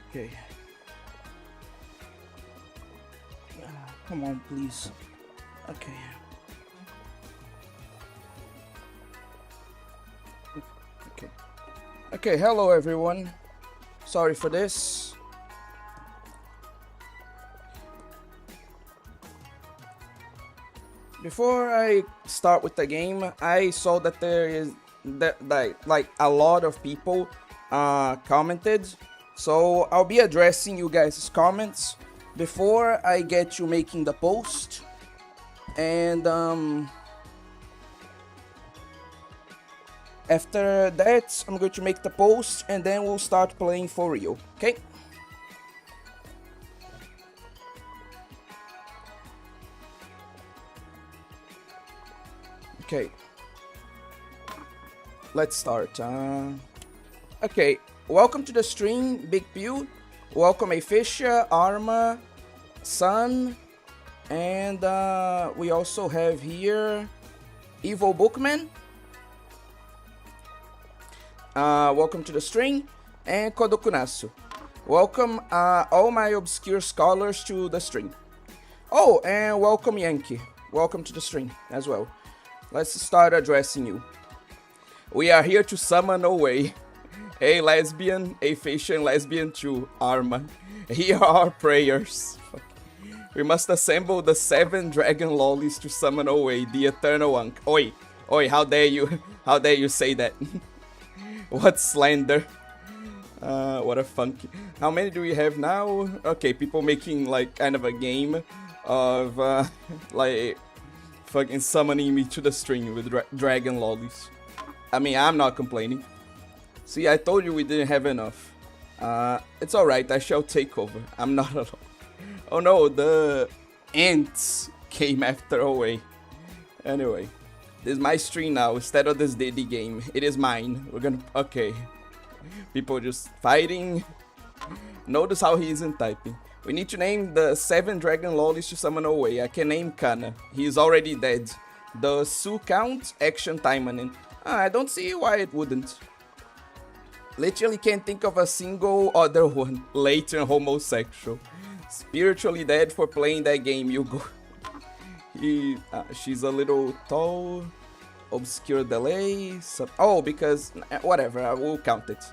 Okay. Come on, please. Okay. Okay. Okay, hello everyone. Sorry for this. Before I start with the game, I saw that there is like a lot of people commented. So I'll be addressing you guys' comments before I get to making the post. And after that, I'm going to make the post and then we'll start playing for real, okay? Okay. Let's start. Okay, welcome to the stream, Big Pew. Welcome Afisha, Arma, Sun, and we also have here Evil Bookman. Welcome to the stream, and Kodokunasu. Welcome all my obscure scholars to the stream. Oh, and welcome Yankee. Welcome to the stream as well. Let's start addressing you. We are here to summon away a lesbian, a fashion lesbian too, Arma. Here are our prayers. We must assemble the 7 dragon lollies to summon away the eternal one. Oi, how dare you say that? What slander. What a funky. How many do we have now? Okay, people making like kind of a game of like fucking summoning me to the stream with dragon lollies. I mean, I'm not complaining. See, I told you we didn't have enough. It's alright, I shall take over. I'm not alone. Oh no, the ants came after away. Anyway, this is my stream now instead of this Diddy game. It is mine. We're gonna... Okay. People just fighting. Notice how he isn't typing. We need to name the 7 dragon lollies to summon away. I can name Kana. He is already dead. The Su count, action time. I don't see why it wouldn't. Literally can't think of a single other one. Latent homosexual. Spiritually dead for playing that game, you go. She's a little tall. Obscure delay. Oh, because... Whatever, I will count it.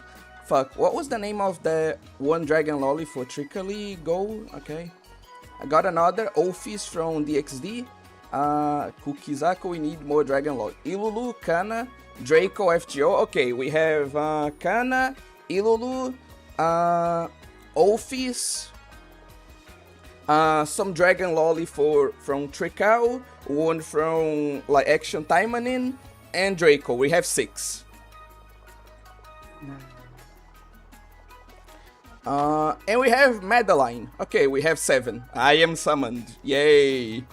Fuck, what was the name of the one dragon lolly for Trickery? Go, okay. I got another Ophis from DXD. Kukizako, we need more dragon lolly. Ilulu, Kana, Draco, FGO. Okay, we have Kana, Ilulu, Ophis, some dragon lolly from Tricao, one from like Action Taimanin, and Draco. We have 6. And we have Madeline. Okay, we have 7. I am summoned. Yay.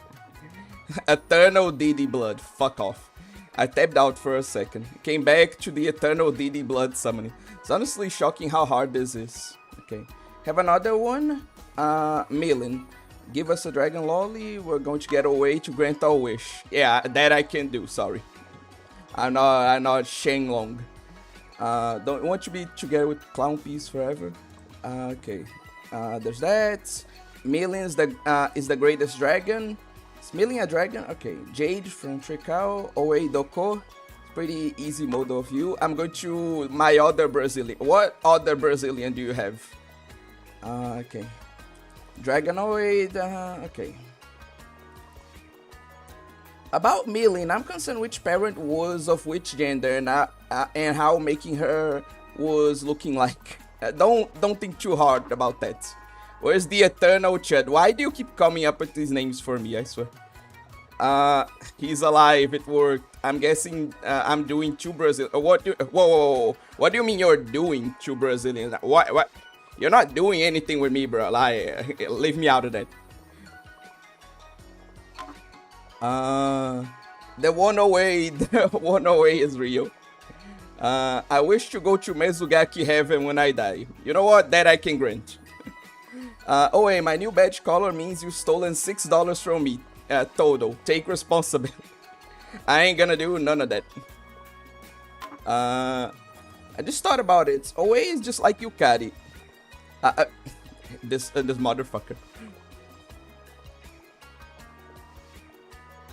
Eternal Diddy Blood. Fuck off. I tapped out for a second. Came back to the Eternal Diddy Blood summoning. It's honestly shocking how hard this is. Okay. Have another one. Millen. Give us a dragon lolly. We're going to get away to grant our wish. Yeah, that I can do. Sorry. I'm not Shenlong. Don't want to be together with Clown Piece forever. Okay, there's that. Millen is the greatest dragon. Is Millen a dragon? Okay, Jade from Tricao. Oei Doko. Pretty easy mode of view. I'm going to my other Brazilian. What other Brazilian do you have? Okay. Dragonoid. Okay. About Millen, I'm concerned which parent was of which gender and how making her was looking like. Don't think too hard about that. Where's the Eternal Chud? Why do you keep coming up with these names for me, I swear? He's alive, it worked. I'm guessing I'm doing 2 Brazilians. Whoa. What do you mean you're doing 2 Brazilians? What? You're not doing anything with me, bro. Like, leave me out of that. The one away is real. I wish to go to Mezugaki Heaven when I die. You know what? That I can grant. Oh, hey, my new badge color means you've stolen $6 from me. Total. Take responsibility. I ain't gonna do none of that. I just thought about it. It's always just like Yukari. Uh, uh, this motherfucker.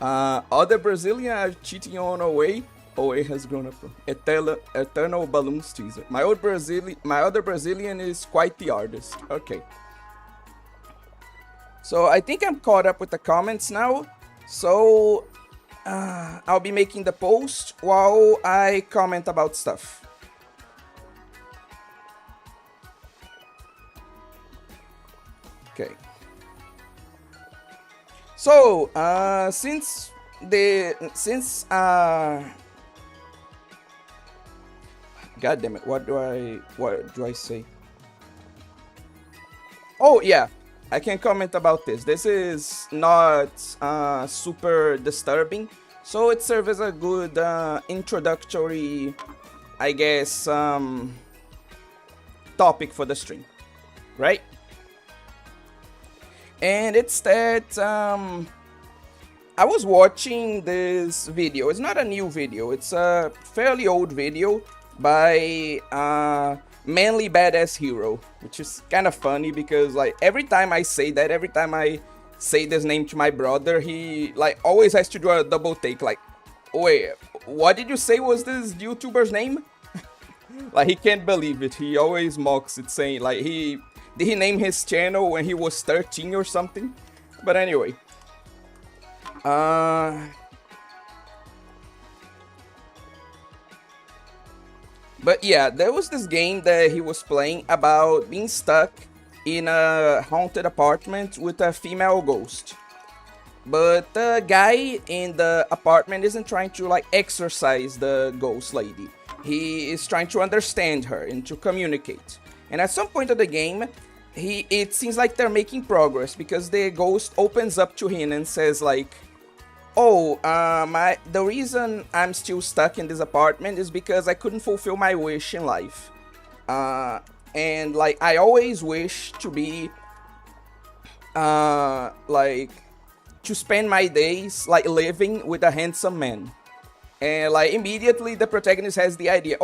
Other Brazilian are cheating on away. Away has grown up. Eternal balloons teaser. My other Brazilian is quite the artist. Okay. So I think I'm caught up with the comments now. So I'll be making the post while I comment about stuff. Okay. So God damn it, what do I say? Oh yeah, I can comment about this. This is not super disturbing, so it serves as a good introductory, I guess, topic for the stream, right? And it's that I was watching this video. It's not a new video. It's a fairly old video by Manly Badass Hero, which is kind of funny because like every time I say this name to my brother, he like always has to do a double take. Like, wait, what did you say was this YouTuber's name? Like he can't believe it. He always mocks it, saying like did he name his channel when he was 13 or something? But anyway. But yeah, there was this game that he was playing about being stuck in a haunted apartment with a female ghost. But the guy in the apartment isn't trying to like exorcise the ghost lady. He is trying to understand her and to communicate. And at some point of the game, it seems like they're making progress because the ghost opens up to him and says like, "Oh, the reason I'm still stuck in this apartment is because I couldn't fulfill my wish in life. And like I always wish to be like to spend my days like living with a handsome man." And like immediately the protagonist has the idea,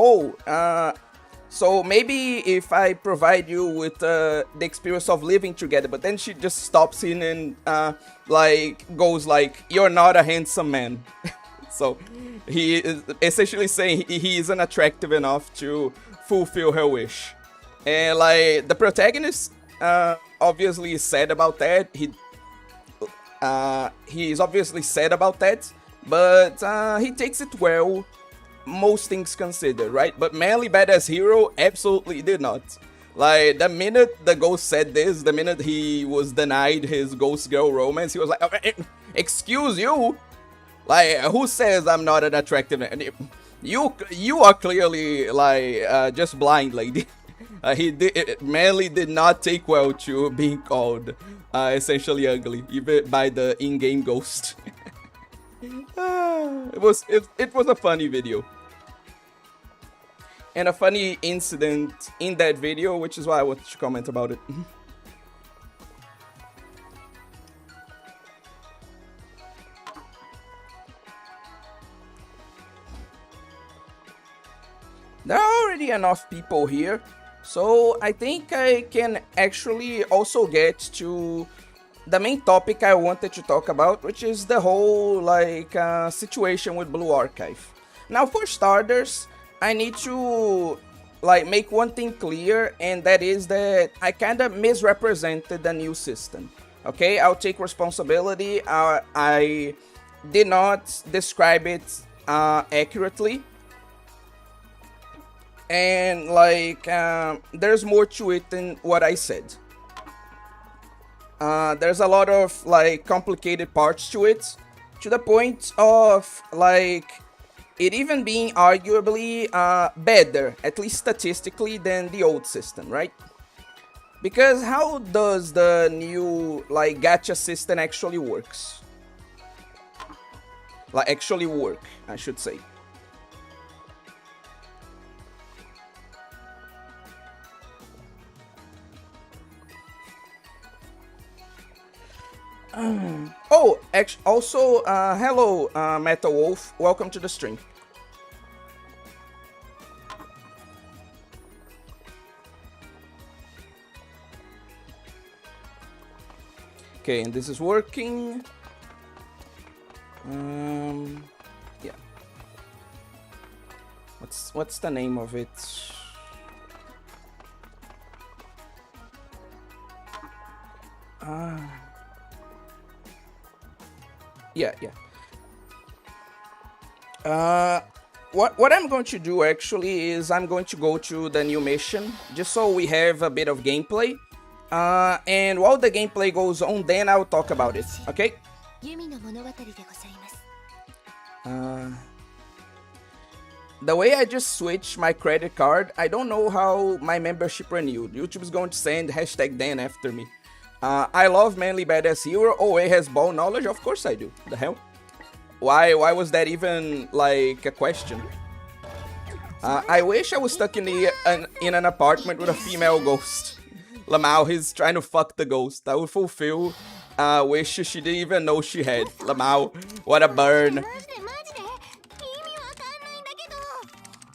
so maybe if I provide you with the experience of living together, but then she just stops in and like goes like, "You're not a handsome man." So he is essentially saying he isn't attractive enough to fulfill her wish. And like the protagonist obviously is sad about that. He is obviously sad about that, but he takes it well, most things considered, right? But Manly Badass Hero absolutely did not. Like, the minute the ghost said this, the minute he was denied his ghost girl romance, he was like, "Excuse you? Like, who says I'm not an attractive man? You are clearly, like, just blind, lady." Manly did not take well to being called essentially ugly, even by the in-game ghost. It was a funny video. And a funny incident in that video, which is why I wanted to comment about it. There are already enough people here, so I think I can actually also get to the main topic I wanted to talk about, which is the whole like situation with Blue Archive. Now, for starters, I need to like make one thing clear, and that is that I kind of misrepresented the new system. Okay, I'll take responsibility. I did not describe it accurately, and like there's more to it than what I said. There's a lot of like complicated parts to it, to the point of like it even being arguably better, at least statistically, than the old system, right? Because how does the new like gacha system actually works? Like actually work, I should say. Oh, also, hello, Metal Wolf. Welcome to the stream. Okay, and this is working. Yeah. What's the name of it? Yeah. What I'm going to do actually is I'm going to go to the new mission just so we have a bit of gameplay. And while the gameplay goes on, then I'll talk about it. Okay? The way I just switched my credit card, I don't know how my membership renewed. YouTube's going to send #Dan after me. I love Manly Badass Hero. Oh, it has ball knowledge? Of course I do. The hell? Why was that even, like, a question? I wish I was stuck in an apartment with a female ghost. Lamau, he's trying to fuck the ghost. I would fulfill wish she didn't even know she had. Lamau, what a burn.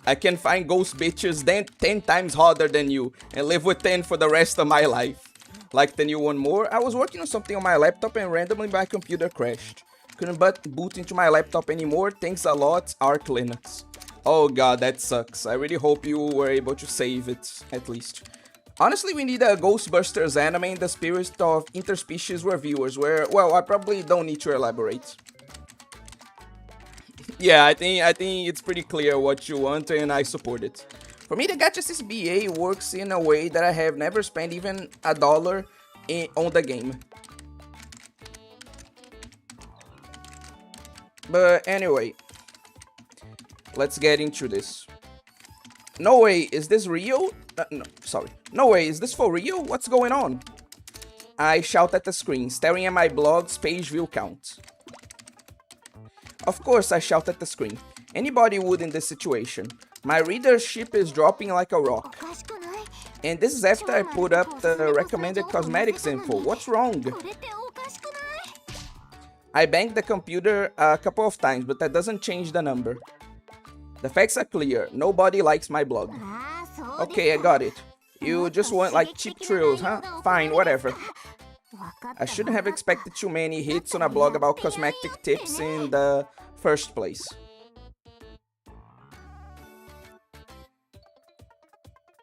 I can find ghost bitches 10 times harder than you and live with 10 for the rest of my life. Like the new one more. I was working on something on my laptop and randomly my computer crashed. Couldn't boot into my laptop anymore. Thanks a lot, Arch Linux. Oh god, that sucks. I really hope you were able to save it, at least. Honestly, we need a Ghostbusters anime in the spirit of interspecies reviewers where, well, I probably don't need to elaborate. Yeah, I think it's pretty clear what you want and I support it. For me, the Gacha BA works in a way that I have never spent even $1 on the game. But anyway, let's get into this. No way, is this real? No, sorry. No way, is this for real? What's going on? I shout at the screen, staring at my blog's page view count. Of course I shout at the screen. Anybody would in this situation. My readership is dropping like a rock. And this is after I put up the recommended cosmetics info. What's wrong? I banged the computer a couple of times, but that doesn't change the number. The facts are clear. Nobody likes my blog. Okay, I got it. You just want like cheap thrills, huh? Fine, whatever. I shouldn't have expected too many hits on a blog about cosmetic tips in the first place.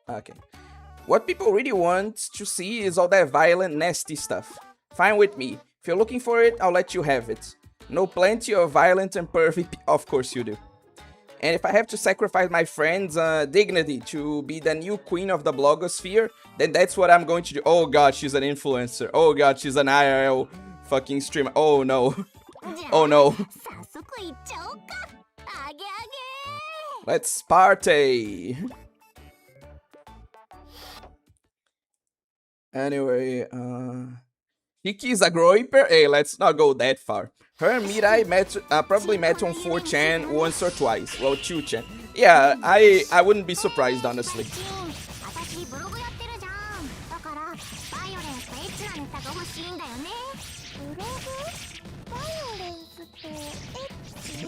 Okay. What people really want to see is all that violent, nasty stuff. Fine with me. If you're looking for it, I'll let you have it. Know plenty of violent and pervy of course you do. And if I have to sacrifice my friend's dignity to be the new queen of the blogosphere, then that's what I'm going to do. Oh god, she's an influencer. Oh god, she's an IRL fucking streamer. Oh no. Oh no. Let's party. Anyway, Kiki's a groiper? Hey, let's not go that far. Her and Mirai probably met on 4chan once or twice. Well, 2chan. Yeah, I wouldn't be surprised, honestly.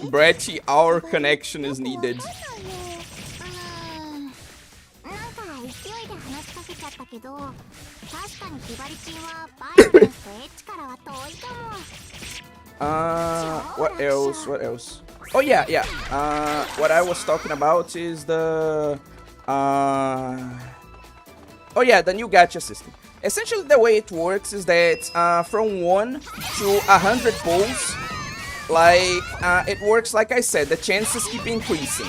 Bratty, our connection is needed. What else? Oh yeah. What I was talking about is the oh yeah, the new gacha system. Essentially the way it works is that from 1 to 100 pulls, like it works like I said, the chances keep increasing.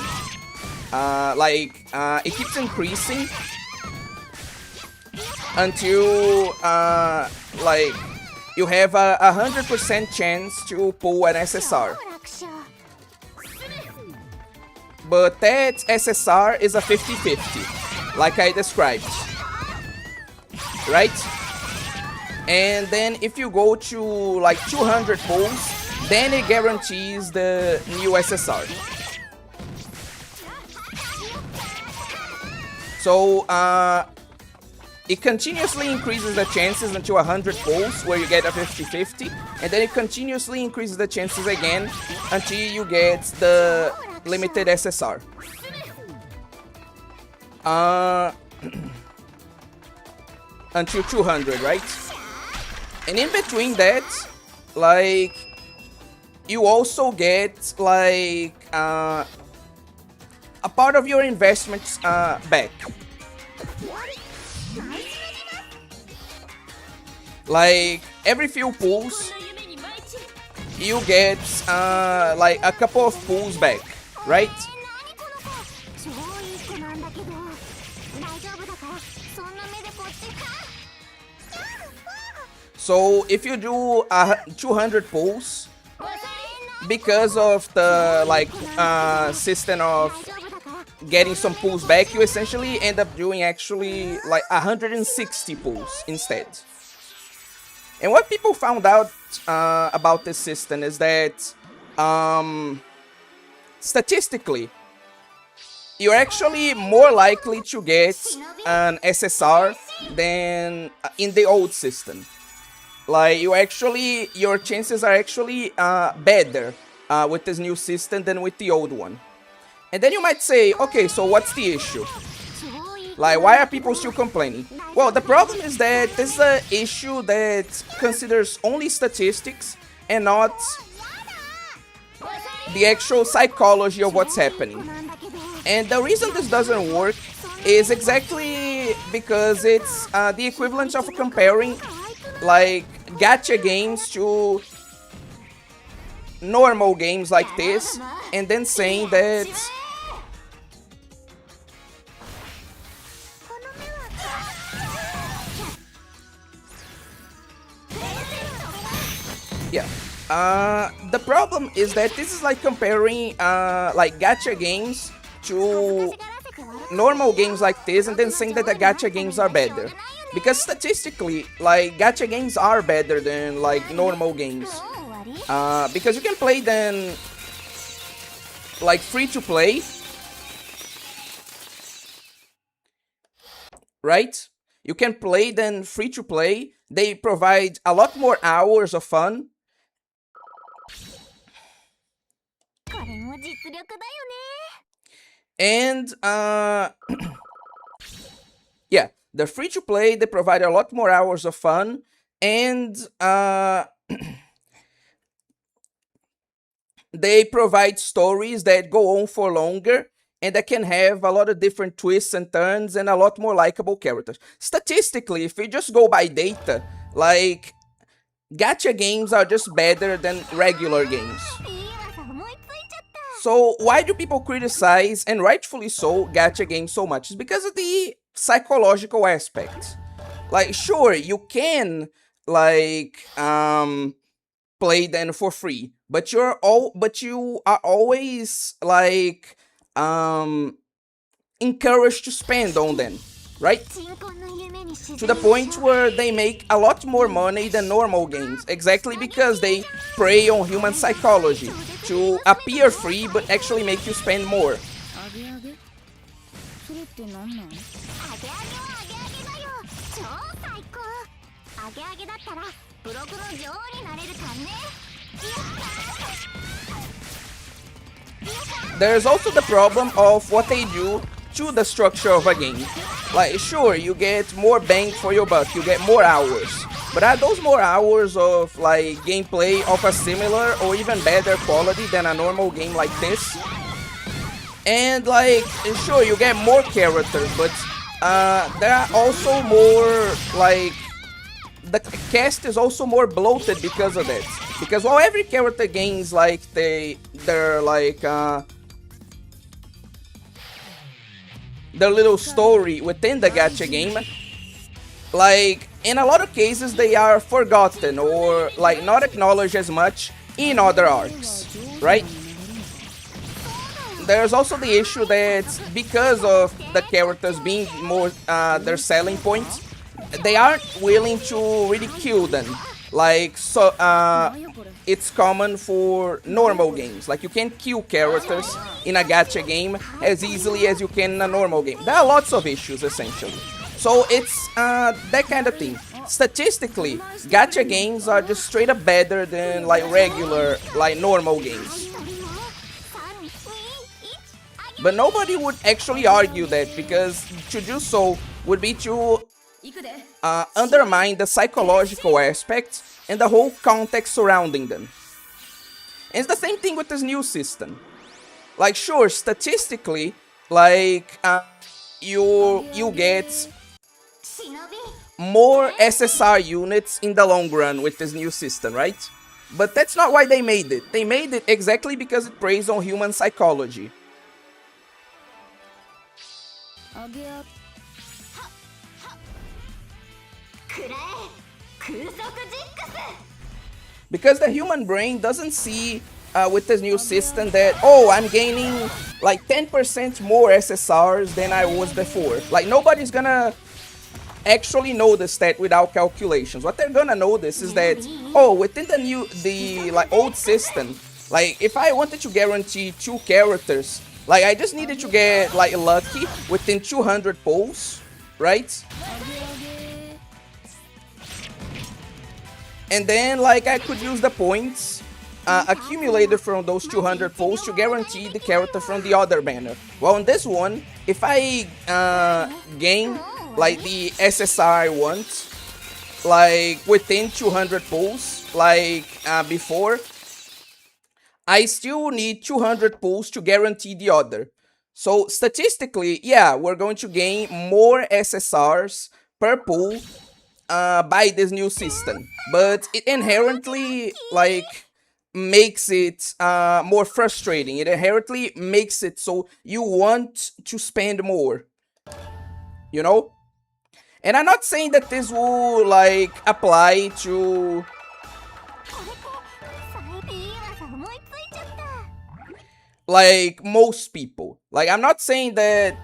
It keeps increasing until like you have a 100% chance to pull an SSR. But that SSR is a 50-50, like I described. Right? And then if you go to like 200 pulls, then it guarantees the new SSR. So, it continuously increases the chances until 100 pulls, where you get a 50-50, and then it continuously increases the chances again until you get the limited SSR. Until 200, right? And in between that, like, you also get like a part of your investments back. Like every few pulls, you get like a couple of pulls back, right? So if you do 200 pulls, because of the like system of getting some pulls back, you essentially end up doing actually like 160 pulls instead. And what people found out about this system is that statistically, you're actually more likely to get an SSR than in the old system. Like your chances are actually better with this new system than with the old one. And then you might say, okay, so what's the issue? Like, why are people still complaining? Well, the problem is that this is an issue that considers only statistics and not the actual psychology of what's happening. And the reason this doesn't work is exactly because it's the equivalent of comparing like gacha games to normal games like this, and then saying that yeah. The problem is that this is like comparing like gacha games to normal games like this, and then saying that the gacha games are better. Because statistically, like, gacha games are better than, like, normal games. Because you can play them, like, free-to-play. Right? You can play them free-to-play. They provide a lot more hours of fun. And, yeah. They're free to play, they provide a lot more hours of fun, and they provide stories that go on for longer and that can have a lot of different twists and turns and a lot more likable characters. Statistically, if you just go by data, like, gacha games are just better than regular games. So why do people criticize, and rightfully so, gacha games so much? It's because of the psychological aspect. Like, sure, you can like play them for free, but you are always like encouraged to spend on them, right? To the point where they make a lot more money than normal games, exactly because they prey on human psychology to appear free but actually make you spend more. There's also the problem of what they do to the structure of a game. Like, sure, you get more bang for your buck, you get more hours, but are those more hours of like gameplay of a similar or even better quality than a normal game like this? And like, sure, you get more characters, but there are also more, like, the cast is also more bloated because of that. Because while every character gains like their like their little story within the gacha game, like, in a lot of cases they are forgotten or like not acknowledged as much in other arcs, right? There's also the issue that because of the characters being more their selling points, they aren't willing to really kill them. Like, so it's common for normal games. Like, you can't kill characters in a gacha game as easily as you can in a normal game. There are lots of issues, essentially. So it's that kind of thing. Statistically, gacha games are just straight up better than like regular, like normal games. But nobody would actually argue that, because to do so would be to undermine the psychological aspects and the whole context surrounding them. And it's the same thing with this new system. Like, sure, statistically, like, you get more SSR units in the long run with this new system, right? But that's not why they made it. They made it exactly because it preys on human psychology. Because the human brain doesn't see with this new system that, oh, I'm gaining like 10% more SSRs than I was before. Like, nobody's gonna actually notice that without calculations. What they're gonna notice is that, oh, within the like old system, like if I wanted to guarantee 2 characters, like I just needed to get like lucky within 200 pulls, right? And then like I could use the points accumulated from those 200 pulls to guarantee the character from the other banner. Well, on this one, if I gain like the SSR I want, like within 200 pulls, like before, I still need 200 pulls to guarantee the other. So statistically, yeah, we're going to gain more SSRs per pull by this new system. But it inherently, like, makes it more frustrating. It inherently makes it so you want to spend more, you know? And I'm not saying that this will, like, apply to like most people. Like, I'm not saying that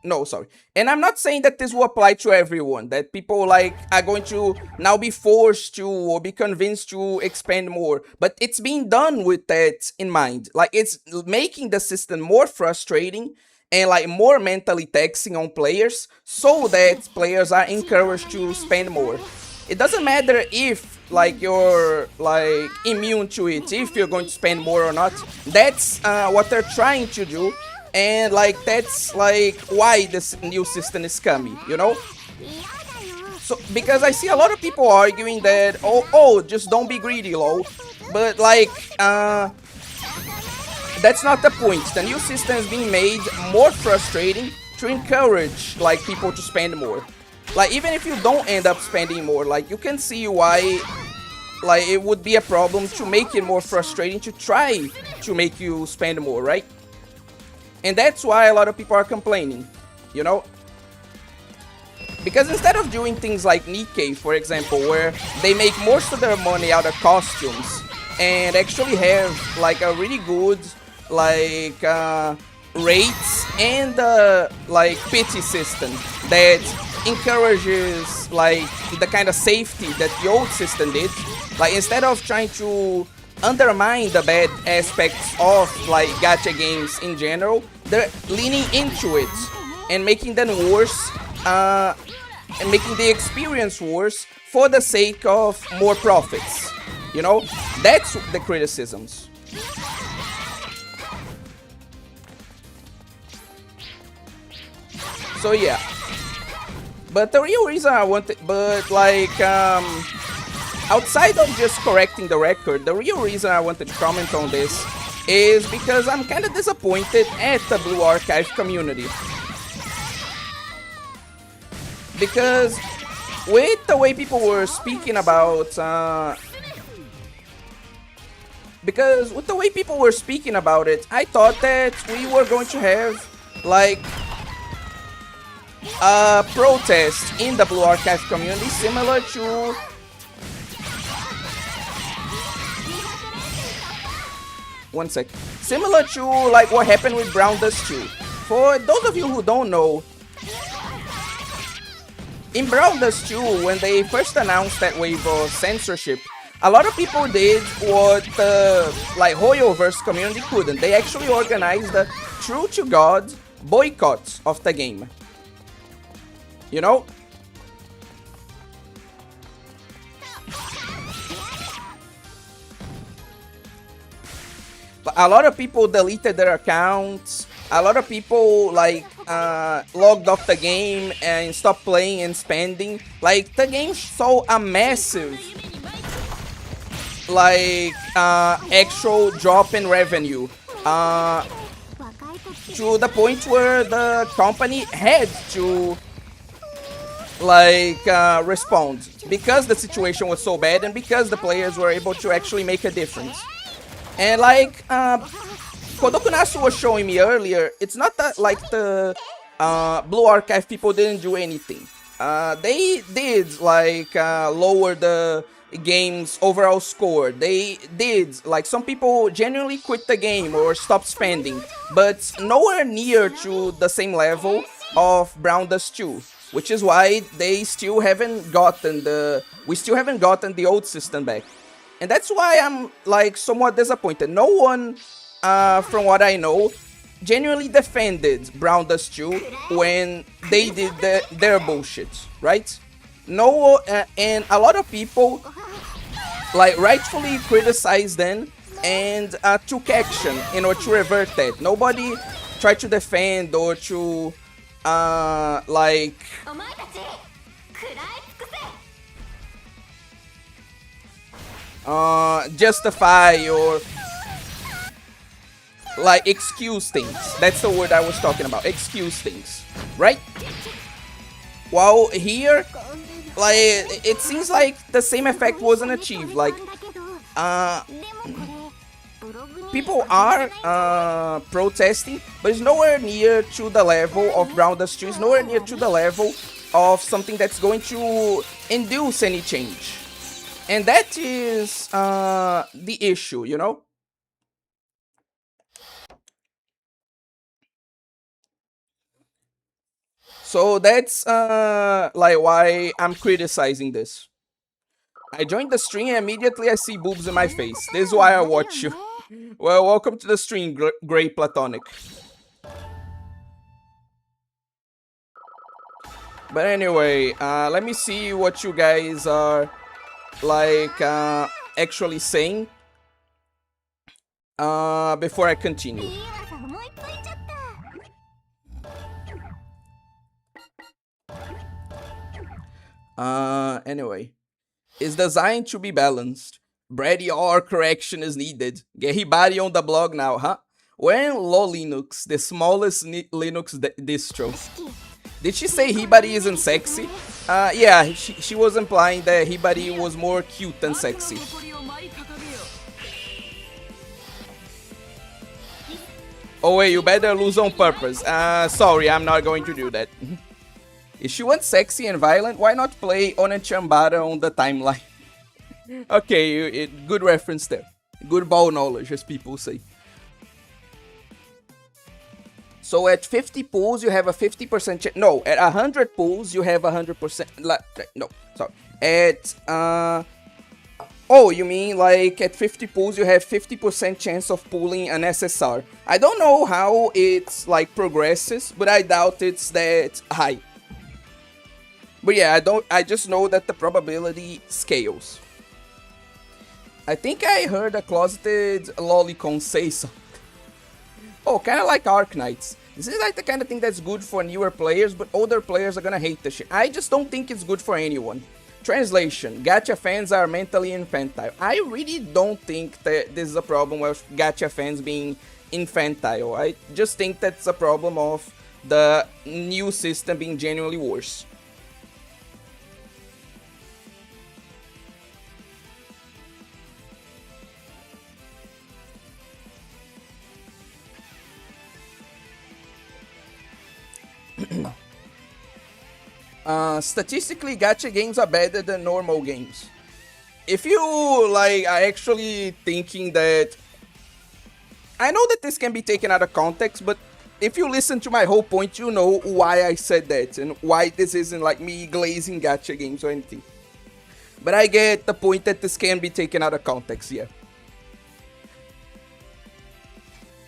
no, sorry. And I'm not saying that this will apply to everyone, that people like are going to now be forced to or be convinced to expand more. But it's being done with that in mind. Like, it's making the system more frustrating and like more mentally taxing on players so that players are encouraged to spend more. It doesn't matter if like you're like immune to it, if you're going to spend more or not. That's what they're trying to do. And like that's like why this new system is coming, you know? So because I see a lot of people arguing that oh just don't be greedy, lol. But like that's not the point. The new system is being made more frustrating to encourage like people to spend more. Like even if you don't end up spending more, like you can see why like it would be a problem to make it more frustrating to try to make you spend more, right? And that's why a lot of people are complaining, you know? Because instead of doing things like Nikkei, for example, where they make most of their money out of costumes and actually have like a really good like rates and like pity system that encourages like the kind of safety that the old system did. Like instead of trying to undermine the bad aspects of like gacha games in general, they're leaning into it and making them worse and making the experience worse for the sake of more profits, you know? That's the criticisms. So yeah, but the real reason I wanted, but like outside of just correcting the record, the real reason I wanted to comment on this is because I'm kind of disappointed at the Blue Archive community. Because with the way people were speaking about it, I thought that we were going to have like a protest in the Blue Archive community similar to similar to like what happened with Brown Dust 2. For those of you who don't know, in Brown Dust 2, when they first announced that wave of censorship, a lot of people did what the like Hoyoverse community couldn't. They actually organized a true to God boycott of the game. You know? A lot of people deleted their accounts, a lot of people like logged off the game and stopped playing and spending. Like the game saw a massive like actual drop in revenue to the point where the company had to like respond because the situation was so bad and because the players were able to actually make a difference. And like Kodokunasu was showing me earlier, it's not that like the Blue Archive people didn't do anything. They did like lower the game's overall score. They did like some people genuinely quit the game or stopped spending, but nowhere near to the same level of Brown Dust 2, which is why they still haven't gotten the old system back. And that's why I'm like somewhat disappointed. No one from what I know genuinely defended Brown Dust 2 when they did their bullshit, right? No, and a lot of people like rightfully criticized them and took action in order to revert that. Nobody tried to defend or to like justify or like excuse things. That's the word I was talking about. Excuse things, right? While here, like it seems like the same effect wasn't achieved. Like people are protesting, but it's nowhere near to the level of Brown Dust 2. It's nowhere near to the level of something that's going to induce any change. And that is the issue, you know? So that's like why I'm criticizing this. I joined the stream and immediately I see boobs in my face. This is why I watch you. Well, welcome to the stream, Grey Platonic. But anyway, let me see what you guys are like actually saying before I continue. Anyway, it's designed to be balanced. Brady or correction is needed. Get Hibari on the blog now, huh? When low Linux, the smallest Linux distro. Did she say Hibari isn't sexy? Yeah, she was implying that Hibari was more cute than sexy. Oh wait, you better lose on purpose. Sorry, I'm not going to do that. If she wants sexy and violent, why not play Onechambara on the timeline? Okay, good reference there. Good ball knowledge, as people say. So at 50 pulls, you have a 50% chance. No, at 100 pulls, you have 100%. No, sorry. At oh, you mean like at 50 pulls, you have 50% chance of pulling an SSR. I don't know how it's like progresses, but I doubt it's that high. But yeah, I just know that the probability scales. I think I heard a closeted lolicon say so. Oh, kind of like Arc Knights. This is like the kind of thing that's good for newer players, but older players are gonna hate the shit. I just don't think it's good for anyone. Translation: gacha fans are mentally infantile. I really don't think that this is a problem with gacha fans being infantile. I just think that's a problem of the new system being genuinely worse. Statistically, gacha games are better than normal games. If you like are actually thinking that, I know that this can be taken out of context, but if you listen to my whole point, you know why I said that and why this isn't like me glazing gacha games or anything. But I get the point that this can be taken out of context, yeah.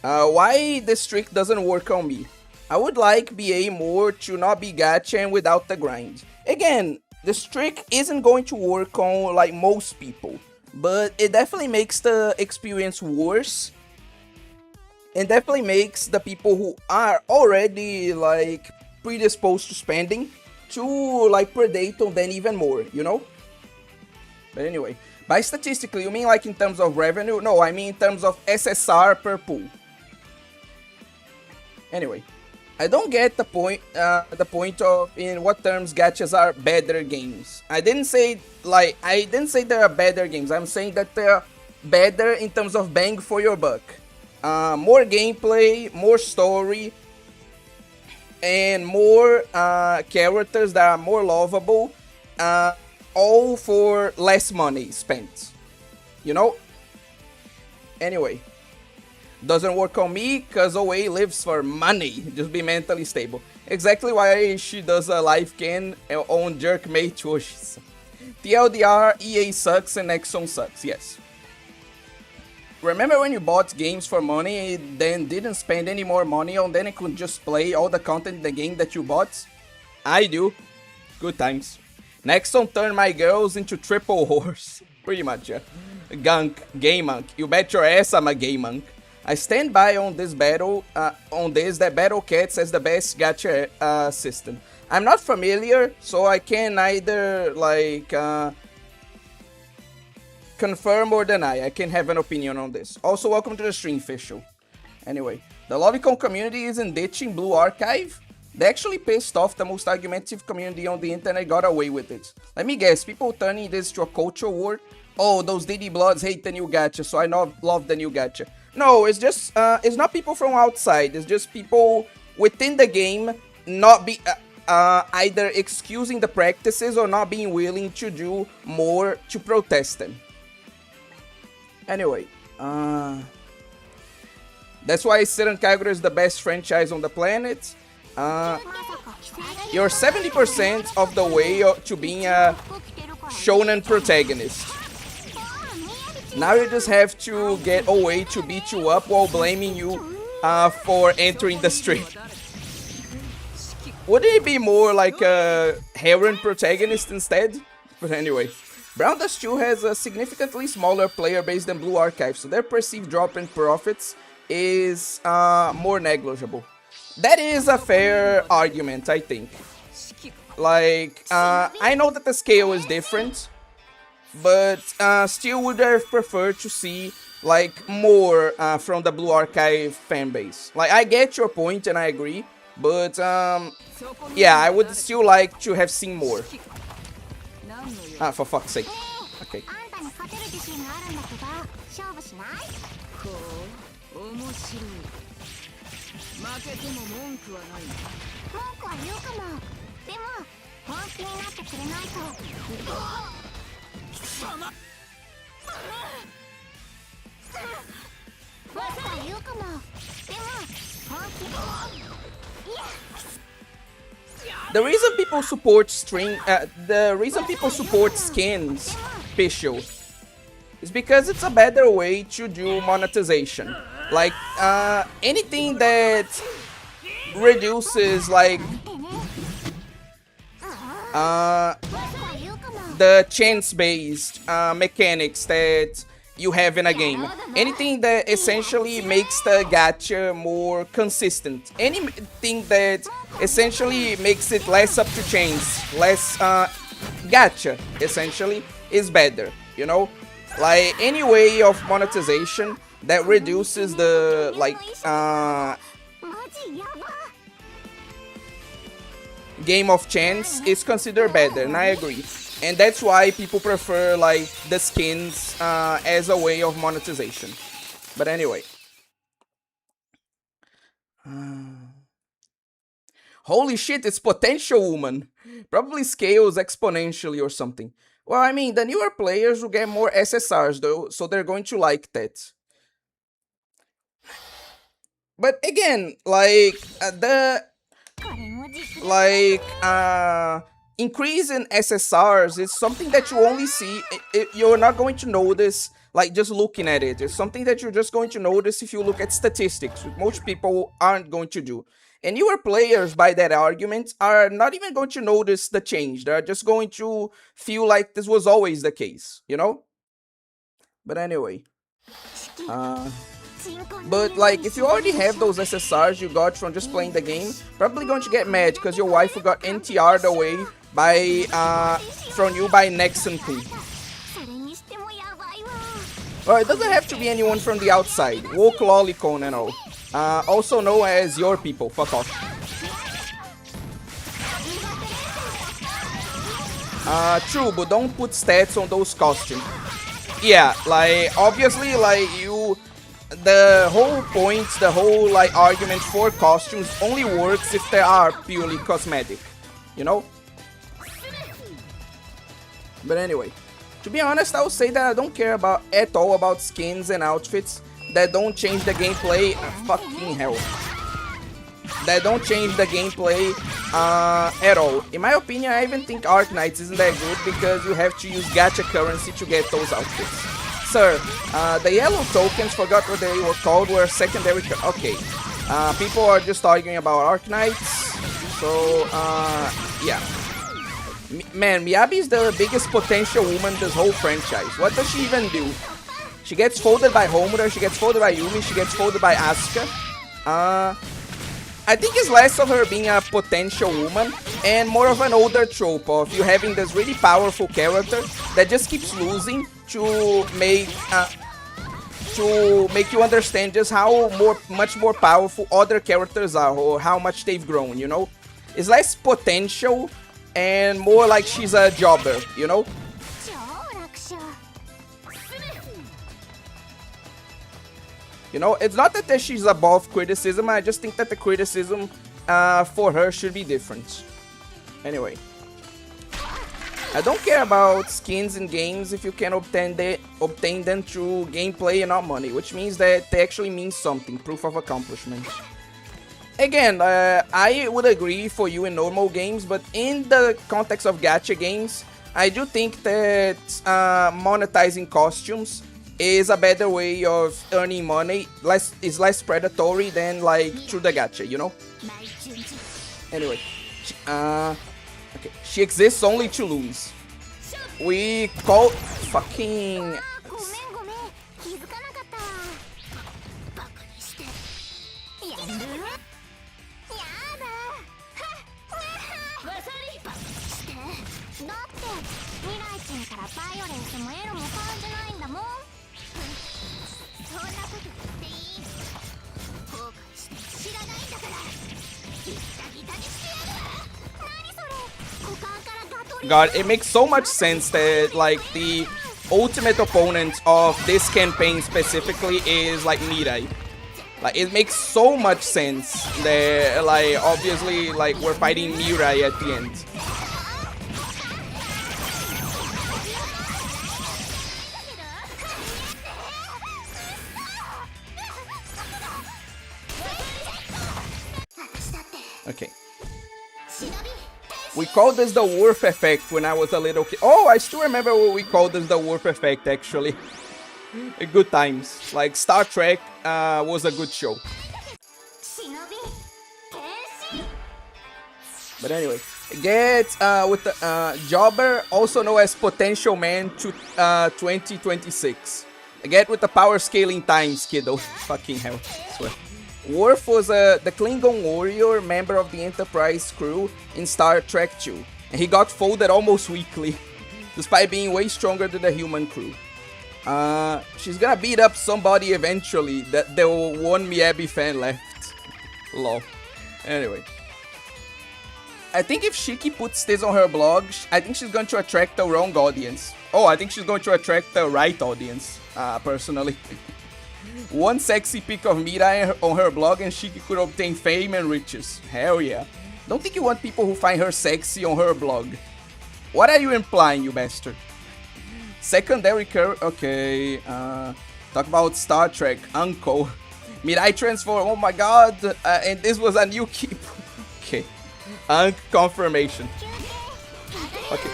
Why this trick doesn't work on me? I would like BA more to not be gacha and without the grind. Again, this trick isn't going to work on like most people, but it definitely makes the experience worse and definitely makes the people who are already like predisposed to spending to like predate on them even more, you know? But anyway, by statistically, you mean like in terms of revenue? No, I mean in terms of SSR per pool. Anyway, I don't get the point of in what terms gachas are better games. I didn't say they are better games. I'm saying that they're better in terms of bang for your buck. More gameplay, more story, and more characters that are more lovable, all for less money spent. You know? Anyway, doesn't work on me because OA lives for money. Just be mentally stable. Exactly why she does a live can on Jerkmate Wishes. TLDR, EA sucks and Nexon sucks, yes. Remember when you bought games for money and then didn't spend any more money on them and could just play all the content in the game that you bought? I do. Good times. Nexon turned my girls into triple whores. Pretty much, yeah. Gunk, gay monk. You bet your ass I'm a gay monk. I stand by on this battle, that Battle Cats as the best gacha system. I'm not familiar, so I can neither like confirm or deny. I can have an opinion on this. Also, welcome to the stream, Official. Anyway, the Lovicon community isn't ditching Blue Archive. They actually pissed off the most argumentative community on the internet, got away with it. Let me guess, people turning this to a culture war? Oh, those DD Bloods hate the new gacha, so I love the new gacha. No, it's just, it's not people from outside, it's just people within the game not be, either excusing the practices or not being willing to do more to protest them. Anyway, that's why Senrankagura is the best franchise on the planet. You're 70% of the way to being a shonen protagonist. Now you just have to get OA to beat you up while blaming you for entering the stream. Wouldn't it be more like a heroine protagonist instead? But anyway, Brown Dust 2 has a significantly smaller player base than Blue Archive, so their perceived drop in profits is more negligible. That is a fair argument, I think. Like, I know that the scale is different, but still would have preferred to see like more from the Blue Archive fanbase. Like, I get your point and I agree, but yeah, I would still like to have seen more. Ah, for fuck's sake. Okay. The reason people support skins, Pichu, is because it's a better way to do monetization. Like, anything that reduces, like, the chance-based mechanics that you have in a game. Anything that essentially makes the gacha more consistent. Anything that essentially makes it less up to chance, less gacha, essentially, is better, you know? Like, any way of monetization that reduces the, like, game of chance is considered better, and I agree. And that's why people prefer, like, the skins as a way of monetization. But anyway. Holy shit, it's Potential Woman. Probably scales exponentially or something. Well, I mean, the newer players will get more SSRs, though, so they're going to like that. But again, like, increase in SSRs is something that you only see, you're not going to notice, like, just looking at it. It's something that you're just going to notice if you look at statistics, which most people aren't going to do. And newer players, by that argument, are not even going to notice the change. They're just going to feel like this was always the case, you know? But anyway. But like, if you already have those SSRs you got from just playing the game, probably going to get mad because your waifu got NTR'd away by from you by Nexon-kun. Or it doesn't have to be anyone from the outside. Woke Lolicon and all. Also known as your people. Fuck off. True, but don't put stats on those costumes. Yeah, like, obviously, like, the whole point, the whole, like, argument for costumes only works if they are purely cosmetic, you know? But anyway, to be honest, I would say that I don't care at all about skins and outfits that don't change the gameplay. Fucking hell. That don't change the gameplay at all. In my opinion, I even think Arc Knights isn't that good because you have to use gacha currency to get those outfits. Sir, the yellow tokens, forgot what they were called, were secondary. Okay, people are just arguing about Arc Knights. So, yeah. Man, Miyabi is the biggest potential woman in this whole franchise. What does she even do? She gets folded by Homura, she gets folded by Yumi, she gets folded by Asuka. I think it's less of her being a potential woman and more of an older trope of you having this really powerful character that just keeps losing to make you understand just how much more powerful other characters are or how much they've grown, you know? It's less potential and more like she's a jobber, you know? You know, it's not that she's above criticism, I just think that the criticism for her should be different. Anyway. I don't care about skins in games if you can obtain them through gameplay and not money, which means that they actually mean something, proof of accomplishment. Again, I would agree for you in normal games, but in the context of gacha games, I do think that monetizing costumes is a better way of earning money, is less predatory than like through the gacha, you know? Anyway, okay, she exists only to lose. We call fucking... God, it makes so much sense that like the ultimate opponent of this campaign specifically is like Mirai. Like it makes so much sense that like obviously like we're fighting Mirai at the end. Okay. We called this the Worf effect when I was a little kid. Oh, I still remember what we called this the Worf effect, actually. Good times. Like, Star Trek was a good show. But anyway, get with the Jobber, also known as Potential Man to 2026. Get with the power scaling times, kiddo. Fucking hell, I swear. Worf was the Klingon warrior member of the Enterprise crew in Star Trek II, and he got folded almost weekly, despite being way stronger than the human crew. She's gonna beat up somebody eventually, that the one Miyabi fan left. Lol. Anyway. I think if Shiki puts this on her blog, I think she's going to attract the wrong audience. Oh, I think she's going to attract the right audience, personally. One sexy pic of Mirai on her blog and Shiki could obtain fame and riches. Hell yeah. Don't think you want people who find her sexy on her blog. What are you implying, you bastard? Secondary okay, talk about Star Trek, Uncle. Mirai transform, oh my god, and this was a new keep. Okay, confirmation. Okay.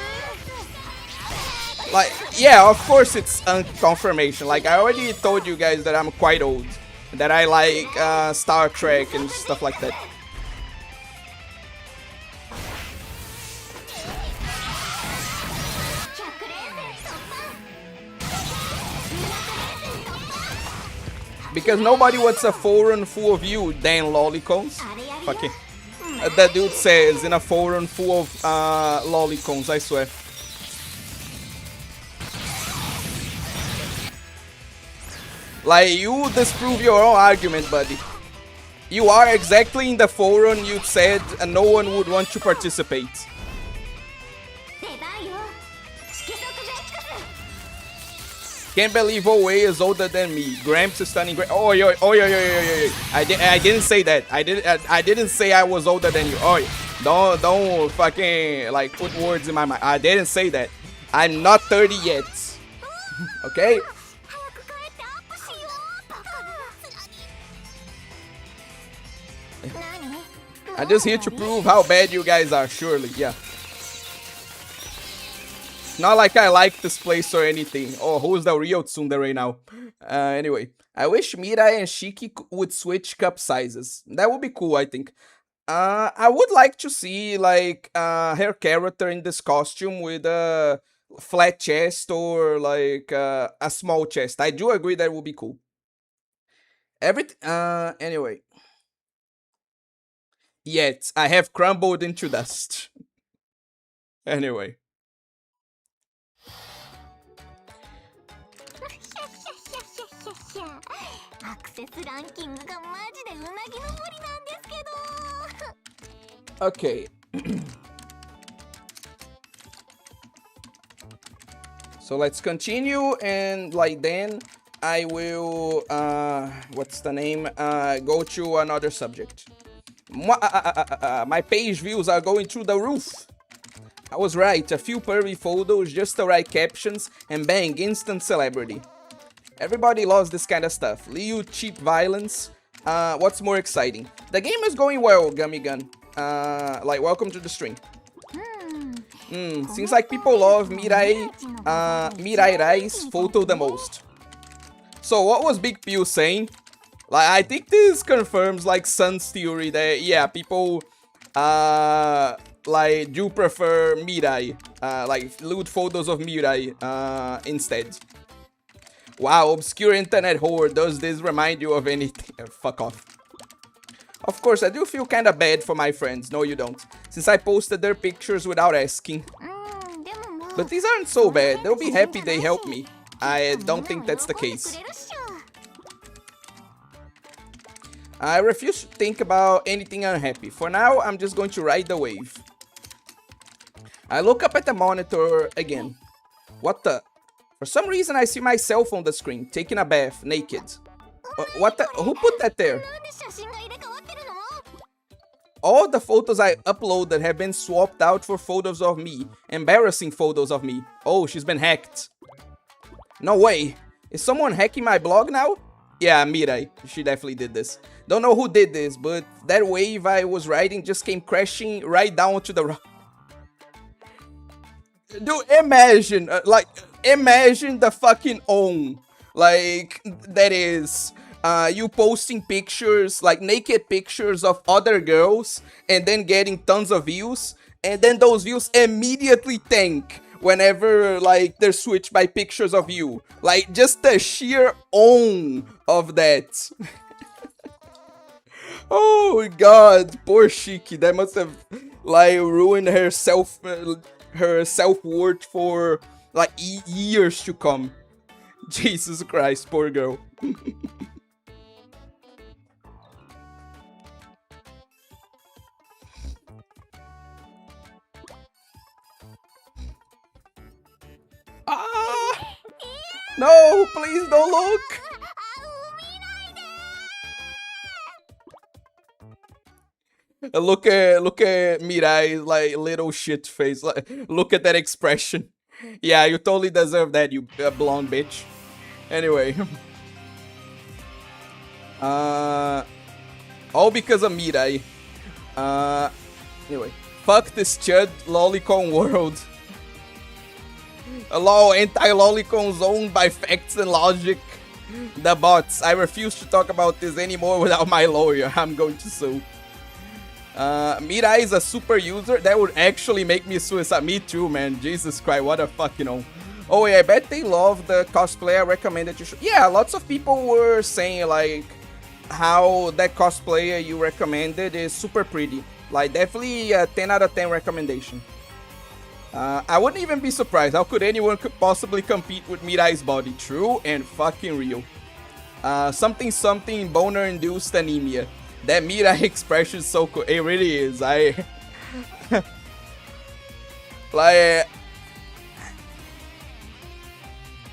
Like, yeah, of course it's confirmation. Like, I already told you guys that I'm quite old. That I like Star Trek and stuff like that. Because nobody wants a forum full of you, damn lollicons. Fucking. That dude says in a forum full of lollicons, I swear. Like, you disprove your own argument, buddy. You are exactly in the forum you said and no one would want to participate. Can't believe OA is older than me. Gramps is stunning great. Oh, yo. I didn't say that. I didn't say I was older than you. Oh, don't fucking like put words in my mouth. I didn't say that. I'm not 30 yet. Okay? I'm just here to prove how bad you guys are, surely, yeah. Not like I like this place or anything. Oh, who's the real tsundere now? Anyway, I wish Mirai and Shiki would switch cup sizes. That would be cool, I think. I would like to see, like, her character in this costume with a flat chest or, like, a small chest. I do agree that would be cool. Anyway. Yet, I have crumbled into dust. Anyway. Okay. So let's continue, and like then I will what's the name? Go to another subject. My page views are going through the roof. I was right, a few pervy photos, just the right captions, and bang, instant celebrity. Everybody loves this kind of stuff. Liu, cheap violence. What's more exciting? The game is going well, Gummy Gun. Like, welcome to the stream. Seems like people love Mirai Rai's photo the most. So what was Big Pew saying? Like, I think this confirms, like, Sun's theory that, yeah, people, like, do prefer Mirai. Like, lewd photos of Mirai, instead. Wow, obscure internet whore, does this remind you of anything? Fuck off. Of course, I do feel kinda bad for my friends. No, you don't. Since I posted their pictures without asking. But these aren't so bad. They'll be happy they helped me. I don't think that's the case. I refuse to think about anything unhappy. For now, I'm just going to ride the wave. I look up at the monitor again. What the? For some reason, I see myself on the screen, taking a bath, naked. What the? Who put that there? All the photos I uploaded have been swapped out for photos of me. Embarrassing photos of me. Oh, she's been hacked. No way. Is someone hacking my blog now? Yeah, Mirai. She definitely did this. Don't know who did this, but that wave I was riding just came crashing right down to the rock. Dude, imagine, imagine the fucking own. Like, that is, you posting pictures, like naked pictures of other girls, and then getting tons of views, and then those views immediately tank whenever, like, they're switched by pictures of you. Like, just the sheer own of that. Oh god, poor Shiki. That must have, like, ruined her self-worth for, like, years to come. Jesus Christ, poor girl. Ah! No, please don't look. Look at Mirai's, like, little shit face. Like, look at that expression. Yeah, you totally deserve that, you blonde bitch. Anyway. All because of Mirai. Anyway. Fuck this chud lolicon world. Lol, anti-lolicons owned by facts and logic. The bots. I refuse to talk about this anymore without my lawyer. I'm going to sue. Mirai is a super user. That would actually make me suicide. Me too, man. Jesus Christ, what a fucking Oh yeah, I bet they love the cosplay I recommended you should. Yeah, lots of people were saying like how that cosplayer you recommended is super pretty. Like definitely a 10 out of 10 recommendation. I wouldn't even be surprised. How could anyone possibly compete with Mirai's body? True and fucking real. Something boner induced anemia. That Mirai expression is so cool. It really is. Like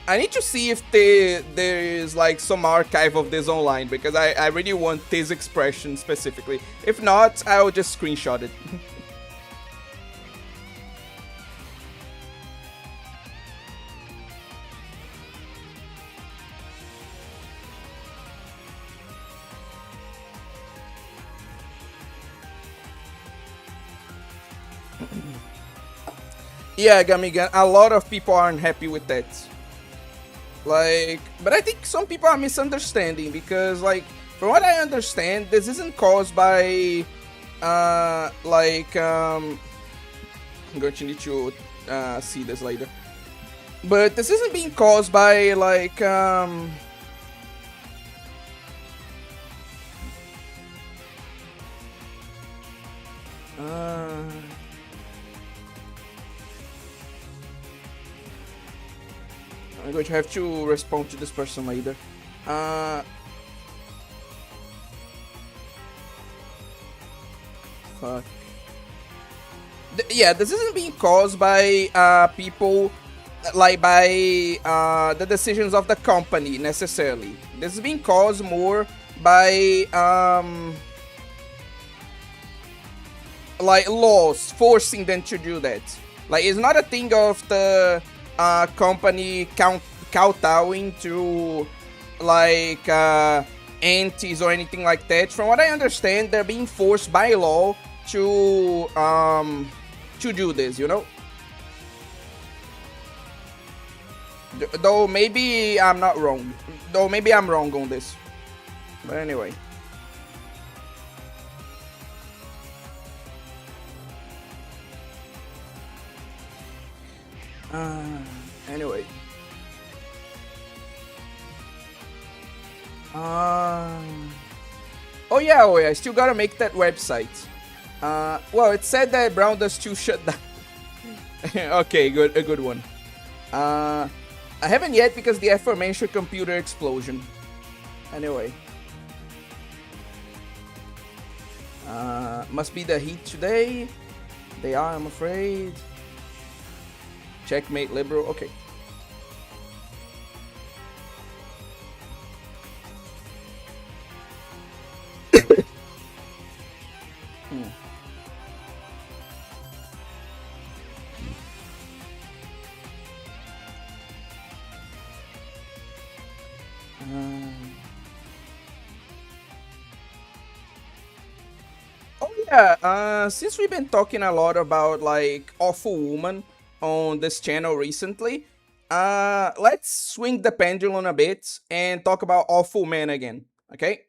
I need to see if there is like some archive of this online because I really want this expression specifically. If not, I'll just screenshot it. Yeah, Gamigan, a lot of people aren't happy with that. Like, but I think some people are misunderstanding because, like, from what I understand, this isn't caused by, I'm going to need to see this later. But this isn't being caused by, like, I'm going to have to respond to this person later. Fuck. Yeah, this isn't being caused by people, like by the decisions of the company necessarily. This is being caused more by like laws forcing them to do that. Like it's not a thing of the company kowtowing to like antis or anything like that. From what I understand, they're being forced by law to do this, you know. Though maybe I'm not wrong. Though maybe I'm wrong on this. But anyway. Anyway. Oh yeah, I still gotta make that website. Well, it said that Brown does 2 shut down. Okay, a good one. I haven't yet because the aforementioned computer explosion. Anyway. Must be the heat today. They are, I'm afraid. Checkmate liberal. Okay. Oh yeah, since we've been talking a lot about like Awful Woman on this channel recently, let's swing the pendulum a bit and talk about Awful Man again, okay?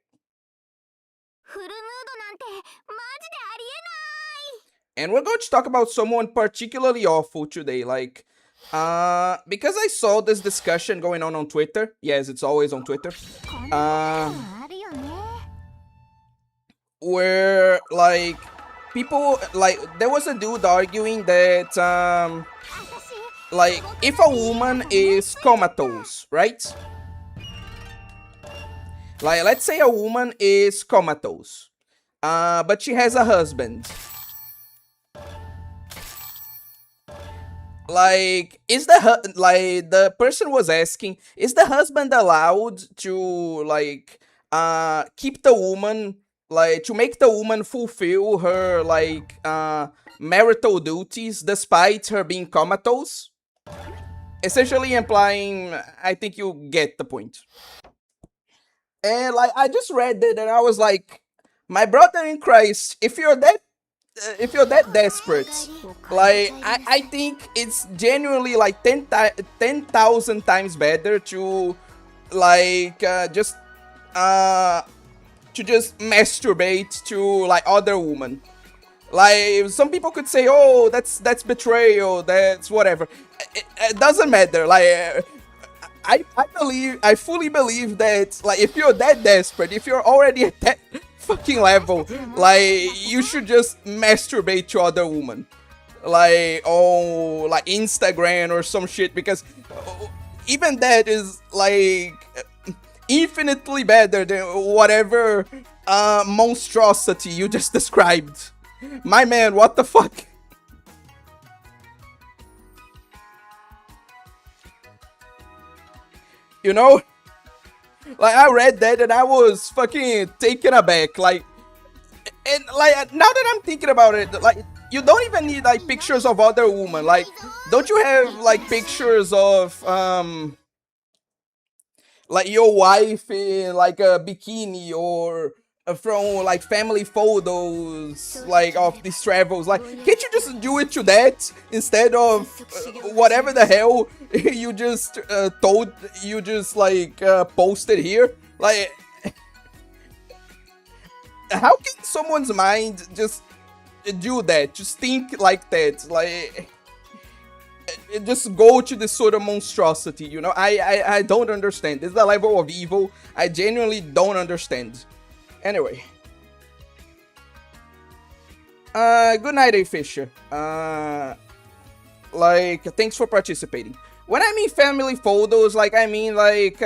And we're going to talk about someone particularly awful today, like, because I saw this discussion going on Twitter. Yes, it's always on Twitter. Where, like, people, like, there was a dude arguing that, like, if a woman is comatose, right? Like, let's say a woman is comatose, but she has a husband. Like, is the person was asking, is the husband allowed to, like, keep the woman, like, to make the woman fulfill her, like, marital duties despite her being comatose? Essentially implying, I think you get the point. And, like, I just read it and I was like, my brother in Christ, if you're that desperate, like, I think it's genuinely like 10,000 times better to, like, just masturbate to, like, other women. Like, some people could say, "Oh, that's betrayal. That's whatever." It doesn't matter. Like, I fully believe that, like, if you're that desperate, if you're already at that fucking level, like, you should just masturbate to other women, like, on, like, Instagram or some shit, because even that is, like, infinitely better than whatever monstrosity you just described. My man, what the fuck? You know? Like, I read that and I was fucking taken aback. Like, and like, now that I'm thinking about it, like, you don't even need like pictures of other women. Like, don't you have like pictures of like your wife in like a bikini, or from like family photos, like of these travels? Like, can't you just do it to that instead of whatever the hell you just told you just like posted here? Like, how can someone's mind just do that, just think like that? Like, just go to this sort of monstrosity, you know? I don't understand. This is the level of evil I genuinely don't understand. Anyway. Good night, A. Fisher. Like, thanks for participating. When I mean family photos, like, I mean, like,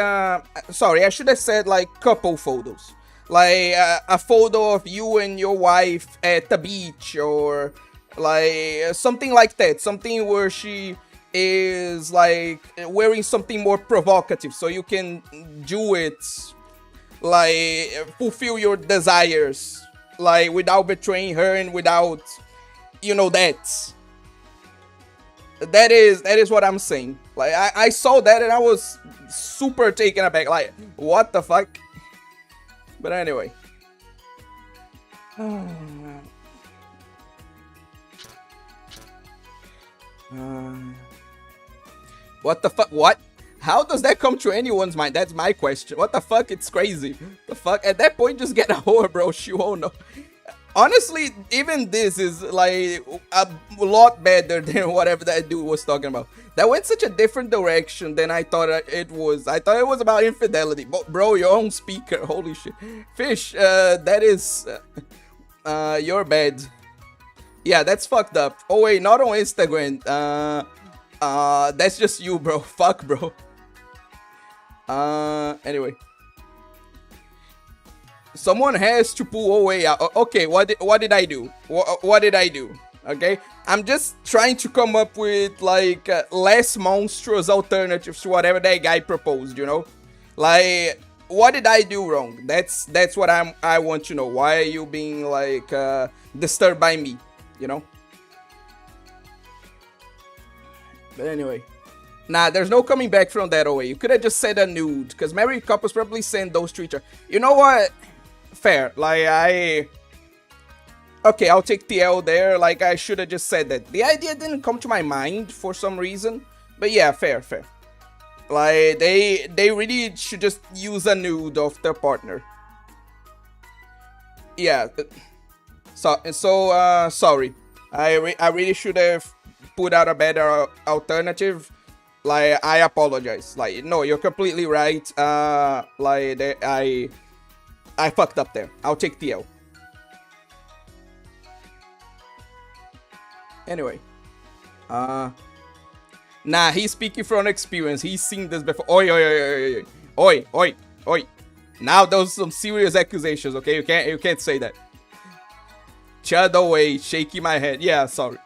sorry, I should have said, like, couple photos. Like, a photo of you and your wife at the beach, or, like, something like that. Something where she is, like, wearing something more provocative, so you can do it, like, fulfill your desires, like, without betraying her and without, you know, that is what I'm saying. Like, I saw that and I was super taken aback. Like, what the fuck? But anyway. What the fuck? What? How does that come to anyone's mind? That's my question. What the fuck? It's crazy. The fuck? At that point, just get a whore, bro. She won't know. Honestly, even this is like a lot better than whatever that dude was talking about. That went such a different direction than I thought it was. I thought it was about infidelity. But bro, your own speaker. Holy shit. Fish, that is your bad. Yeah, that's fucked up. Oh wait, not on Instagram. That's just you, bro. Fuck, bro. Anyway. Someone has to pull away out. Okay, what did I do? What did I do? Okay, I'm just trying to come up with like less monstrous alternatives to whatever that guy proposed. You know, like, what did I do wrong? That's what I want to know. Why are you being like disturbed by me? You know. But anyway. Nah, there's no coming back from that away. You could have just said a nude, because married couples probably send those treats. You know what? Fair. Like, okay, I'll take the L there. Like, I should have just said that. The idea didn't come to my mind for some reason. But yeah, fair. Like, they really should just use a nude of their partner. Yeah. So sorry. I really should have put out a better alternative. Like, I apologize. Like, no, you're completely right. Like, I fucked up there. I'll take the L. Anyway. Nah, he's speaking from experience. He's seen this before. Oi. Now those are some serious accusations, okay? You can't say that. Chud away, shaking my head. Yeah, sorry.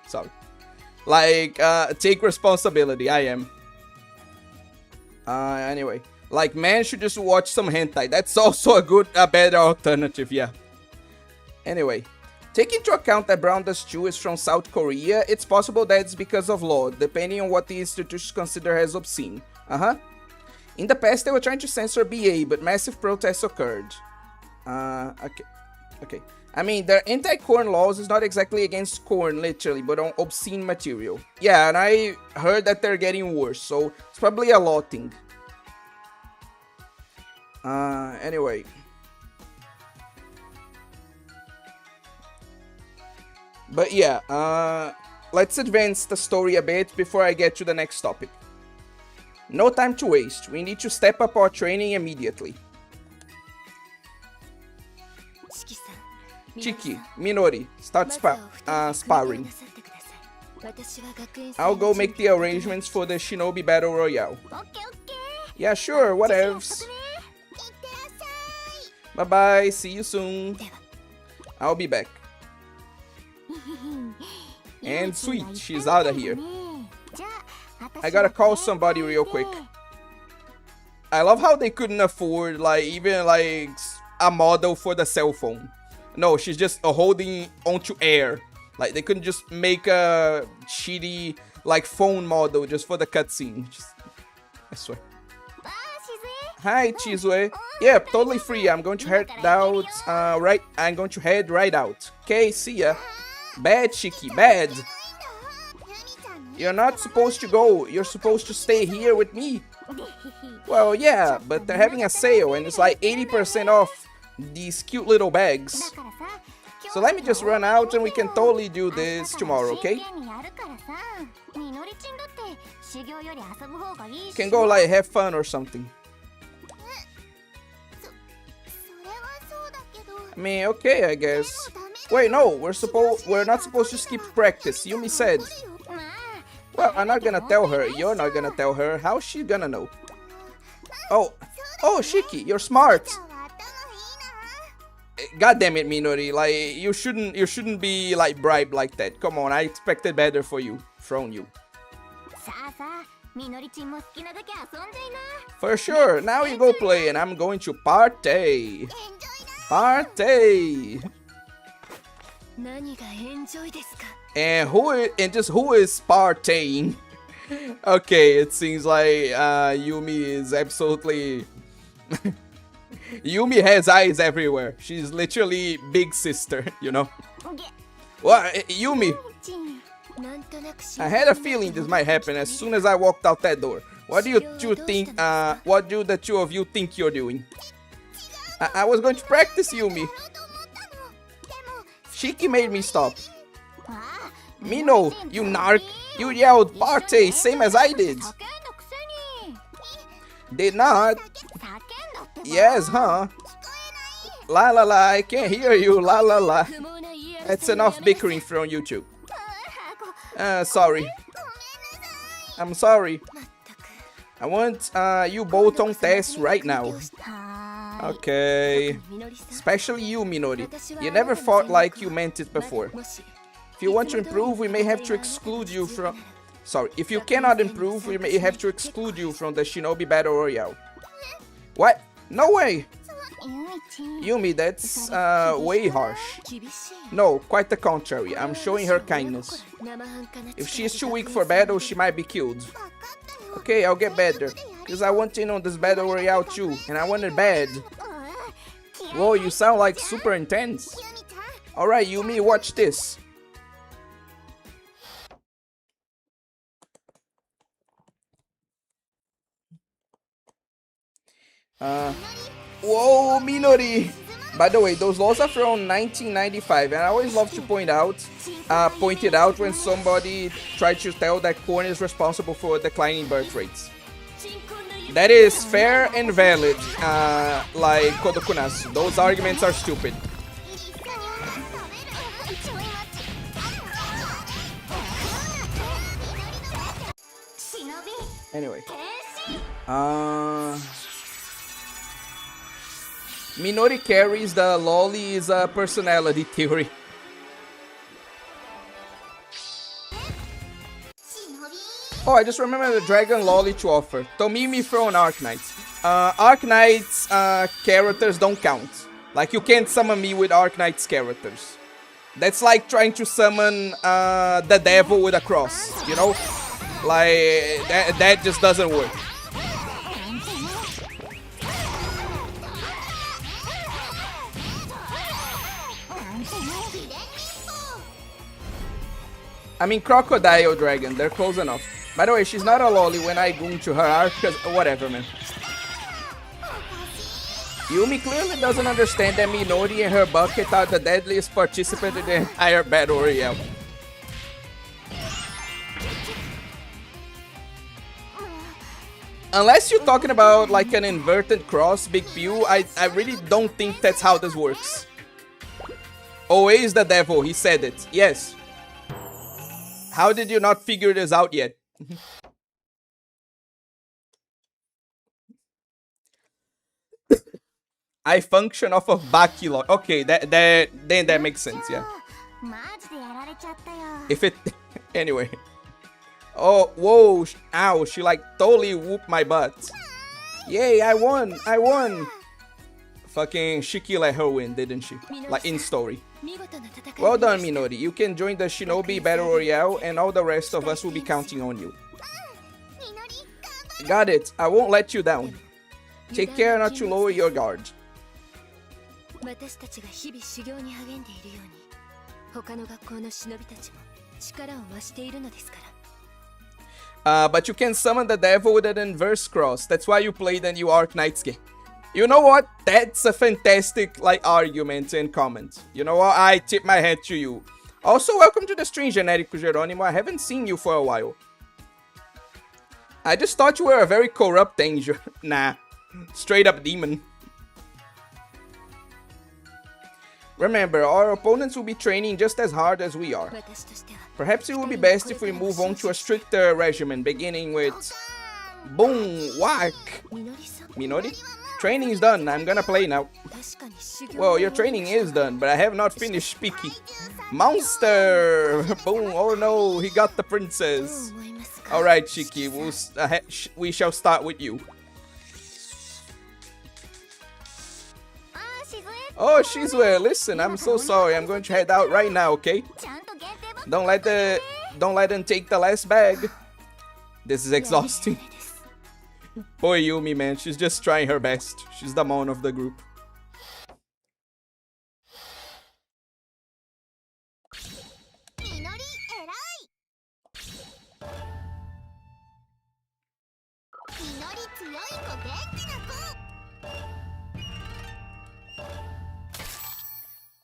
Like, take responsibility. I am. Anyway. Like, man should just watch some hentai. That's also a better alternative, yeah. Anyway. Take into account that Brown Dust 2 is from South Korea, it's possible that it's because of law, depending on what the institutions consider as obscene. In the past, they were trying to censor BA, but massive protests occurred. Okay. I mean, their anti-corn laws is not exactly against corn, literally, but on obscene material. Yeah, and I heard that they're getting worse, so it's probably a law thing. Anyway. But yeah, let's advance the story a bit before I get to the next topic. No time to waste. We need to step up our training immediately. Chiki, Minori, start sparring. I'll go make the arrangements for the Shinobi Battle Royale. Yeah, sure, whatevs. Bye-bye, see you soon. I'll be back. And sweet, she's out of here. I gotta call somebody real quick. I love how they couldn't afford, like, even, like, a model for the cell phone. No, she's just holding onto air. Like, they couldn't just make a shitty, like, phone model just for the cutscene. I swear. Hi, Chizue. Yeah, totally free. I'm going to head out, I'm going to head right out. Okay, see ya. Bad, Shiki, bad. You're not supposed to go. You're supposed to stay here with me. Well, yeah, but they're having a sale and it's like 80% off these cute little bags. So let me just run out and we can totally do this tomorrow, okay? Can go like have fun or something. I mean, okay, I guess. Wait, no, we're not supposed to skip practice. Yumi said. Well, I'm not gonna tell her. You're not gonna tell her. How's she gonna know? Oh, Shiki, you're smart. God damn it, Minori. Like, you shouldn't be like bribed like that. Come on, I expected better from you. For sure. Now you go play, and I'm going to party. Party. And who is partying? Okay, it seems like Yumi is absolutely Yumi has eyes everywhere. She's literally big sister, you know. What, Yumi? I had a feeling this might happen as soon as I walked out that door. What do you two think? What do the two of you think you're doing? I was going to practice, Yumi. Shiki made me stop. Mino, you narc. You yelled party, same as I did. Did not. Yes, huh? La la la, I can't hear you, la la la. That's enough bickering from you two. Sorry. I'm sorry. I want you both on test right now. Okay. Especially you, Minori. You never fought like you meant it before. If you want to improve, we may have to exclude you from... Sorry, if you cannot improve, we may have to exclude you from the Shinobi Battle Royale. What? No way! Yumi, that's way harsh. No, quite the contrary. I'm showing her kindness. If she is too weak for battle, she might be killed. Okay, I'll get better. Because I want in on this Battle Royale too, and I want it bad. Whoa, you sound like super intense. Alright, Yumi, watch this. Whoa, Minori! By the way, those laws are from 1995, and I always love to point it out when somebody tried to tell that corn is responsible for declining birth rates. That is fair and valid, like Kodokunasu. Those arguments are stupid. Anyway. Minori carries the lolly's personality theory. Oh, I just remember the dragon lolly to offer. Tomimi from Arknights. Arknights characters don't count. Like, you can't summon me with Arknights characters. That's like trying to summon the devil with a cross, you know? Like, that just doesn't work. I mean, Crocodile Dragon, they're close enough. By the way, she's not a lolly when I go into her arc, because whatever, man. Yumi clearly doesn't understand that Minori and her bucket are the deadliest participant in the entire battle royale. Unless you're talking about like an inverted cross, Big Pew, I really don't think that's how this works. Always the devil, he said it. Yes. How did you not figure this out yet? I function off of Bakilo. Okay, then that makes sense, yeah. If it... Anyway. Oh, whoa, ow, she like totally whooped my butt. Yay, I won, I won. Fucking Shiki let her win, didn't she? Like in story. Well done, Minori. You can join the Shinobi Battle Royale and all the rest of us will be counting on you. Got it, I won't let you down. Take care not to lower your guard. But you can summon the devil with an inverse cross. That's why you play the new Arc Knight's. You know what? That's a fantastic like argument and comment. You know what? I tip my hat to you. Also, welcome to the stream, Generico Geronimo. I haven't seen you for a while. I just thought you were a very corrupt angel. Nah, straight up demon. Remember, our opponents will be training just as hard as we are. Perhaps it would be best if we move on to a stricter regimen, beginning with... Boom! Whack! Minori? Training is done, I'm gonna play now. Well, your training is done, but I have not finished speaking. Monster! Boom! Oh no, he got the princess. Alright, Shiki, we shall start with you. Oh, Shizue, listen, I'm so sorry. I'm going to head out right now, okay? Don't let them take the last bag. This is exhausting. Poor Yumi, man. She's just trying her best. She's the mon of the group.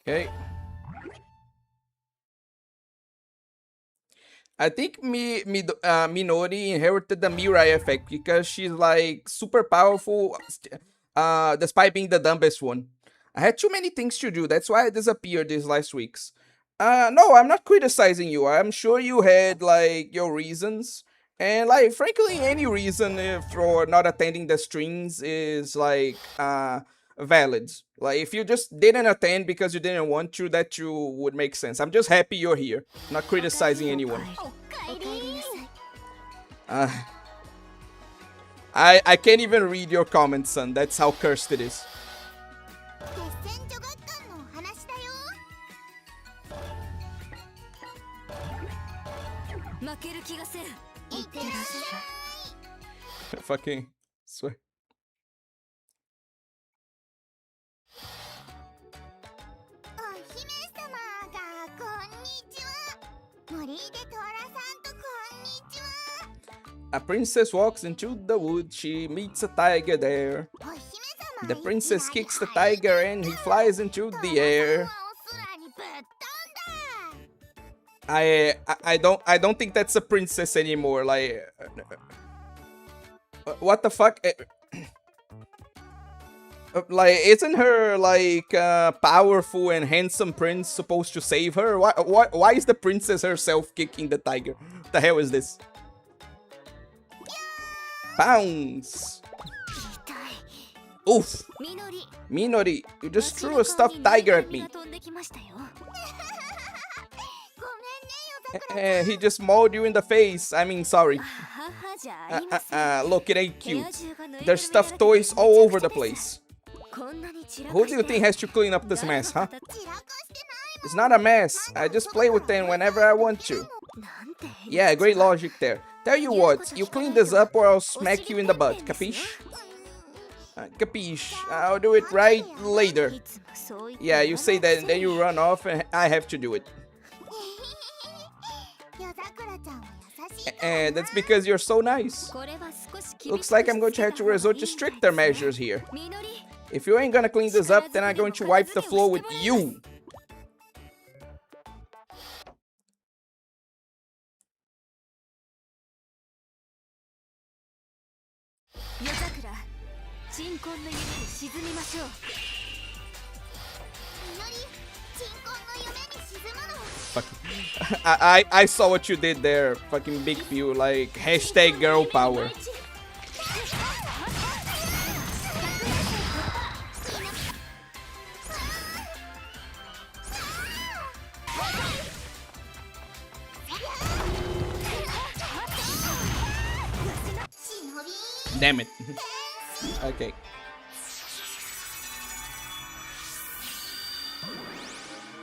Okay. I think Minori inherited the Mirai effect because she's like super powerful despite being the dumbest one. I had too many things to do, that's why I disappeared these last weeks. No, I'm not criticizing you. I'm sure you had like your reasons. And like frankly any reason for not attending the streams is like valid. Like if you just didn't attend because you didn't want to, that you would make sense. I'm just happy you're here, not criticizing anyone. I can't even read your comments, son. That's how cursed it is. Fucking swear. A princess walks into the wood, she meets a tiger there. The princess kicks the tiger and he flies into the air. I don't think that's a princess anymore. Like, what the fuck? Like, isn't her like powerful and handsome prince supposed to save her? Why is the princess herself kicking the tiger? What the hell is this? Pounce! Oof! Minori, you just threw a stuffed tiger at me. He just mauled you in the face. I mean, sorry. Look, it ain't cute. There's stuffed toys all over the place. Who do you think has to clean up this mess, huh? It's not a mess. I just play with them whenever I want to. Yeah, great logic there. Tell you what, you clean this up or I'll smack you in the butt, capiche? Capiche. I'll do it right later. Yeah, you say that and then you run off and I have to do it. And that's because you're so nice. Looks like I'm going to have to resort to stricter measures here. If you ain't gonna clean this up, then I'm going to wipe the floor with you. Fuck. I saw what you did there, fucking Big Pew, like hashtag girl power. Damn it. Okay.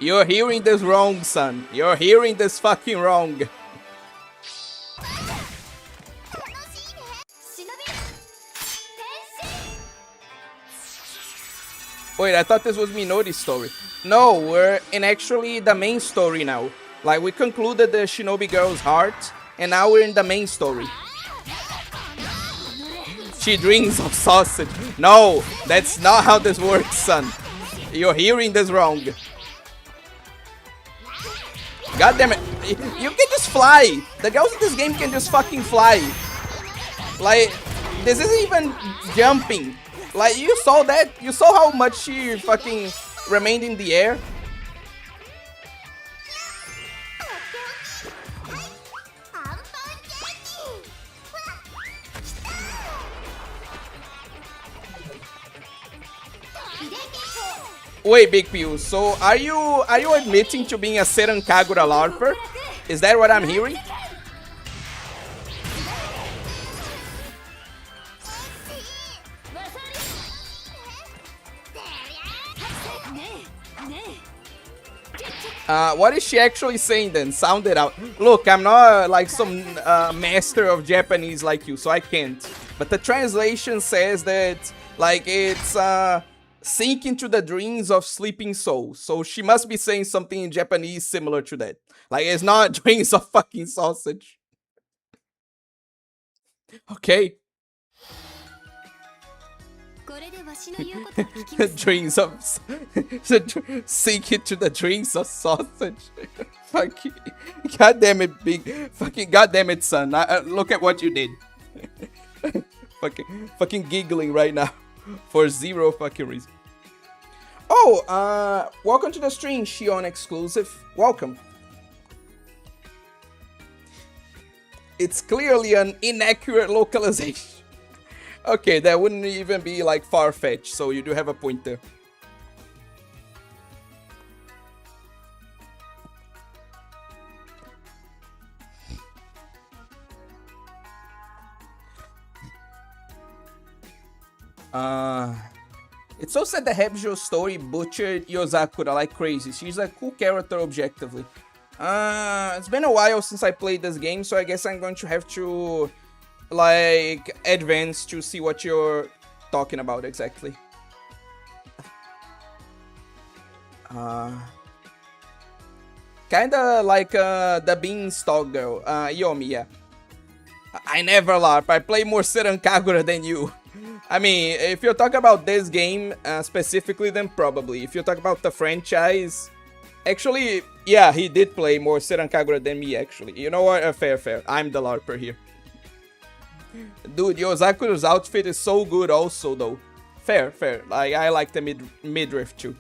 You're hearing this wrong, son. You're hearing this fucking wrong. Wait, I thought this was Minori's story. No, we're in actually the main story now. Like, we concluded the Shinobi girl's heart, and now we're in the main story. She dreams of sausage. No, that's not how this works, son. You're hearing this wrong. God damn it. You can just fly. The girls in this game can just fucking fly. Like, this isn't even jumping. Like, you saw that? You saw how much she fucking remained in the air? Wait, Big Pew, so are you admitting to being a senrankagura LARPer? Is that what I'm hearing? What is she actually saying then? Sound it out. Look, I'm not like some master of Japanese like you, so I can't. But the translation says that like it's sink into the dreams of sleeping souls. So she must be saying something in Japanese similar to that. Like, it's not dreams of fucking sausage. Okay. Dreams of sink into the dreams of sausage. Fucking god damn it, big fucking god damn it, son. Look at what you did. fucking giggling right now for zero fucking reason. Oh, welcome to the stream, Shion exclusive. Welcome. It's clearly an inaccurate localization. Okay, that wouldn't even be like far-fetched, so you do have a point there. It's so sad that Hebjo's story butchered Yozakura like crazy. She's a cool character objectively. It's been a while since I played this game, so I guess I'm going to have to like advance to see what you're talking about exactly. Kinda like the Beanstalk girl, Yomi, yeah. I never LARP, I play more senrankagura than you. I mean, if you're talking about this game specifically, then probably. If you talk about the franchise, actually, yeah, he did play more senrankagura than me, actually. You know what? Fair. I'm the LARPer here. Dude, Yozakura's outfit is so good also, though. Fair. Like, I like the midriff, too.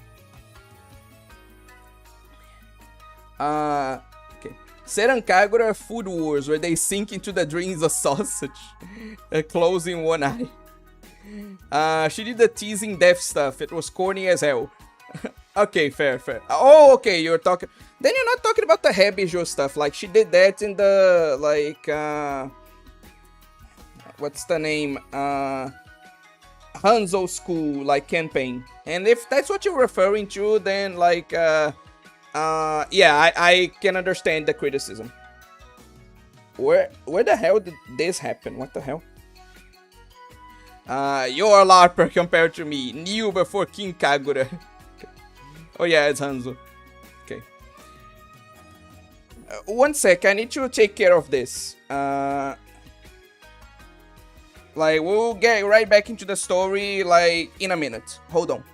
Okay. Senrankagura Food Wars, where they sink into the dreams of sausage. Closing one eye. She did the teasing death stuff. It was corny as hell. Okay, fair. Oh, okay, you're talking... Then you're not talking about the Hebjo stuff. Like, she did that in the, like, what's the name? Hanzo School, like, campaign. And if that's what you're referring to, then, like, yeah, I can understand the criticism. Where the hell did this happen? What the hell? You're a LARPer compared to me. New before King Kagura. Oh yeah, it's Hanzo. Okay. One sec, I need to take care of this. Like, we'll get right back into the story, like, in a minute. Hold on.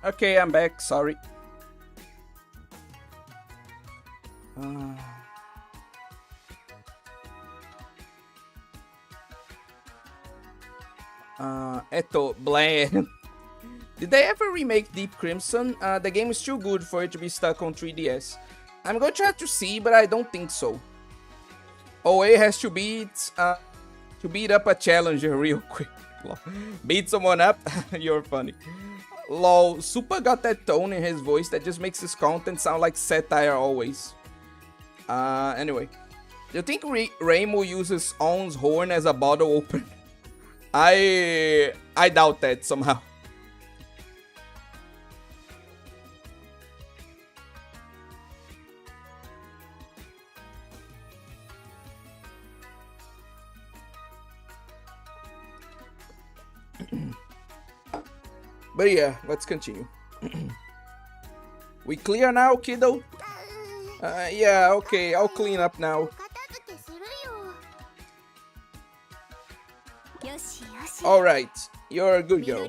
Okay, I'm back. Sorry. Eto, bland. Did they ever remake Deep Crimson? The game is too good for it to be stuck on 3DS. I'm going to try to see, but I don't think so. OA has to beat up a challenger real quick. Beat someone up? You're funny. Lol, Super got that tone in his voice that just makes his content sound like satire always. Anyway. Do you think Reimu uses On's horn as a bottle opener? I doubt that somehow. But yeah, let's continue. We clear now, kiddo? Yeah, okay, I'll clean up now. Alright, you're a good girl.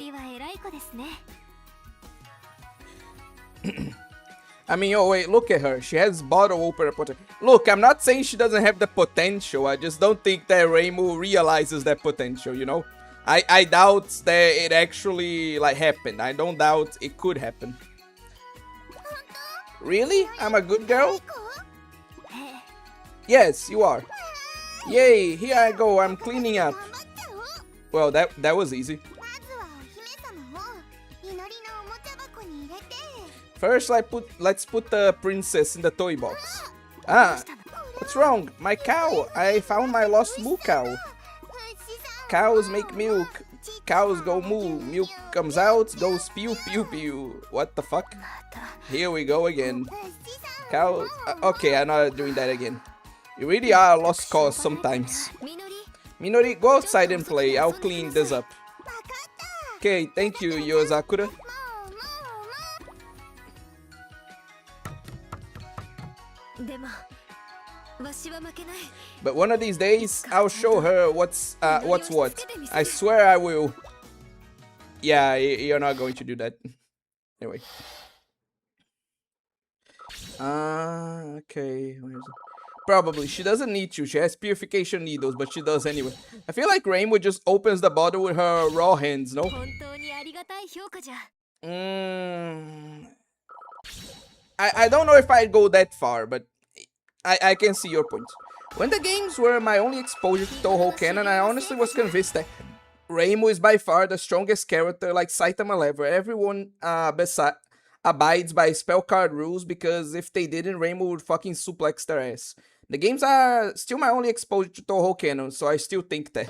I mean, oh wait, look at her. She has bottle opener potential. Look, I'm not saying she doesn't have the potential. I just don't think that Reimu realizes that potential, you know? I doubt that it actually, like, happened. I don't doubt it could happen. Really? I'm a good girl? Yes, you are. Yay, here I go. I'm cleaning up. Well, that was easy. First, let's put the princess in the toy box. Ah, what's wrong? My cow! I found my lost moo cow. Cows make milk. Cows go moo. Milk comes out, goes pew pew pew. What the fuck? Here we go again. Cow. Okay, I'm not doing that again. You really are a lost cause sometimes. Minori, go outside and play. I'll clean this up. Okay, thank you, Yozakura. But one of these days, I'll show her what's what. I swear I will. Yeah, you're not going to do that. Anyway. Okay. Probably. She doesn't need to. She has purification needles, but she does anyway. I feel like Rainbow just opens the bottle with her raw hands, no? I don't know if I'd go that far, but I can see your point. When the games were my only exposure to Toho canon, I honestly was convinced that Reimu is by far the strongest character like Saitama level. Everyone abides by spell card rules because if they didn't, Reimu would fucking suplex their ass. The games are still my only exposure to Toho canon, so I still think that.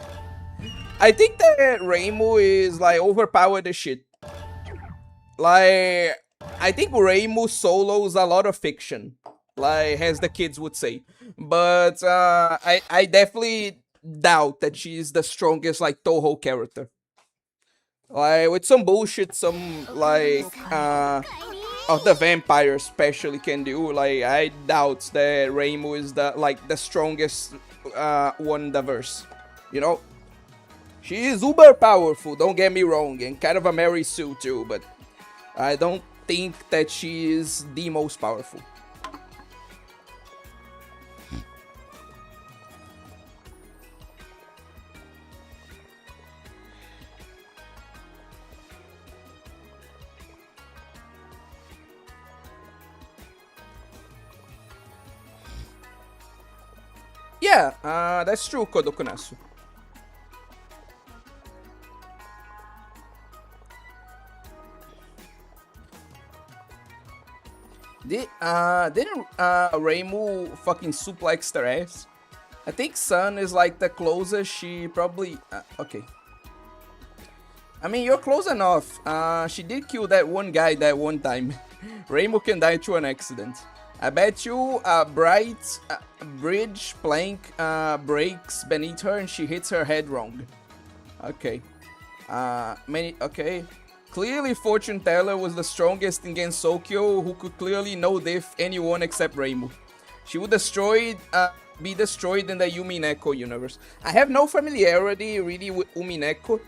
I think that Reimu is like overpowered as shit. Like, I think Reimu solos a lot of fiction, like as the kids would say. But I definitely doubt that she's the strongest like Toho character. Like with some bullshit, some like of the vampire especially can do. Like I doubt that Reimu is the strongest one in the verse. You know, she is uber powerful. Don't get me wrong, and kind of a Mary Sue too. But I don't think that she is the most powerful. Yeah, that's true, Kodokunasu. Didn't Reimu fucking suplex their ass? I think Sun is like the closest she probably... okay. I mean, you're close enough. She did kill that one guy that one time. Reimu can die through an accident. I bet you a bright bridge plank breaks beneath her and she hits her head wrong. Okay. Okay. Clearly Fortune Teller was the strongest in Gensokyo who could clearly know diff anyone except Reimu. She would be destroyed in the Yumineko universe. I have no familiarity really with Umineko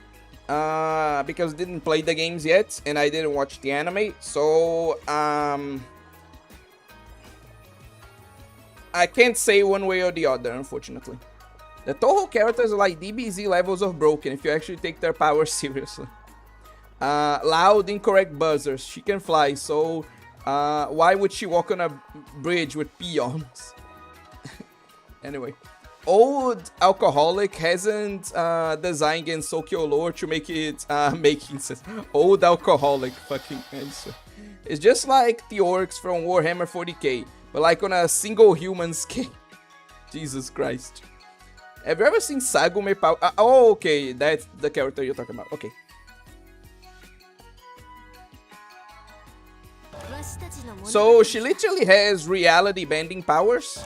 because I didn't play the games yet and I didn't watch the anime. So I can't say one way or the other, unfortunately. The Toho characters are like DBZ levels of broken if you actually take their powers seriously. Loud, incorrect buzzers. She can fly, so why would she walk on a bridge with peons? Anyway. Old Alcoholic hasn't designed Gensokyo lore to make it making sense. Old Alcoholic fucking answer. It's just like the orcs from Warhammer 40k. But like on a single human scale. Jesus Christ. Have you ever seen Sagume Power? Oh, okay. That's the character you're talking about. Okay. So she literally has reality bending powers.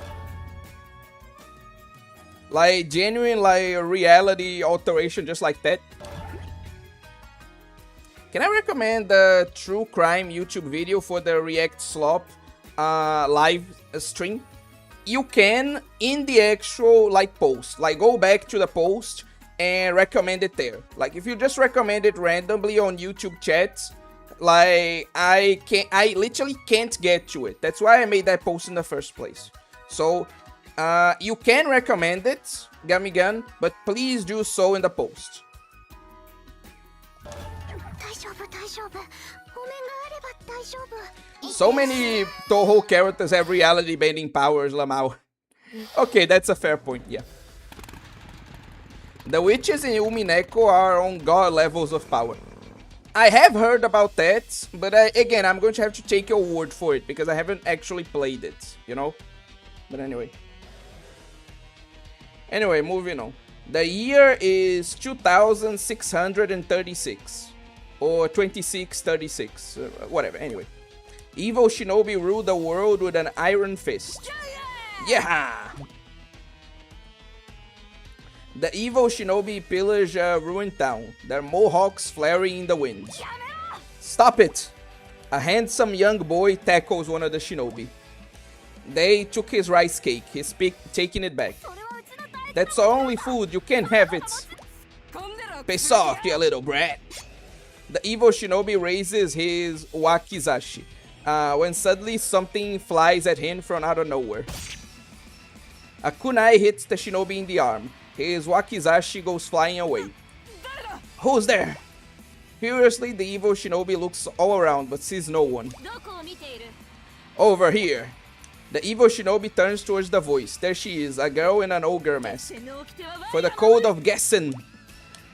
Like genuine like reality alteration just like that. Can I recommend the true crime YouTube video for the React Slop live stream? You can in the actual like post, like go back to the post and recommend it there. Like if you just recommend it randomly on YouTube chats, like I literally can't get to it. That's why I made that post in the first place. So you can recommend it, Gamigan, but please do so in the post. So many Toho characters have reality bending powers, Lamau. Okay, that's a fair point, yeah. The witches in Umineko are on god levels of power. I have heard about that, but again, I'm going to have to take your word for it because I haven't actually played it, you know? But anyway. Anyway, moving on. The year is 2636. Or 2636. Whatever, anyway. Evil shinobi ruled the world with an iron fist. Yeah! The evil shinobi pillage a ruined town, their mohawks flaring in the wind. Stop it! A handsome young boy tackles one of the shinobi. They took his rice cake, he's taking it back. That's our only food, you can't have it. Piss off, you little brat. The evil shinobi raises his wakizashi, when suddenly something flies at him from out of nowhere. A kunai hits the shinobi in the arm. His wakizashi goes flying away. Who's there? Furiously, the evil shinobi looks all around but sees no one. Over here. The evil shinobi turns towards the voice. There she is, a girl in an ogre mask. For the code of Gessen.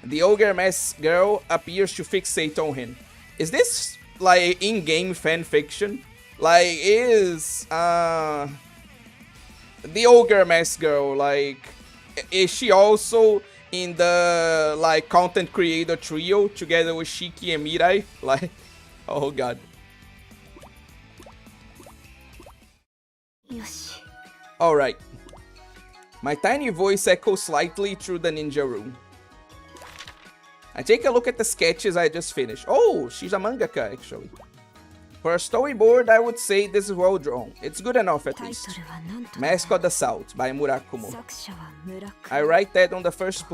The ogre mask girl appears to fixate on him. Is this like in-game fan fiction? Like, is the ogre mask girl, like, is she also in the like content creator trio together with Shiki and Mirai? Like, oh god. Alright. My tiny voice echoes slightly through the ninja room. I take a look at the sketches I just finished. Oh, she's a mangaka actually. For a storyboard, I would say this is well drawn. It's good enough at least. Mask of the South by Murakumo. I write that on the first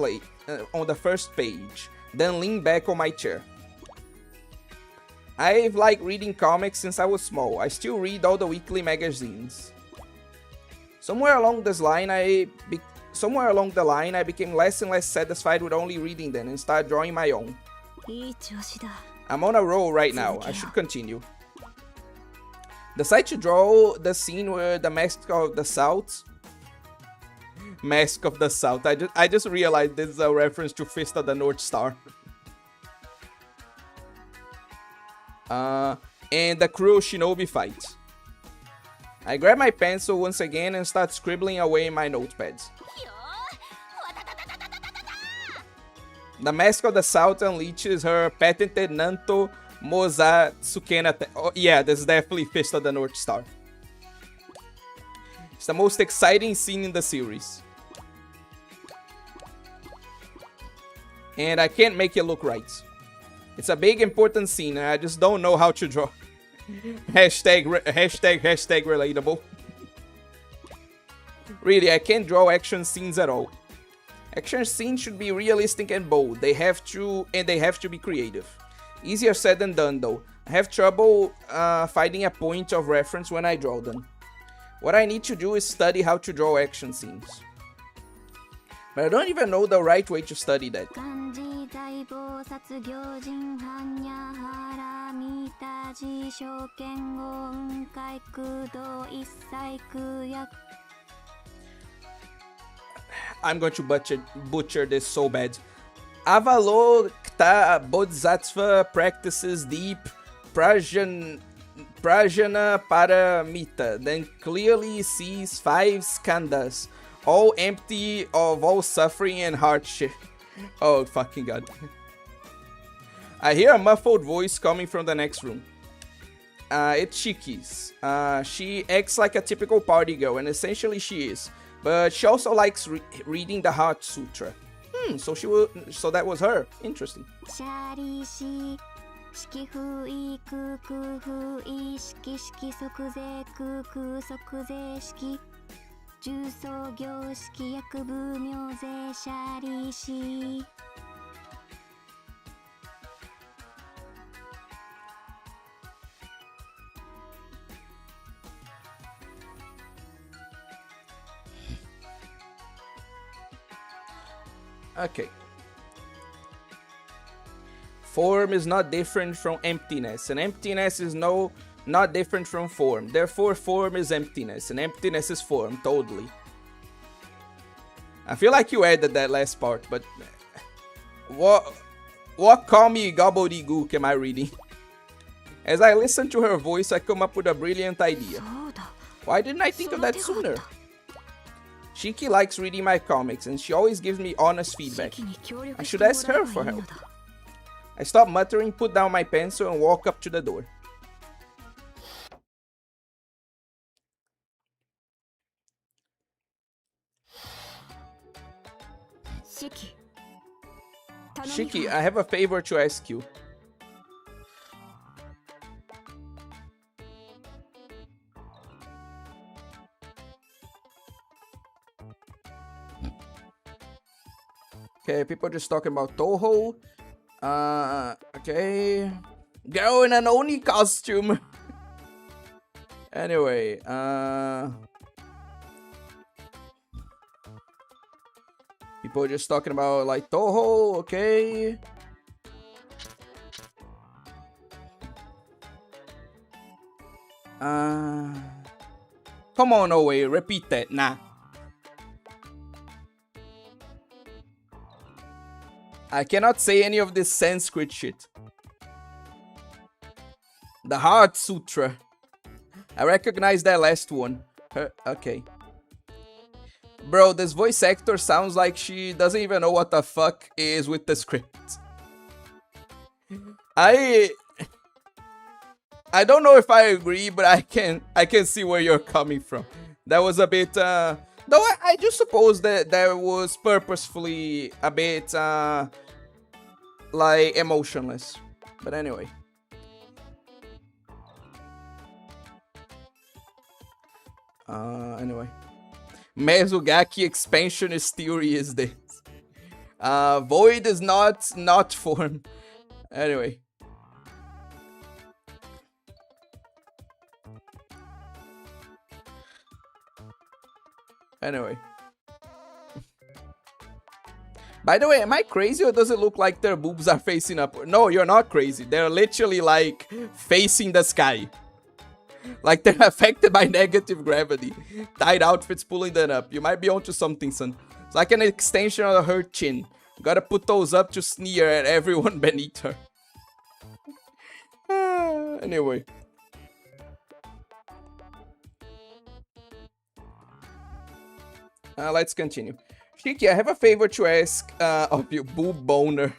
page, then lean back on my chair. I've liked reading comics since I was small. I still read all the weekly magazines. Somewhere along the line, I became less and less satisfied with only reading them and started drawing my own. I'm on a roll right now. I should continue. Decide to draw the scene where the Mask of the South. Mask of the South. I just realized this is a reference to Fist of the North Star. And the cruel shinobi fight. I grab my pencil once again and start scribbling away in my notepads. The Mask of the South unleashes her patented Nanto Moza Tsukena. Oh, yeah, this is definitely Fist of the North Star. It's the most exciting scene in the series. And I can't make it look right. It's a big important scene and I just don't know how to draw. Hashtag relatable. Really, I can't draw action scenes at all. Action scenes should be realistic and bold. They have to be creative. Easier said than done though. I have trouble finding a point of reference when I draw them. What I need to do is study how to draw action scenes. But I don't even know the right way to study that. I'm going to butcher this so bad. Avalokta Bodhisattva practices deep prajna paramita, then clearly sees 5 skandhas, all empty of all suffering and hardship. Oh fucking god. I hear a muffled voice coming from the next room. It's Shiki's. She acts like a typical party girl, and essentially she is. But she also likes reading the Heart Sutra. So that was her. Interesting. Okay. Form is not different from emptiness, and emptiness is not different from form. Therefore, form is emptiness, and emptiness is form, totally. I feel like you added that last part, but What commie gobbledygook am I reading? As I listen to her voice, I come up with a brilliant idea. Why didn't I think of that sooner? Shiki likes reading my comics, and she always gives me honest feedback. I should ask her for help. I stop muttering, put down my pencil, and walk up to the door. Shiki, I have a favor to ask you. Okay, people just talking about Toho. Okay. Girl in an Oni costume. Anyway, people just talking about like Toho, okay. Come on, Oe, repeat that. Nah. I cannot say any of this Sanskrit shit. The Heart Sutra. I recognize that last one. Okay. Bro, this voice actor sounds like she doesn't even know what the fuck is with the script. I don't know if I agree, but I can see where you're coming from. That was a bit though I do suppose that was purposefully a bit like emotionless. But anyway. Anyway. Mezugaki expansionist theory is this. Void is not form. Anyway. Anyway. By the way, am I crazy or does it look like their boobs are facing upward? No, you're not crazy. They're literally like facing the sky. Like they're affected by negative gravity. Tight outfits pulling them up. You might be onto something, son. It's like an extension of her chin. Gotta put those up to sneer at everyone beneath her. Anyway. Let's continue. Shiki, I have a favor to ask of you, boob boner.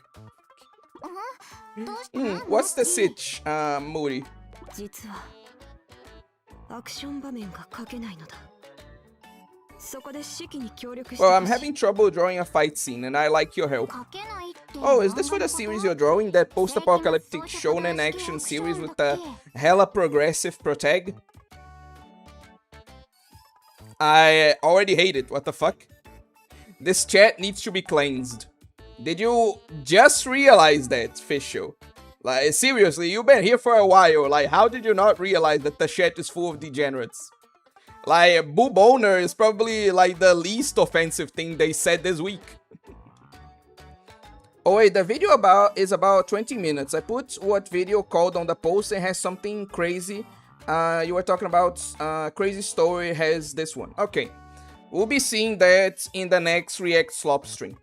What's the sitch, Moody? Well, I'm having trouble drawing a fight scene, and I like your help. Oh, is this for the series you're drawing? That post-apocalyptic shonen action series with the hella progressive protag? I already hate it, what the fuck? This chat needs to be cleansed. Did you just realize that, Fisho? Like, seriously, you've been here for a while. Like, how did you not realize that the chat is full of degenerates? Like, boob owner is probably, like, the least offensive thing they said this week. Oh wait, the video is about 20 minutes. I put what video called on the post and has something crazy. You were talking about crazy story has this one. Okay. We'll be seeing that in the next React Slop stream.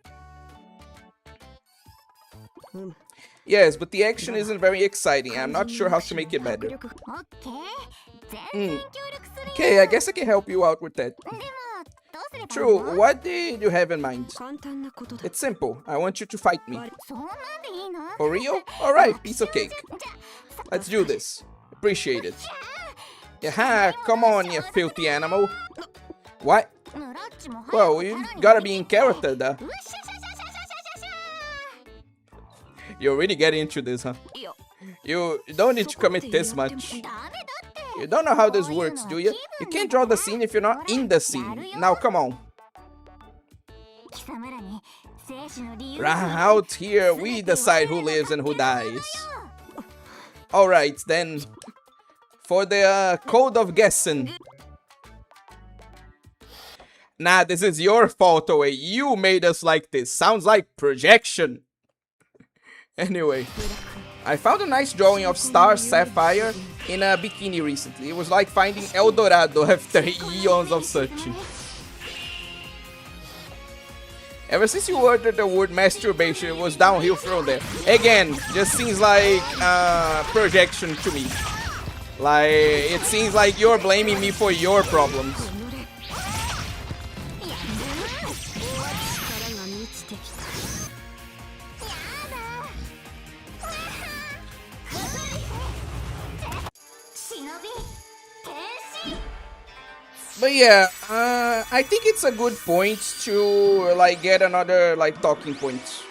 Yes, but the action isn't very exciting. I'm not sure how to make it better. Okay, I guess I can help you out with that. True, what did you have in mind? It's simple. I want you to fight me. For real? Alright, piece of cake. Let's do this. Appreciate it. Yeah, come on, you filthy animal. What? Well, you gotta be in character, though. You're really getting into this, huh? You don't need to commit this much. You don't know how this works, do you? You can't draw the scene if you're not in the scene. Now, come on. Out here, we decide who lives and who dies. Alright, then. For the Code of Gessen. Nah, this is your fault, Oe. You made us like this. Sounds like projection. Anyway, I found a nice drawing of Star Sapphire in a bikini recently. It was like finding El Dorado after eons of searching. Ever since you uttered the word masturbation, it was downhill from there. Again, just seems like projection to me. Like, it seems like you're blaming me for your problems. But yeah, I think it's a good point to like get another like talking point.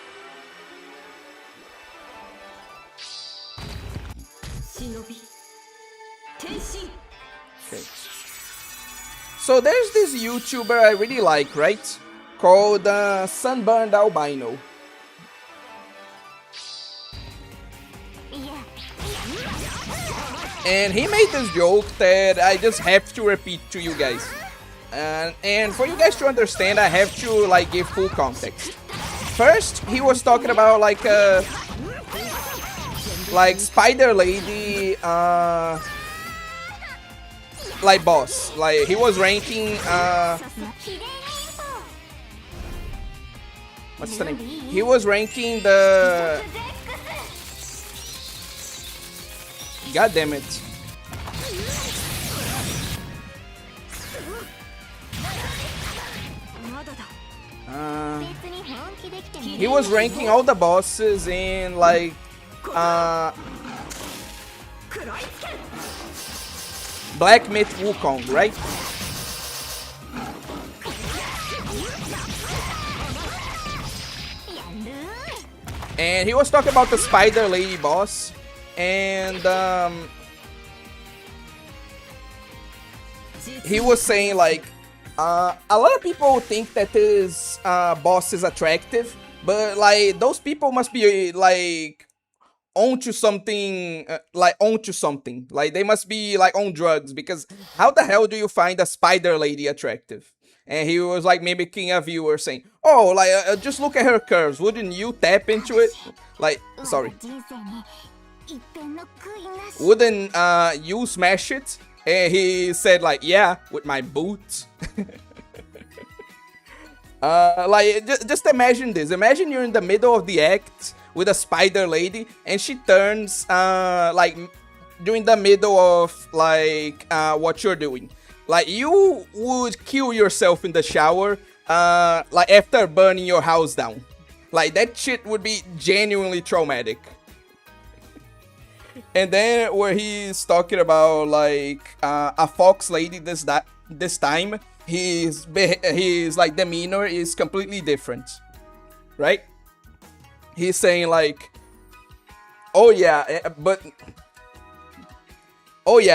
Okay. So there's this YouTuber I really like, right? Called Sunburned Albino. And he made this joke that I just have to repeat to you guys. And for you guys to understand, I have to like give full context. First, he was talking about like Spider Lady like boss. Like he was ranking what's the name? He was ranking the God damn it. He was ranking all the bosses in like Black Myth Wukong, right? And he was talking about the Spider Lady boss. And he was saying like a lot of people think that this boss is attractive, but like those people must be like onto something, like they must be like on drugs, because how the hell do you find a Spider Lady attractive? And he was like mimicking a viewer saying, oh, like just look at her curves, wouldn't you tap into it? Like, sorry, wouldn't you smash it? And he said like, yeah, with my boots. Like just imagine this. Imagine you're in the middle of the act with a Spider Lady and she turns like during the middle of like what you're doing. Like you would kill yourself in the shower like after burning your house down. Like that shit would be genuinely traumatic. And then where he's talking about like a fox lady this time, his like demeanor is completely different, right? He's saying like, oh yeah,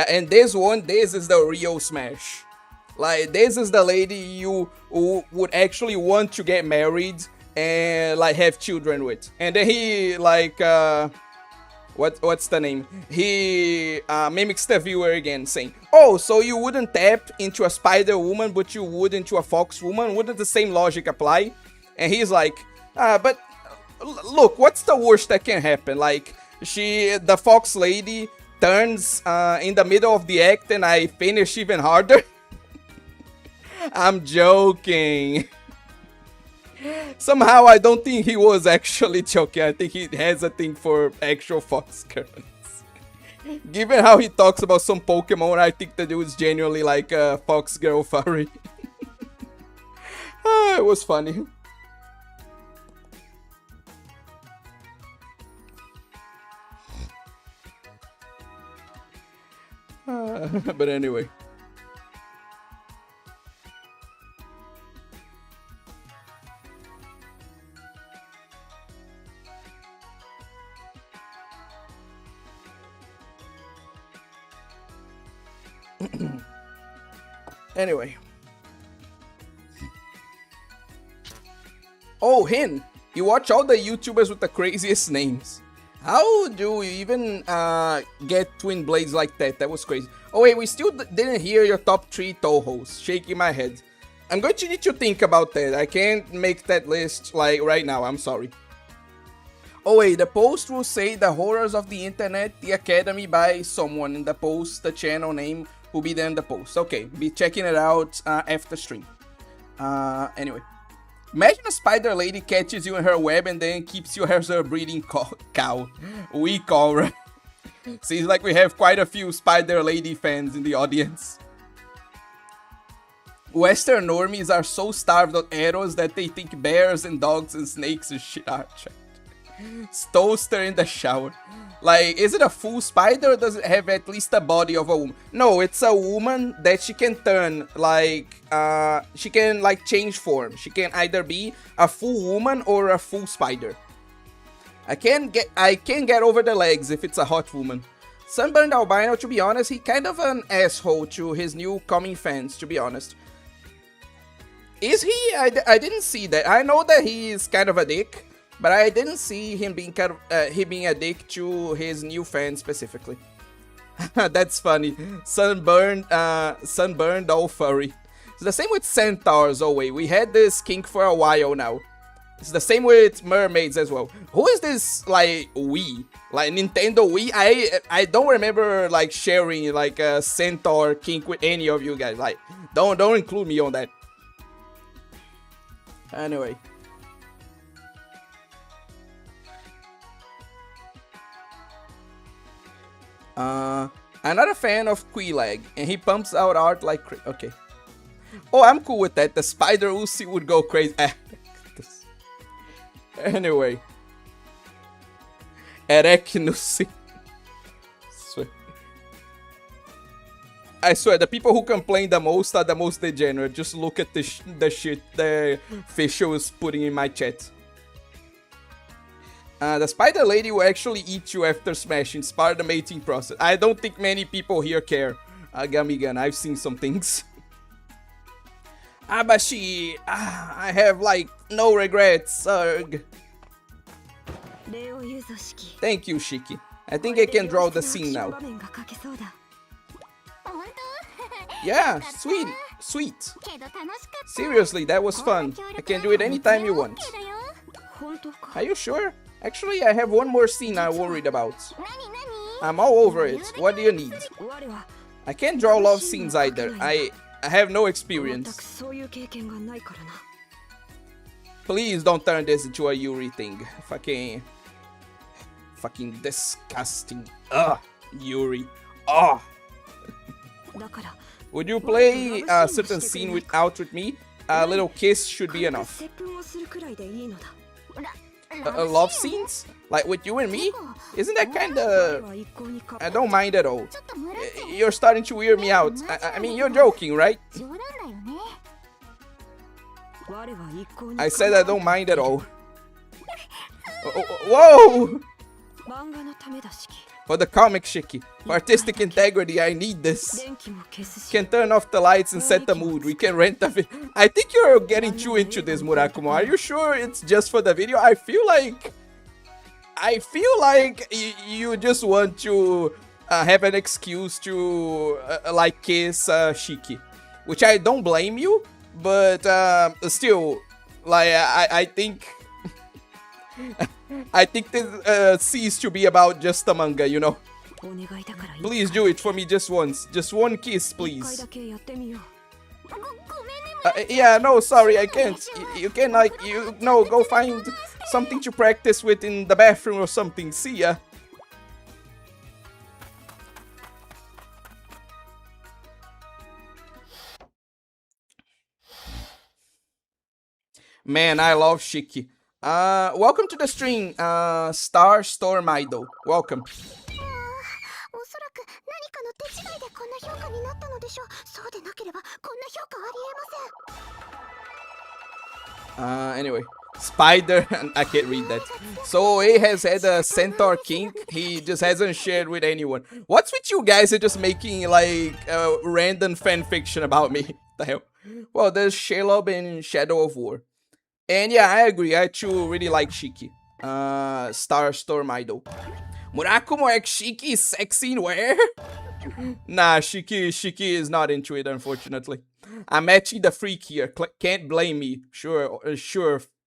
and this is the real smash. Like this is the lady you would actually want to get married and like have children with. And then he like what's the name? He mimics the viewer again, saying, oh, so you wouldn't tap into a spider woman, but you would into a fox woman? Wouldn't the same logic apply? And he's like, but look, what's the worst that can happen? Like, the fox lady turns in the middle of the act and I finish even harder? I'm joking. Somehow I don't think he was actually joking. I think he has a thing for actual fox girls. Given how he talks about some Pokemon, I think that it was genuinely like a fox girl furry. It was funny. But anyway. Anyway. Oh, Hin! You watch all the YouTubers with the craziest names. How do you even get twin blades like that? That was crazy. Oh wait, we still didn't hear your top 3 Tohos. Shaking my head. I'm going to need to think about that. I can't make that list like right now. I'm sorry. Oh wait, the post will say The Horrors of the Internet, The Academy by someone. In the post, the channel name will be there in the post. Okay, be checking it out after stream. Anyway. Imagine a spider lady catches you in her web and then keeps you as her breeding cow. We call, right? Seems like we have quite a few spider lady fans in the audience. Western normies are so starved of arrows that they think bears and dogs and snakes and shit are toaster in the shower. Like, is it a full spider or does it have at least a body of a woman? No, it's a woman that she can turn, like, she can, like, change form. She can either be a full woman or a full spider. I can't get over the legs if it's a hot woman. Sunburned Albino, to be honest, he kind of an asshole to his new coming fans, to be honest. Is he? I didn't see that. I know that he is kind of a dick, but I didn't see him being kind of he being a dick to his new fans specifically. That's funny. Sunburned all furry. It's the same with centaurs. Oh wait, we had this kink for a while now. It's the same with mermaids as well. Who is this, like, Wii? Like, Nintendo Wii? I don't remember, like, sharing, like, a centaur kink with any of you guys. Like, don't include me on that. Anyway. Another fan of Queelag, and he pumps out art like okay. Oh, I'm cool with that. The spider Uzi would go crazy. Anyway. Arachnusi. I swear, the people who complain the most are the most degenerate. Just look at the shit the Fisher was putting in my chat. The spider lady will actually eat you after smashing. It's part of the mating process. I don't think many people here care. Gummy I've seen some things. Abashi, I have, like, no regrets, Urg. Thank you, Shiki. I think I can draw the scene now. Yeah, sweet. Seriously, that was fun. I can do it anytime you want. Are you sure? Actually, I have one more scene I'm worried about. I'm all over it. What do you need? I can't draw love scenes either. I have no experience. Please don't turn this into a Yuri thing. Fucking disgusting. Ugh, Yuri. Ugh. Would you play a certain scene with me? A little kiss should be enough. Love scenes? Like with you and me? Isn't that kinda... I don't mind at all. You're starting to weird me out. I mean, you're joking, right? I said I don't mind at all. Whoa! For the comic, Shiki. For artistic integrity, I need this. Can turn off the lights and set the mood. We can rent a video. I think you're getting too into this, Murakumo. Are you sure it's just for the video? I feel like you just want to have an excuse to like kiss Shiki, which I don't blame you, but still, like I think. I think this ceased to be about just a manga, you know. Please do it for me just once. Just one kiss, please. Yeah, no, sorry, I can't. You can, like, no, go find something to practice with in the bathroom or something. See ya. Man, I love Shiki. Welcome to the stream, Star Storm Idol. Welcome. Anyway, Spider, I can't read that. So he has had a centaur kink. He just hasn't shared with anyone. What's with you guys are just making like random fan fiction about me? The hell? Well, there's Shelob in Shadow of War. And yeah, I agree. I too really like Shiki. Star Storm Idol. Murakumo X Shiki is sexy in where? Nah, Shiki is not into it, unfortunately. I'm matching the freak here. Can't blame me. Sure,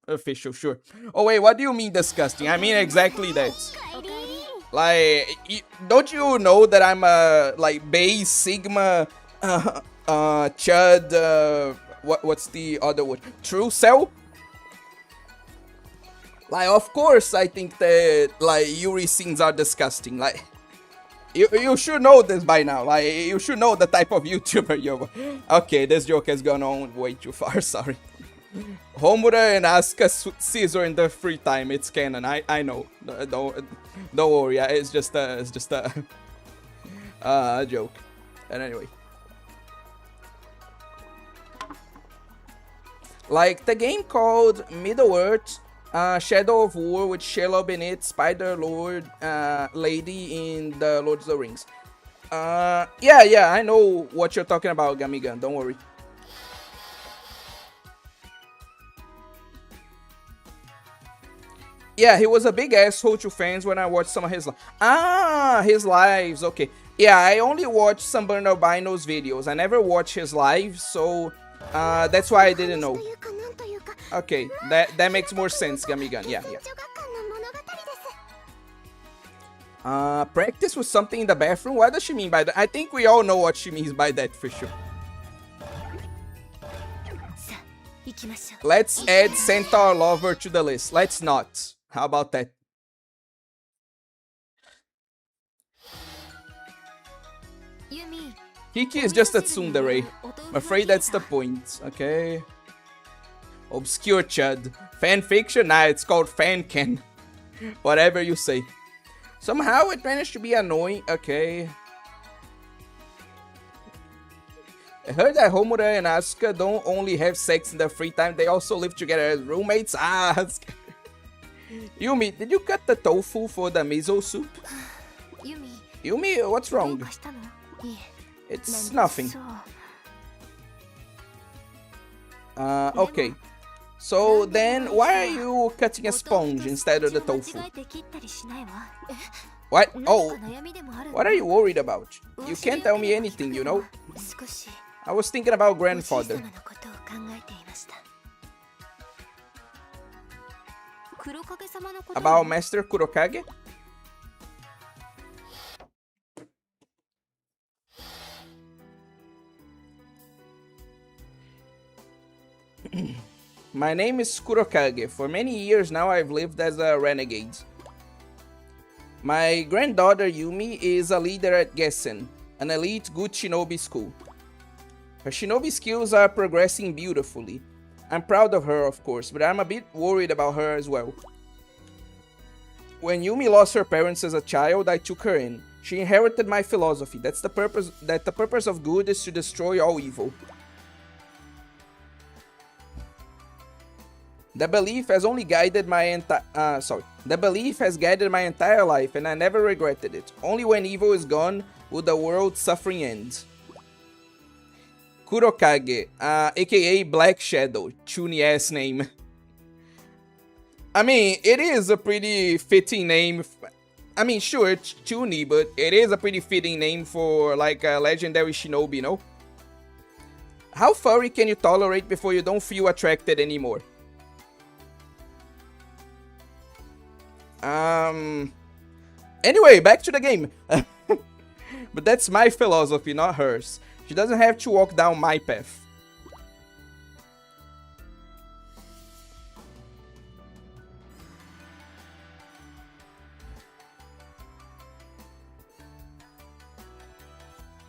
official, sure. Oh wait, what do you mean disgusting? I mean exactly that. Like, don't you know that I'm a like Bay Sigma, Chud? What's the other word? True Cell? Like, of course, I think that, like, Yuri scenes are disgusting. Like, you should know this by now. Like, you should know the type of YouTuber you're. Okay, this joke has gone on way too far. Sorry. Homura and Asuka Caesar in their free time. It's canon. I know. Don't worry. It's just a joke. And anyway, like the game called Middle Earth, Shadow of War with Sheila Bennett, Spider Lord, Lady in the Lord of the Rings. Yeah, I know what you're talking about, Gamigan. Don't worry. Yeah, he was a big asshole to fans when I watched some of his his lives. Okay. Yeah, I only watched some Burn Albino's videos. I never watched his lives, so that's why I didn't know. Okay, that makes more sense, Gamigan. Yeah. Practice with something in the bathroom? What does she mean by that? I think we all know what she means by that for sure. Let's add Centaur Lover to the list. Let's not. How about that? Kiki is just a tsundere. I'm afraid that's the point. Okay. Obscure chud. Fanfiction? Nah, it's called fancan. Whatever you say. Somehow it managed to be annoying. Okay. I heard that Homura and Asuka don't only have sex in their free time, they also live together as roommates. Yumi, did you cut the tofu for the miso soup? Yumi, what's wrong? It's nothing. Okay. So then, why are you cutting a sponge instead of the tofu? What? Oh, what are you worried about? You can't tell me anything, you know? I was thinking about grandfather. About Master Kurokage? My name is Kurokage. For many years now I've lived as a renegade. My granddaughter Yumi is a leader at Gessen, an elite good shinobi school. Her shinobi skills are progressing beautifully. I'm proud of her, of course, but I'm a bit worried about her as well. When Yumi lost her parents as a child, I took her in. She inherited my philosophy, that the purpose of good is to destroy all evil. The belief has guided my entire life, and I never regretted it. Only when evil is gone will the world's suffering end. Kurokage, aka Black Shadow, chuny ass name. I mean, it is a pretty fitting name. I mean, sure, it's chuny, but it is a pretty fitting name for like a legendary shinobi, you know? How furry can you tolerate before you don't feel attracted anymore? Anyway, back to the game. But that's my philosophy, not hers. She doesn't have to walk down my path.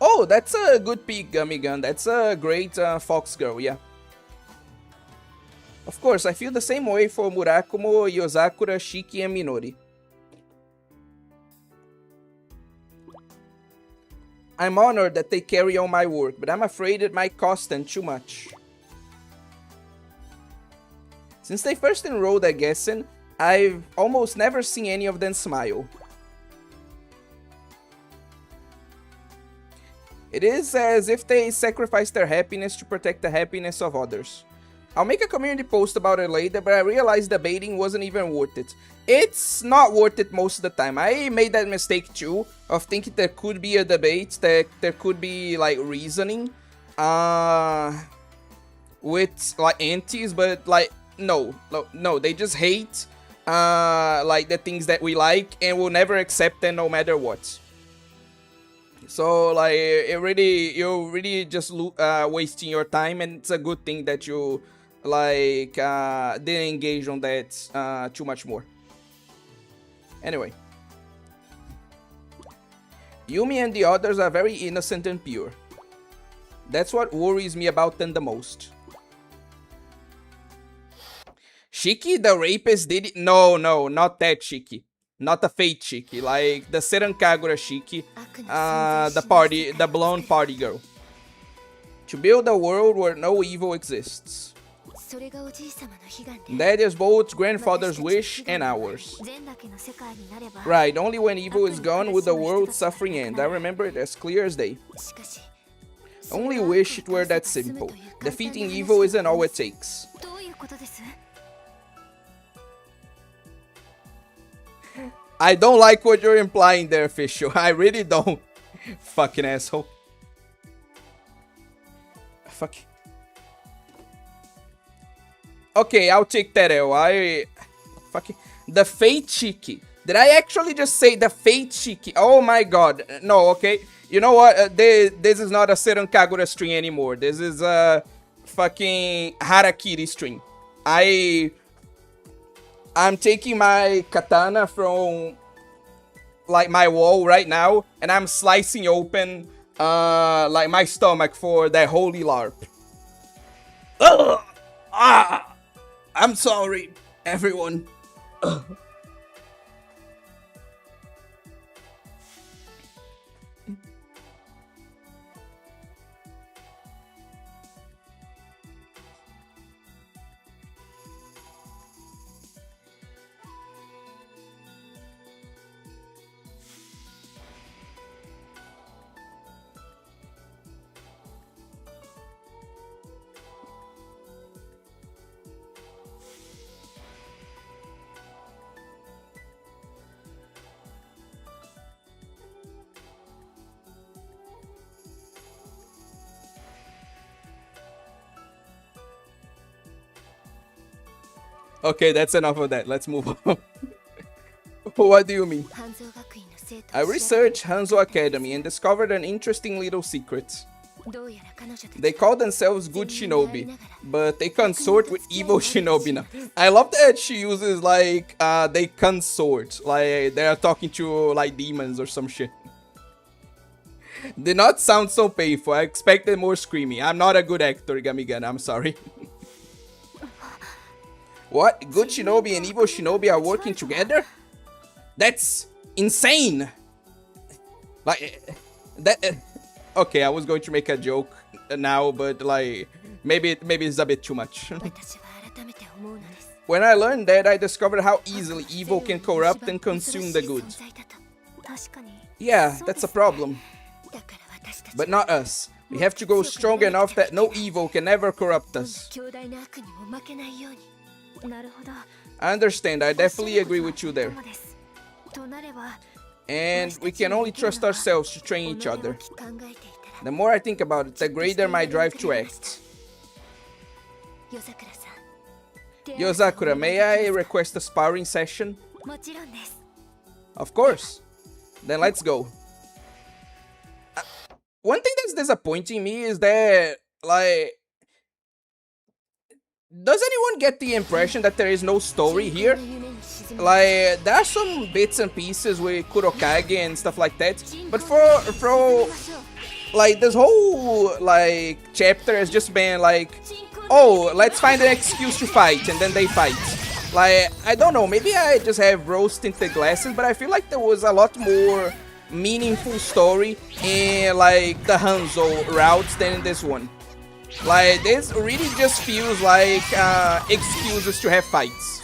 Oh, that's a good peak, Gummy Gun. That's a great fox girl, yeah. Of course, I feel the same way for Murakumo, Yozakura, Shiki, and Minori. I'm honored that they carry on my work, but I'm afraid it might cost them too much. Since they first enrolled at Gessen, I've almost never seen any of them smile. It is as if they sacrificed their happiness to protect the happiness of others. I'll make a community post about it later, but I realized debating wasn't even worth it. It's not worth it most of the time. I made that mistake too, of thinking there could be a debate, that there could be like reasoning with like antis, but like no, they just hate like the things that we like and will never accept them no matter what. So like you're really just wasting your time, and it's a good thing that you like didn't engage on that too much more. Anyway, Yumi and the others are very innocent and pure. That's what worries me about them the most. Shiki, the rapist, did it? No, not that Shiki. Not the fate Shiki, like the senrankagura Shiki, the blonde party girl. To build a world where no evil exists. That is both grandfather's wish and ours. Right, only when evil is gone will the world's suffering end. I remember it as clear as day. Only wish it were that simple. Defeating evil isn't all it takes. I don't like what you're implying there, official. I really don't. Fucking asshole. Fuck. Okay, I'll take that L. Fucking... The Fate Shiki. Did I actually just say the Fate Shiki? Oh my god. No, okay. You know what? This is not a senrankagura string anymore. This is a fucking Harakiri string. I'm taking my katana from like my wall right now, and I'm slicing open like my stomach for that holy LARP. Ugh! Ah! I'm sorry, everyone. Okay, that's enough of that. Let's move on. What do you mean? I researched Hanzo Academy and discovered an interesting little secret. They call themselves good shinobi, but they consort with evil shinobi now. I love that she uses like they consort, like they are talking to like demons or some shit. Did not sound so painful. I expected more screaming. I'm not a good actor, Gamigan. I'm sorry. What? Good shinobi and evil shinobi are working together? That's insane! Like, that... okay, I was going to make a joke now, but like, maybe it's a bit too much. When I learned that, I discovered how easily evil can corrupt and consume the good. Yeah, that's a problem. But not us. We have to go strong enough that no evil can ever corrupt us. I understand, I definitely agree with you there. And we can only trust ourselves to train each other. The more I think about it, the greater my drive to act. Yozakura, may I request a sparring session? Of course. Then let's go. One thing that's disappointing me is that, like... Does anyone get the impression that there is no story here? Like, there are some bits and pieces with Kurokage and stuff like that, but for like, this whole, like, chapter has just been like, oh, let's find an excuse to fight, and then they fight. Like, I don't know, maybe I just have rose-tinted glasses, but I feel like there was a lot more meaningful story in, like, the Hanzo routes than in this one. Like, this really just feels like excuses to have fights.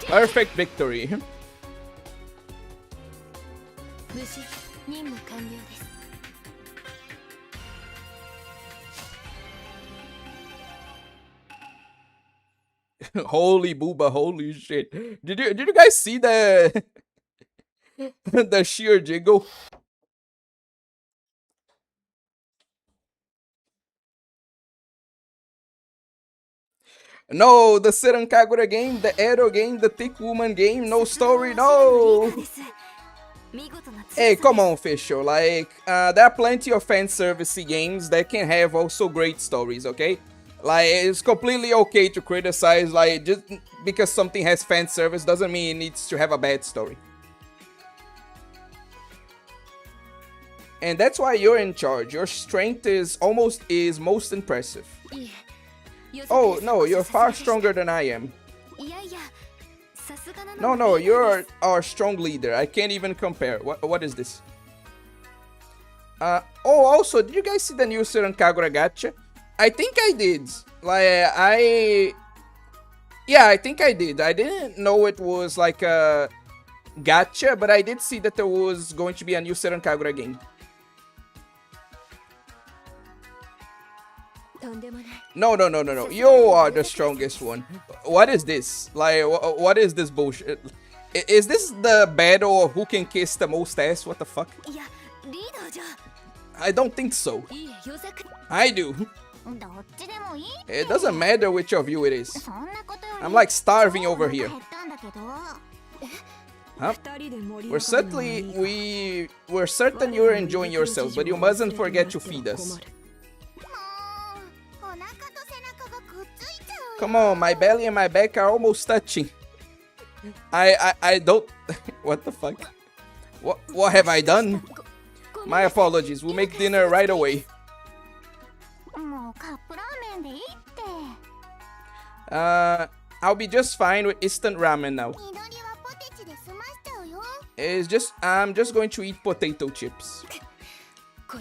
Perfect victory. Holy booba, holy shit. Did you guys see the the sheer jiggle? No, the Senran Kagura game, the Edo game, the Thick Woman game, no story, no! Hey, come on, official. Like, there are plenty of fan service games that can have also great stories, okay? Like, it's completely okay to criticize, like, just because something has fan service doesn't mean it needs to have a bad story. And that's why you're in charge. Your strength is most impressive. Oh, no, you're far stronger than I am. No, you're our strong leader. I can't even compare. What is this? Oh, also, did you guys see the new senrankagura gacha? I think I did. Like, yeah, I think I did. I didn't know it was like a gacha, but I did see that there was going to be a new senrankagura game. No. You are the strongest one. What is this? Like, what is this bullshit? Is this the battle of who can kiss the most ass? What the fuck? I don't think so. I do. It doesn't matter which of you it is. I'm like starving over here. Huh? We're certain you're enjoying yourselves, but you mustn't forget to feed us. Come on, my belly and my back are almost touching. I don't... What the fuck? What have I done? My apologies, we'll make dinner right away. I'll be just fine with instant ramen now. I'm just going to eat potato chips.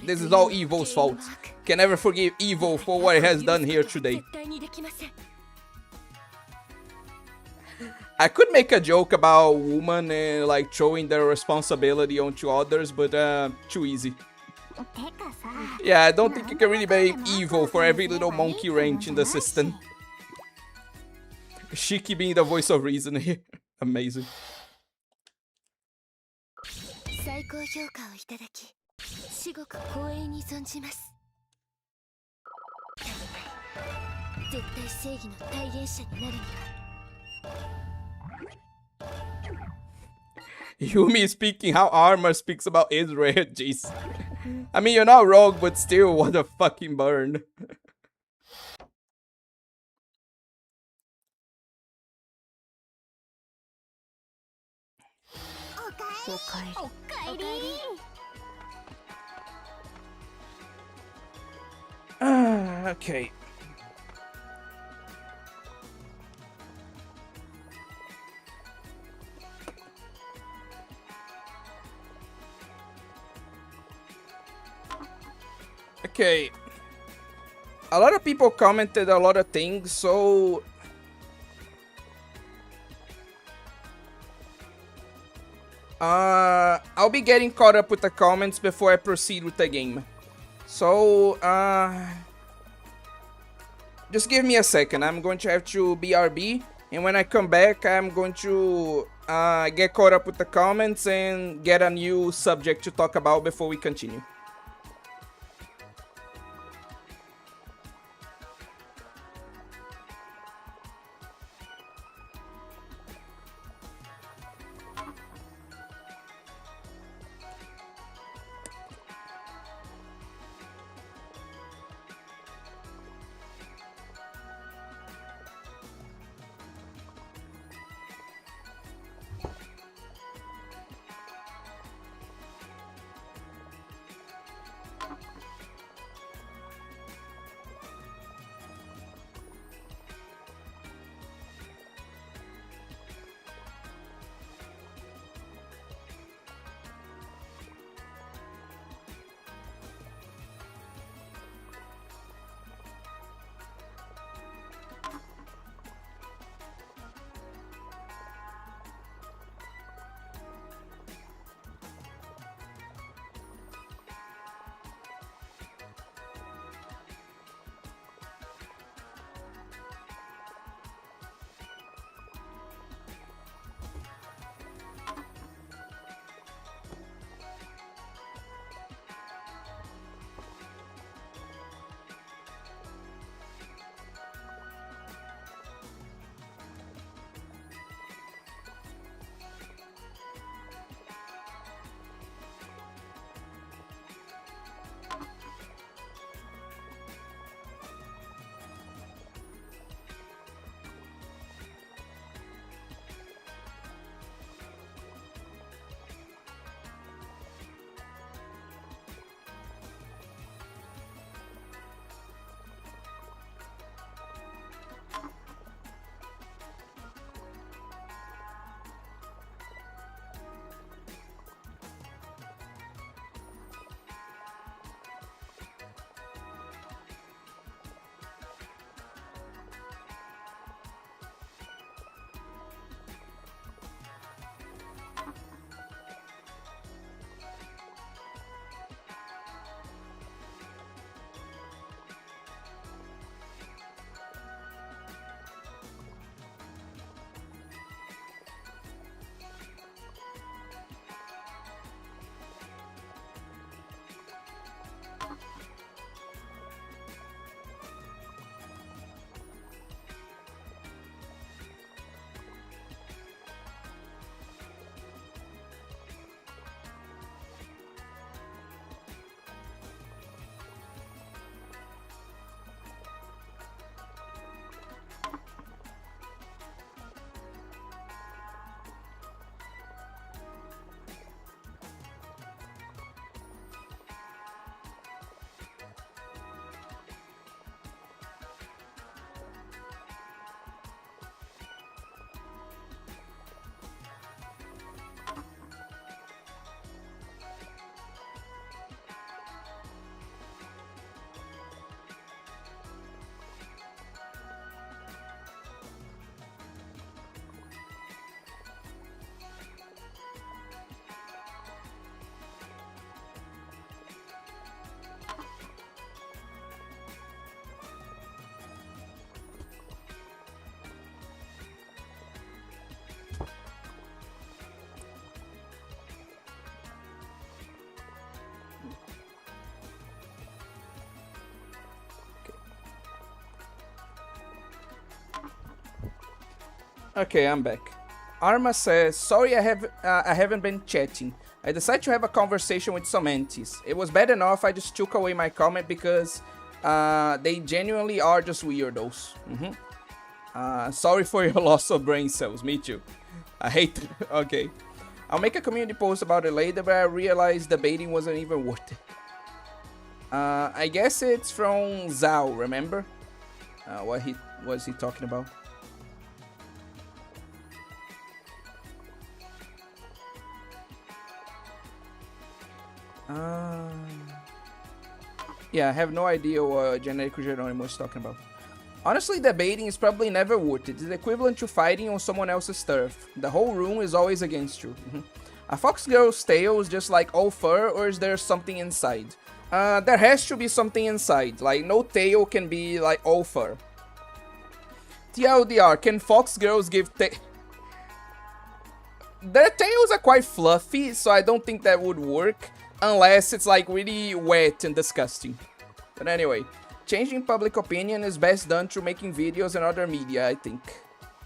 This is all Evo's fault. Can never forgive Evo for what it has done here today. I could make a joke about women and like throwing their responsibility onto others, but too easy. Yeah, I don't think you can really blame Evo for every little monkey wrench in the system. Shiki being the voice of reason here. Amazing. Yumi speaking how Armor speaks about Israel, jeez. I mean, you're not wrong, but still, what a fucking burn. Okay. Okay. A lot of people commented a lot of things, so... I'll be getting caught up with the comments before I proceed with the game. So, just give me a second. I'm going to have to BRB, and when I come back, I'm going to get caught up with the comments and get a new subject to talk about before we continue. Okay, I'm back. Arma says, sorry I haven't been chatting. I decided to have a conversation with some aunties. It was bad enough I just took away my comment because they genuinely are just weirdos. Sorry for your loss of brain cells, me too. I hate it. Okay. I'll make a community post about it later, but I realized the baiting wasn't even worth it. I guess it's from Zhao, remember? What was he talking about? Yeah, I have no idea what Generico Geronimo was talking about. Honestly, the baiting is probably never worth it. It's equivalent to fighting on someone else's turf. The whole room is always against you. A fox girl's tail is just like all fur, or is there something inside? There has to be something inside. Like, no tail can be like all fur. TLDR, can fox girls give their tails are quite fluffy, so I don't think that would work. Unless it's like really wet and disgusting. But anyway, changing public opinion is best done through making videos and other media, I think.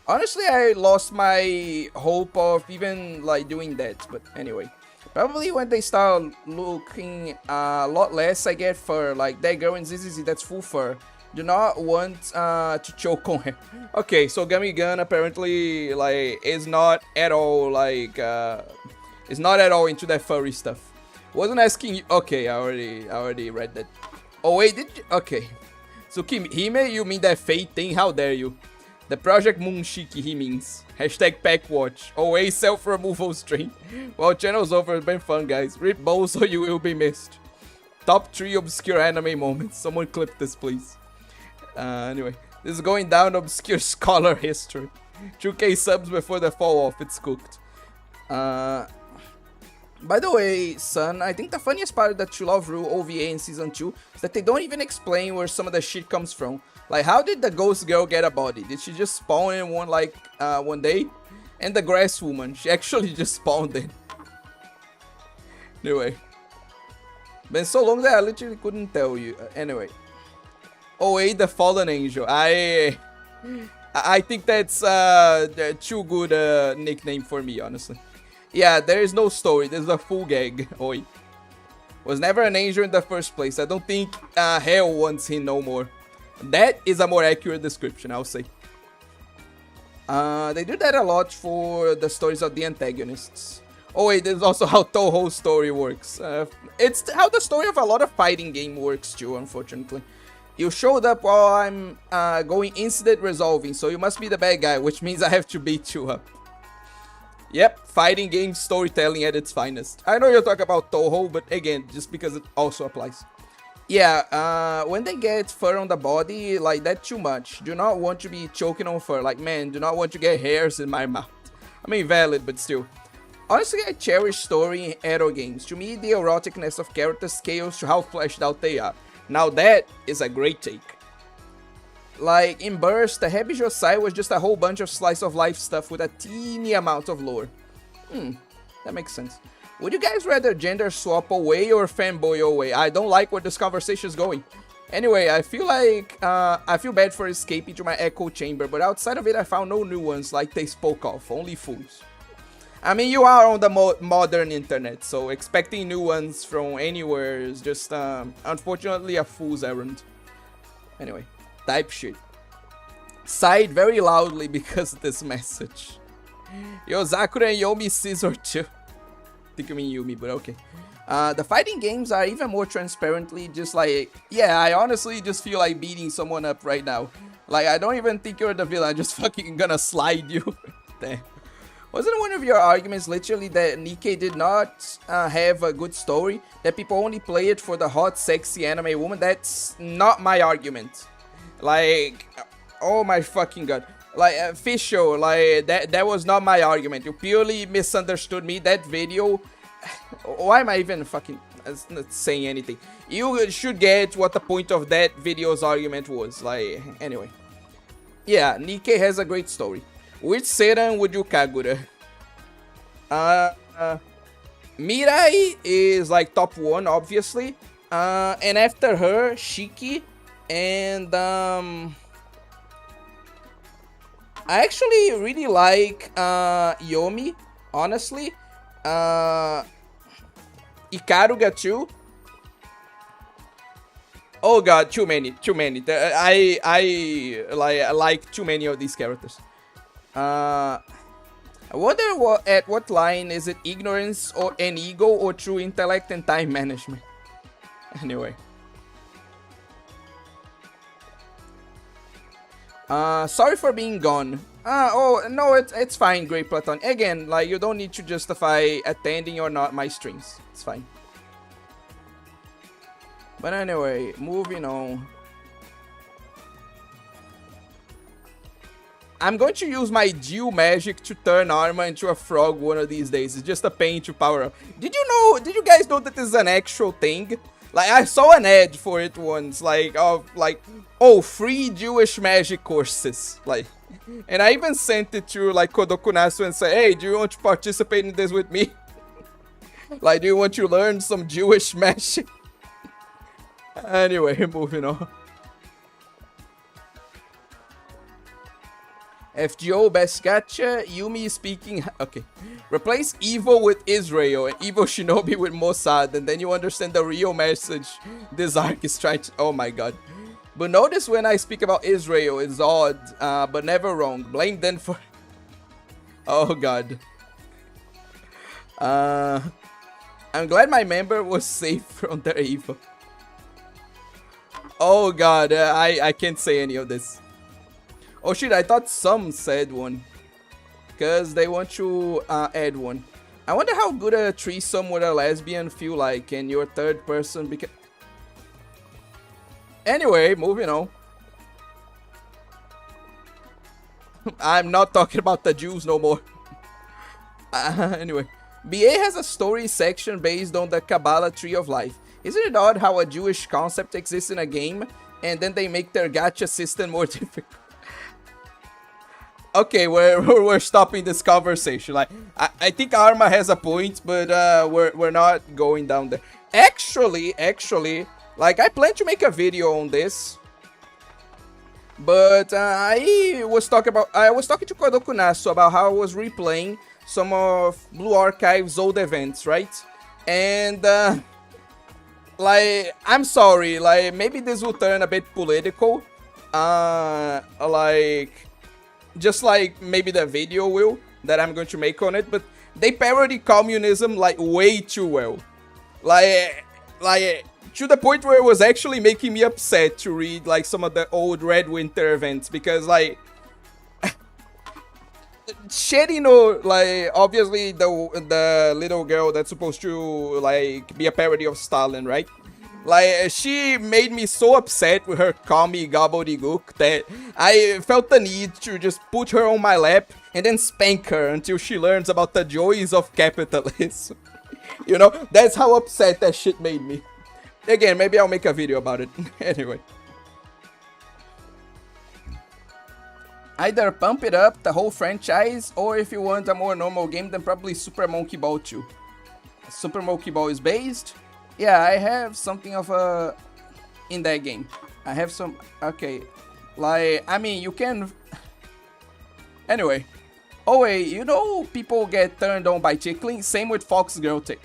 Honestly, I lost my hope of even like doing that, but anyway. Probably when they start looking a lot less I get fur, like that girl in ZZZ that's full fur. Do not want to choke on her. Okay, so Gamigan apparently like is not at all like is not at all into that furry stuff. Wasn't asking you. Okay, I already read that. Oh wait, did you? Okay. So Hime, you mean that fate thing? How dare you? The Project Moonshiki he means. Hashtag Packwatch. Always self-removal stream. Well, channel's over. It's been fun, guys. Rip balls or you will be missed. Top 3 obscure anime moments. Someone clip this, please. Anyway, this is going down obscure scholar history. 2k subs before the fall off. It's cooked. By the way, son, I think the funniest part of the True Love Rule OVA in Season 2 is that they don't even explain where some of the shit comes from. Like, how did the ghost girl get a body? Did she just spawn in one day? And the grass woman, she actually just spawned in. Anyway. Been so long that I literally couldn't tell you. Anyway. Oh wait, the fallen angel. I think that's too good a nickname for me, honestly. Yeah, there is no story. There's a full gag. Oi. Was never an angel in the first place. I don't think hell wants him no more. That is a more accurate description, I'll say. They do that a lot for the stories of the antagonists. Oh wait, this is also how Touhou's story works. It's how the story of a lot of fighting game works too, unfortunately. You showed up while I'm going incident resolving, so you must be the bad guy, which means I have to beat you up. Yep, fighting game storytelling at its finest. I know you're talking about Touhou, but again, just because it also applies. Yeah, when they get fur on the body, like, that's too much. Do not want to be choking on fur. Like, man, do not want to get hairs in my mouth. I mean, valid, but still. Honestly, I cherish story in Edo games. To me, the eroticness of characters scales to how fleshed out they are. Now that is a great take. Like, in Burst, the Heavy Josai was just a whole bunch of slice of life stuff with a teeny amount of lore. That makes sense. Would you guys rather gender swap away or fanboy away? I don't like where this conversation is going. Anyway, I feel like, I feel bad for escaping to my echo chamber, but outside of it I found no new ones like they spoke of, only fools. I mean, you are on the modern internet, so expecting new ones from anywhere is just, unfortunately a fool's errand. Anyway. Type shit. Sighed very loudly because of this message. Yo, Sakura and Yomi scissor too. I think you mean Yumi, but okay. The fighting games are even more transparently just like, yeah, I honestly just feel like beating someone up right now. Like, I don't even think you're the villain, I'm just fucking gonna slide you. Damn. Wasn't one of your arguments literally that Nikkei did not have a good story? That people only play it for the hot, sexy anime woman? That's not my argument. Like, oh my fucking god. Like, official, like, that was not my argument. You purely misunderstood me. That video... Why am I even fucking not saying anything? You should get what the point of that video's argument was. Like, anyway. Yeah, Nikkei has a great story. Which Senran would you Kagura? Mirai is like top 1, obviously. And after her, Shiki. And I actually really like Yomi, honestly. Ikaruga too. Oh god, too many. I like too many of these characters. I wonder at what line is it ignorance or an ego or true intellect and time management? Anyway. Sorry for being gone. Oh, no, it's fine, Great Platon. Again, like, you don't need to justify attending or not my streams. It's fine. But anyway, moving on. I'm going to use my Dew magic to turn Arma into a frog one of these days. It's just a pain to power up. Did you guys know that this is an actual thing? Like, I saw an ad for it once, like, oh, free Jewish magic courses. Like, and I even sent it to, like, Kodokunasu and said, hey, do you want to participate in this with me? Like, do you want to learn some Jewish magic? Anyway, moving on. FGO, best gacha, Yumi speaking. Okay. Replace Evo with Israel and Evo Shinobi with Mossad, and then you understand the real message this arc is trying to. Oh my god. But notice when I speak about Israel, it's odd, but never wrong. Blame them for. Oh god. I'm glad my member was safe from their Evo. Oh god, I can't say any of this. Oh shit, I thought some said one. Because they want to add one. I wonder how good a threesome with a lesbian feel like and your third person because... Anyway, moving on. I'm not talking about the Jews no more. Anyway. BA has a story section based on the Kabbalah Tree of Life. Isn't it odd how a Jewish concept exists in a game and then they make their gacha system more difficult? Okay, we're stopping this conversation. Like, I think Arma has a point, but we're not going down there. Actually, like, I plan to make a video on this, but I was talking to Kodokunasu about how I was replaying some of Blue Archive's old events, right? And like, I'm sorry, like, maybe this will turn a bit political, like, just like maybe the video will that I'm going to make on it, but they parody communism like way too well, like to the point where it was actually making me upset to read like some of the old Red Winter events, because like shit, you know, like obviously the little girl that's supposed to like be a parody of Stalin, right? Like, she made me so upset with her commie gobbledygook that I felt the need to just put her on my lap and then spank her until she learns about the joys of capitalism. You know, that's how upset that shit made me. Again, maybe I'll make a video about it. Anyway. Either pump it up, the whole franchise, or if you want a more normal game, then probably Super Monkey Ball 2. Super Monkey Ball is based... Yeah, I have something of a... in that game. I have some... Okay. Like, I mean, you can... Anyway. Oh, wait, you know people get turned on by tickling? Same with Fox Girl Tick.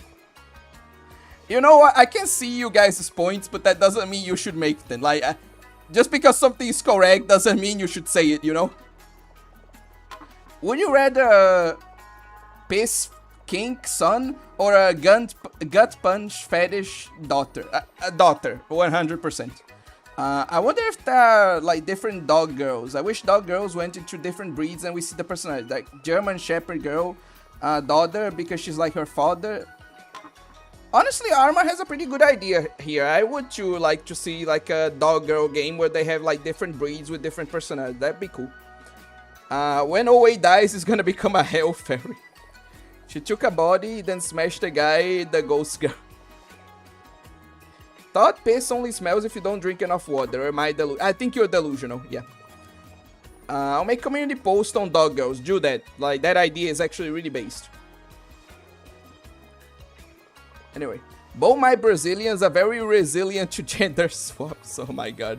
You know what? I can see you guys' points, but that doesn't mean you should make them. Like, just because something is correct doesn't mean you should say it, you know? Would you rather... piss kink son or a gut punch fetish daughter? A daughter, 100%. I wonder if there are like different dog girls. I wish dog girls went into different breeds and we see the personality. Like German Shepherd girl, daughter because she's like her father. Honestly, Arma has a pretty good idea here. I would too like to see like a dog girl game where they have like different breeds with different personalities. That'd be cool. When Owe dies, it's gonna become a hell fairy. She took a body, then smashed the guy, the ghost girl. Thought piss only smells if you don't drink enough water. Or am I I think you're delusional, yeah. I'll make community post on dog girls. Do that. Like, that idea is actually really based. Anyway. Both my Brazilians are very resilient to gender swaps. Oh my god.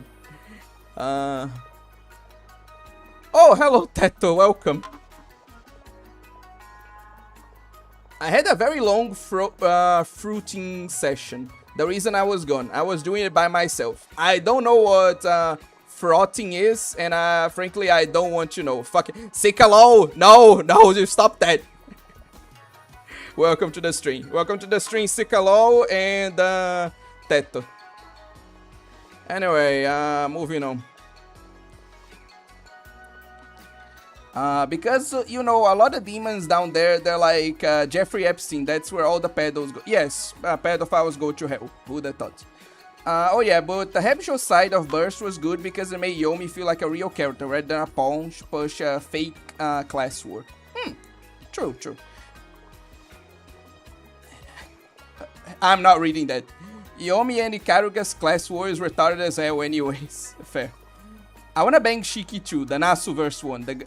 Oh, hello, Teto. Welcome. I had a very long fruiting session. The reason I was gone, I was doing it by myself. I don't know what frotting is, and frankly, I don't want to know. Fuck it. Sikalo! No, you stop that. Welcome to the stream. Welcome to the stream, Sikalo and Teto. Anyway, moving on. Because, you know, a lot of demons down there, they're like Jeffrey Epstein. That's where all the pedos go. Yes, pedophiles go to hell. Who'd have thought? Oh yeah, but the Hebsho side of Burst was good because it made Yomi feel like a real character rather than a pawn to push a fake class war. True. I'm not reading that. Yomi and Ikaruga's class war is retarded as hell anyways. Fair. I wanna bang Shiki too, the Nasu verse 1.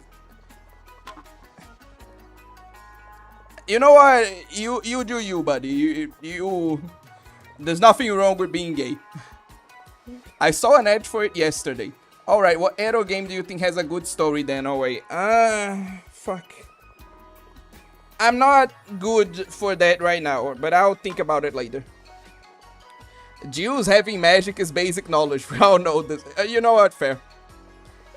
You know what? You do you, buddy. You There's nothing wrong with being gay. I saw an ad for it yesterday. Alright, what Edo game do you think has a good story then? Oh wait. Fuck. I'm not good for that right now, but I'll think about it later. Jews having magic is basic knowledge. We all know this. You know what? Fair.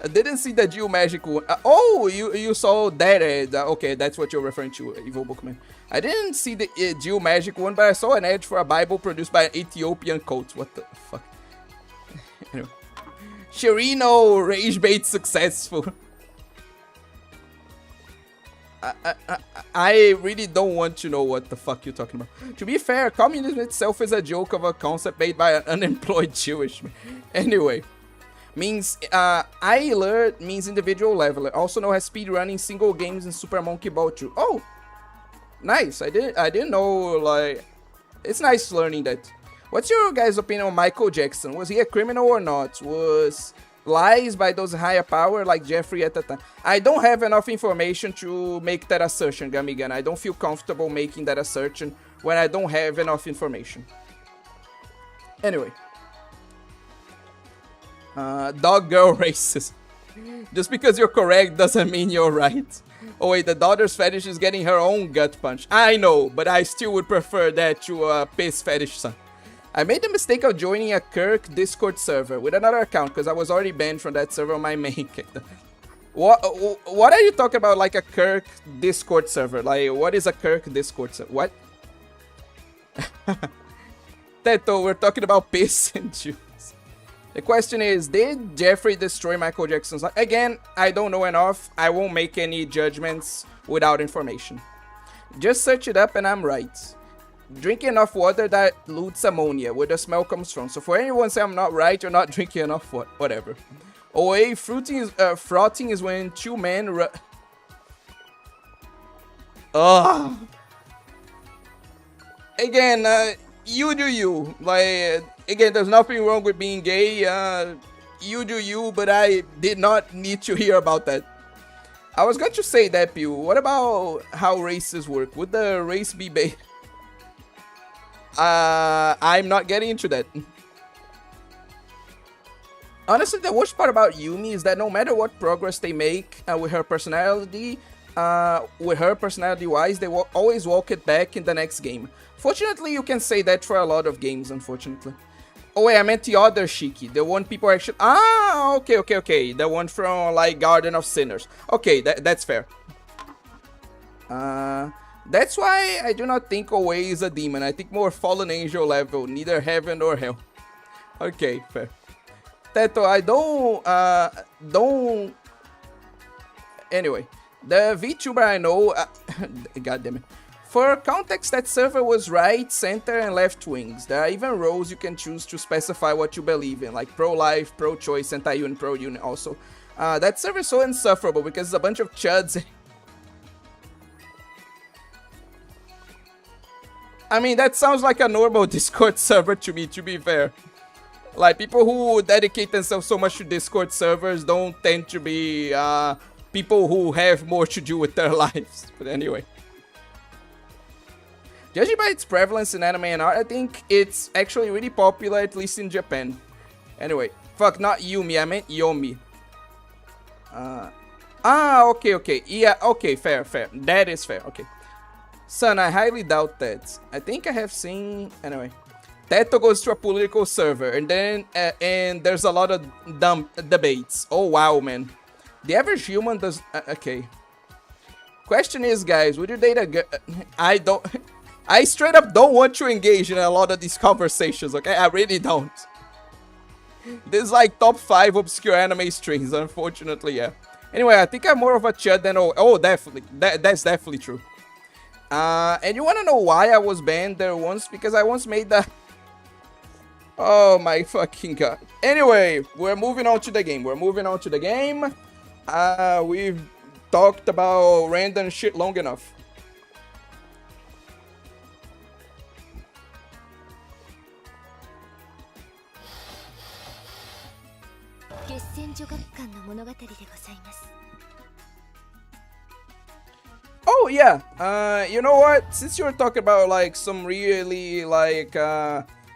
I didn't see the Jew magic one. Oh, you saw that ad. Okay, that's what you're referring to, Evil Bookman. I didn't see the Jew magic one, but I saw an ad for a Bible produced by an Ethiopian cult. What the fuck? Anyway. Shirino rage bait successful. I really don't want to know what the fuck you're talking about. To be fair, communism itself is a joke of a concept made by an unemployed Jewish man. Anyway. Means I learned means individual leveler. Also known as speedrunning single games in Super Monkey Ball 2. Oh, nice. I didn't know. Like, it's nice learning that. What's your guys' opinion on Michael Jackson? Was he a criminal or not? Was lies by those higher power like Jeffrey at the time? I don't have enough information to make that assertion, Gamigan. I don't feel comfortable making that assertion when I don't have enough information. Anyway. Dog girl races. Just because you're correct doesn't mean you're right. Oh wait, the daughter's fetish is getting her own gut punch. I know, but I still would prefer that to a piss fetish son. I made the mistake of joining a Kirk Discord server with another account because I was already banned from that server on my main character. What are you talking about, like a Kirk Discord server? Like, what is a Kirk Discord server? What? Teto, we're talking about piss and juice. The question is, did Jeffrey destroy Michael Jackson's life? Again, I don't know enough. I won't make any judgments without information. Just search it up and I'm right. Drink enough water that loots ammonia, where the smell comes from. So for anyone say I'm not right, you're not drinking enough water. Whatever. OA, frotting is when two men Again, you do you. Like, again, there's nothing wrong with being gay. You do you, but I did not need to hear about that. I was going to say that, Pew. What about how races work? Would the race be based? I'm not getting into that. Honestly, the worst part about Yumi is that no matter what progress they make with her personality, wise, they will always walk it back in the next game. Fortunately, you can say that for a lot of games, unfortunately. Oh wait, I meant the other Shiki, the one people actually... Ah, okay. The one from, like, Garden of Sinners. Okay, that's fair. That's why I do not think OA is a demon. I think more fallen angel level, neither heaven or hell. Okay, fair. Teto, I don't... Anyway, the VTuber I know... God damn it. For context, that server was right, center, and left wings. There are even roles you can choose to specify what you believe in, like pro-life, pro-choice, anti-union, pro-union also. That server is so insufferable because it's a bunch of chuds. I mean, that sounds like a normal Discord server to me, to be fair. Like, people who dedicate themselves so much to Discord servers don't tend to be people who have more to do with their lives. But anyway. Judging by its prevalence in anime and art, I think it's actually really popular, at least in Japan. Anyway, fuck, not Yumi, I meant Yomi. Ah, okay, okay. Yeah, okay, fair, fair. That is fair, okay. Son, I highly doubt that. I think I have seen... Anyway. Teto goes to a political server, and then and there's a lot of dumb debates. Oh, wow, man. The average human does... okay. Question is, guys, would you date a girl... I don't... I straight up don't want to engage in a lot of these conversations, okay? I really don't. This is like top 5 obscure anime strings, unfortunately, yeah. Anyway, I think I'm more of a chud than... Oh, definitely. That's definitely true. And you wanna know why I was banned there once? Because I once made that... Oh my fucking god. Anyway, we're moving on to the game. We've talked about random shit long enough. Oh yeah, you know what? Since you were talking about like some really like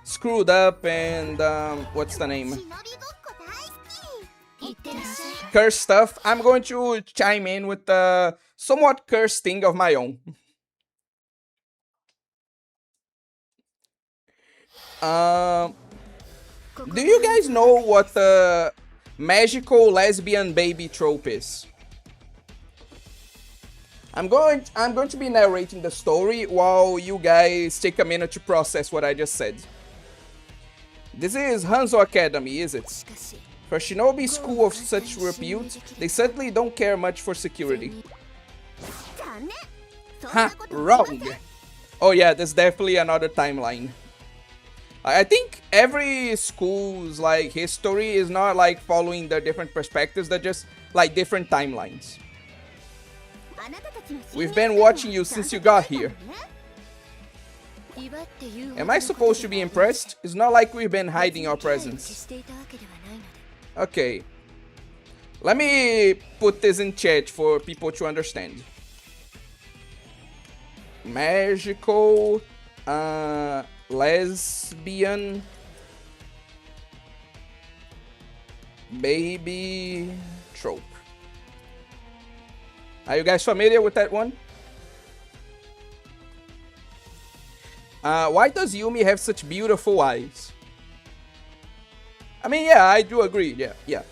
screwed up and what's the name? Cursed stuff. I'm going to chime in with a somewhat cursed thing of my own. Do you guys know what the magical lesbian baby trope is? I'm going to be narrating the story while you guys take a minute to process what I just said. This is Hanzo Academy, is it? For Shinobi school of such repute, they certainly don't care much for security. Ha! Wrong! Oh yeah, there's definitely another timeline. I think every school's like history is not like following their different perspectives, they're just like different timelines. We've been watching you since you got here. Am I supposed to be impressed? It's not like we've been hiding our presence. Okay. Let me put this in chat for people to understand. Magical lesbian baby trope. Are you guys familiar with that one? Why does Yumi have such beautiful eyes? I mean, yeah, I do agree. Yeah.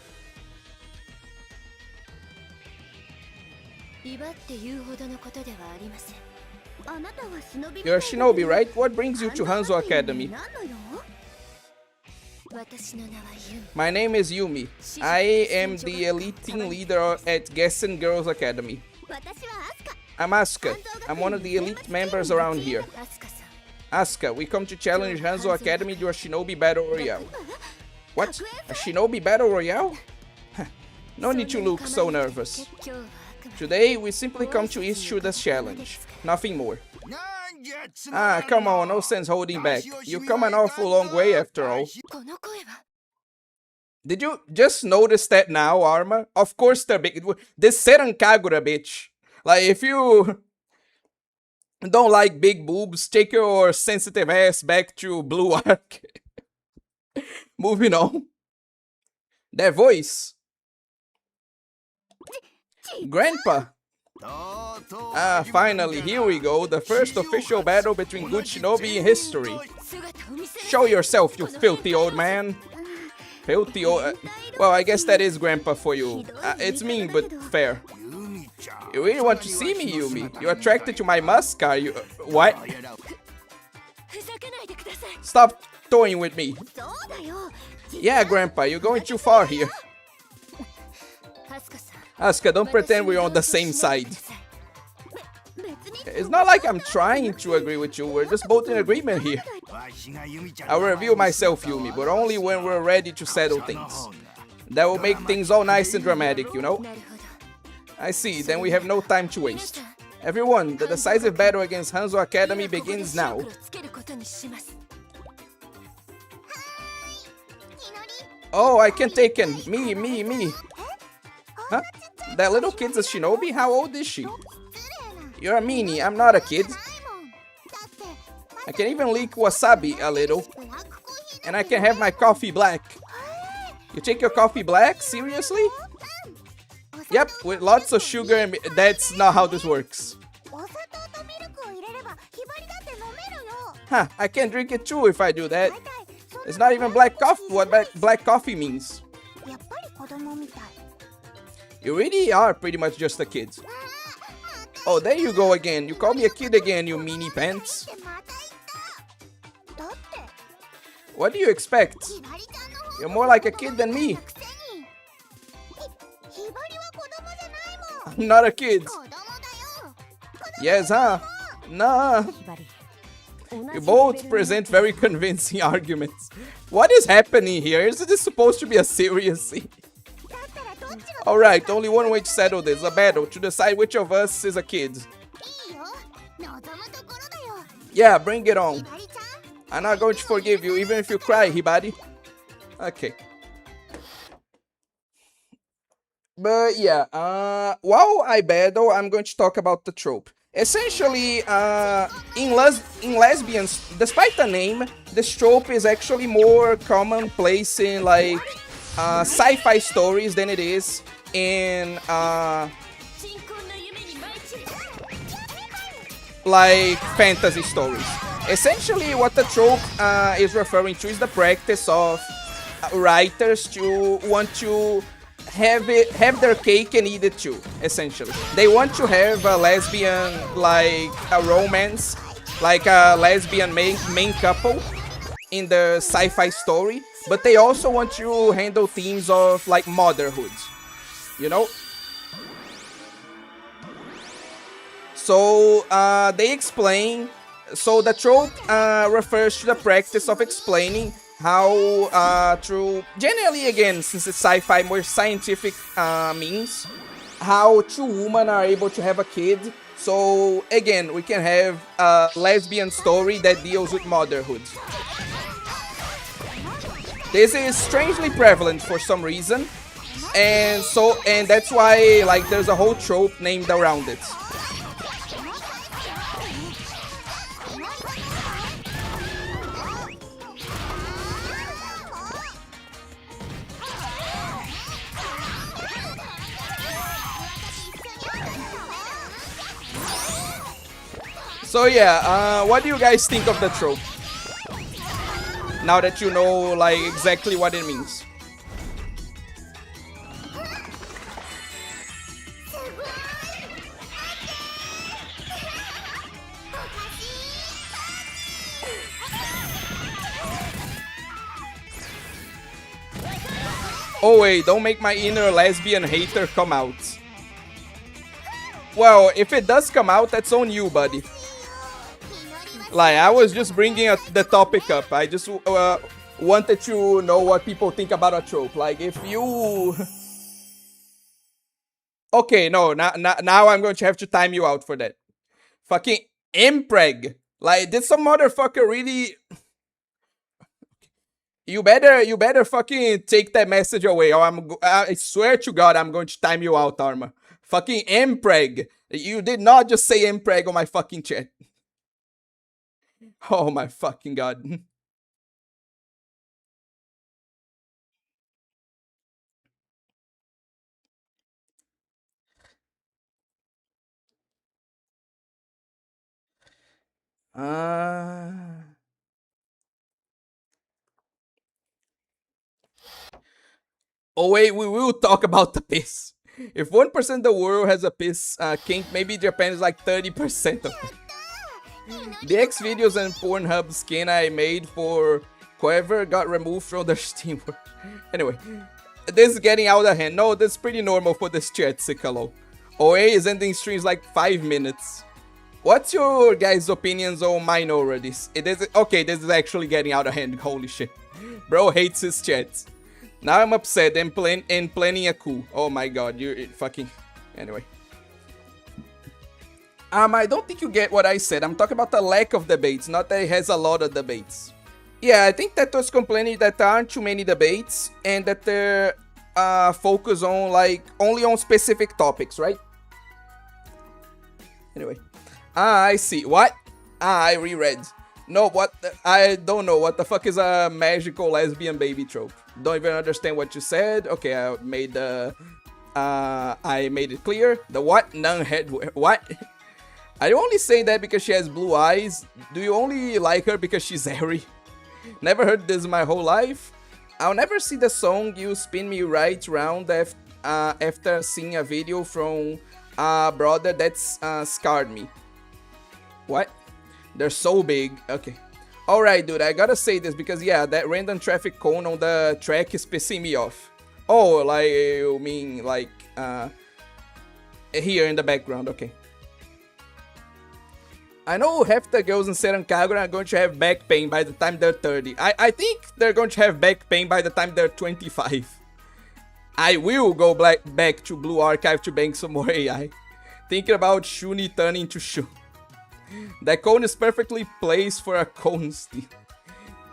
You're a shinobi, right? What brings you to Hanzo Academy? My name is Yumi. I am the elite team leader at Gessen Girls Academy. I'm Asuka. I'm one of the elite members around here. Asuka, we come to challenge Hanzo Academy to a shinobi battle royale. What? A shinobi battle royale? No need to look so nervous. Today, we simply come to issue this challenge. Nothing more. Ah, come on, no sense holding back. You've come an awful long way after all. Did you just notice that now, Arma? Of course they're big. This senrankagura, bitch. Like, if you don't like big boobs, take your sensitive ass back to Blue Arc. Moving on. That voice. Grandpa. Ah, finally, here we go. The first official battle between good shinobi in history. Show yourself, you filthy old man. Filthy old... well, I guess that is Grandpa for you. It's mean, but fair. You really want to see me, Yumi? You're attracted to my musk, are you? What? Stop toying with me. Yeah, Grandpa, you're going too far here. Asuka, don't pretend we're on the same side. It's not like I'm trying to agree with you, we're just both in agreement here. I'll reveal myself, Yumi, but only when we're ready to settle things. That will make things all nice and dramatic, you know? I see, then we have no time to waste. Everyone, the decisive battle against Hanzo Academy begins now. Oh, I can take it. Me. Huh? That little kid's a shinobi? How old is she? You're a meanie, I'm not a kid. I can even leak wasabi a little. And I can have my coffee black. You take your coffee black? Seriously? Yep, with lots of sugar and that's not how this works. Huh, I can drink it too if I do that. It's not even black coffee, what black coffee means. You really are pretty much just a kid. Oh, there you go again. You call me a kid again, you meanie pants. What do you expect? You're more like a kid than me. I'm not a kid. Yes, huh? Nah. You both present very convincing arguments. What is happening here? Is this supposed to be a serious scene? Alright, only one way to settle this. A battle to decide which of us is a kid. Yeah, bring it on. I'm not going to forgive you, even if you cry, Hibari. Okay. But yeah, while I battle, I'm going to talk about the trope. Essentially, in lesbians, despite the name, this trope is actually more commonplace in like sci-fi stories than it is in like fantasy stories. Essentially, what the trope is referring to is the practice of writers to want to have their cake and eat it too. Essentially, they want to have a lesbian like a romance, like a lesbian main couple in the sci-fi story, but they also want to handle themes of like motherhood, you know. So they explain. So the trope refers to the practice of explaining how through, generally again, since it's sci-fi, more scientific means, how two women are able to have a kid. So again, we can have a lesbian story that deals with motherhood. This is strangely prevalent for some reason, and that's why like there's a whole trope named around it. So yeah, what do you guys think of the trope? Now that you know like exactly what it means. Oh wait, don't make my inner lesbian hater come out. Well, if it does come out, that's on you, buddy. Like, I was just bringing the topic up. I just wanted to know what people think about a trope. Like, if you... Okay, no, now I'm going to have to time you out for that. Fucking impreg. Like, did some motherfucker really... You better fucking take that message away, or I swear to God, I'm going to time you out, Arma. Fucking impreg. You did not just say impreg on my fucking chat. Oh my fucking God. Oh wait, we will talk about the piss. If 1% of the world has a piss kink, maybe Japan is like 30% of it. The X videos and Pornhub skin I made for whoever got removed from their Steam. Anyway, this is getting out of hand. No, that's pretty normal for this chat, Sikalo. OA is ending streams like 5 minutes. What's your guys' opinions on minorities? Okay, this is actually getting out of hand. Holy shit. Bro hates his chats. Now I'm upset and planning a coup. Oh my God, you fucking... Anyway. I don't think you get what I said. I'm talking about the lack of debates, not that it has a lot of debates. Yeah, I think that was complaining that there aren't too many debates and that they're focused on like only on specific topics, right? Anyway. I see. What? I reread. No, what? I don't know. What the fuck is a magical lesbian baby trope? Don't even understand what you said. Okay, I made the I made it clear. The what? Non-head. What? I only say that because she has blue eyes. Do you only like her because she's airy? Never heard this my whole life. I'll never see the song You Spin Me Right Round after seeing a video from a brother that's scarred me. What? They're so big. Okay. Alright, dude, I gotta say this because, yeah, that random traffic cone on the track is pissing me off. Oh, like, you mean, like, here in the background, okay. I know half the girls in Senrankagura are going to have back pain by the time they're 30. I think they're going to have back pain by the time they're 25. I will go back to Blue Archive to bank some more AI. Thinking about Shuni turning to Shu. That cone is perfectly placed for a cone steal.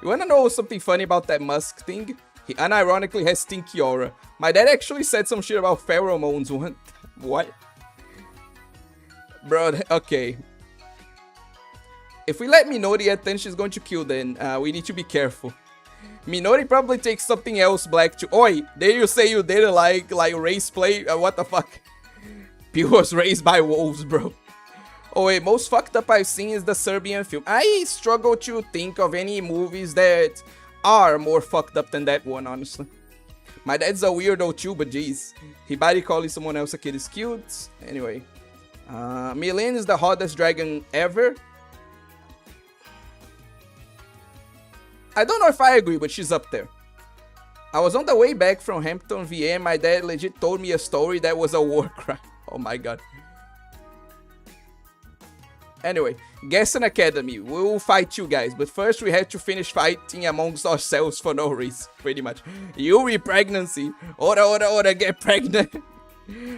You wanna know something funny about that musk thing? He unironically has stinky aura. My dad actually said some shit about pheromones once. What? Bro, okay. If we let Minori at 10, she's going to kill then. We need to be careful. Minori probably takes something else black too. Oi, there you say you didn't like race play? What the fuck? P was raised by wolves, bro. Oh wait, most fucked up I've seen is the Serbian film. I struggle to think of any movies that are more fucked up than that one, honestly. My dad's a weirdo too, but jeez. He body calling someone else a kid is cute. Anyway. Milan is the hottest dragon ever. I don't know if I agree, but she's up there. I was on the way back from Hampton, VA, and my dad legit told me a story that was a war crime. Oh my god. Anyway, Gessen Academy. We will fight you guys, but first we had to finish fighting amongst ourselves for no reason, pretty much. Yuri pregnancy. Ora, get pregnant.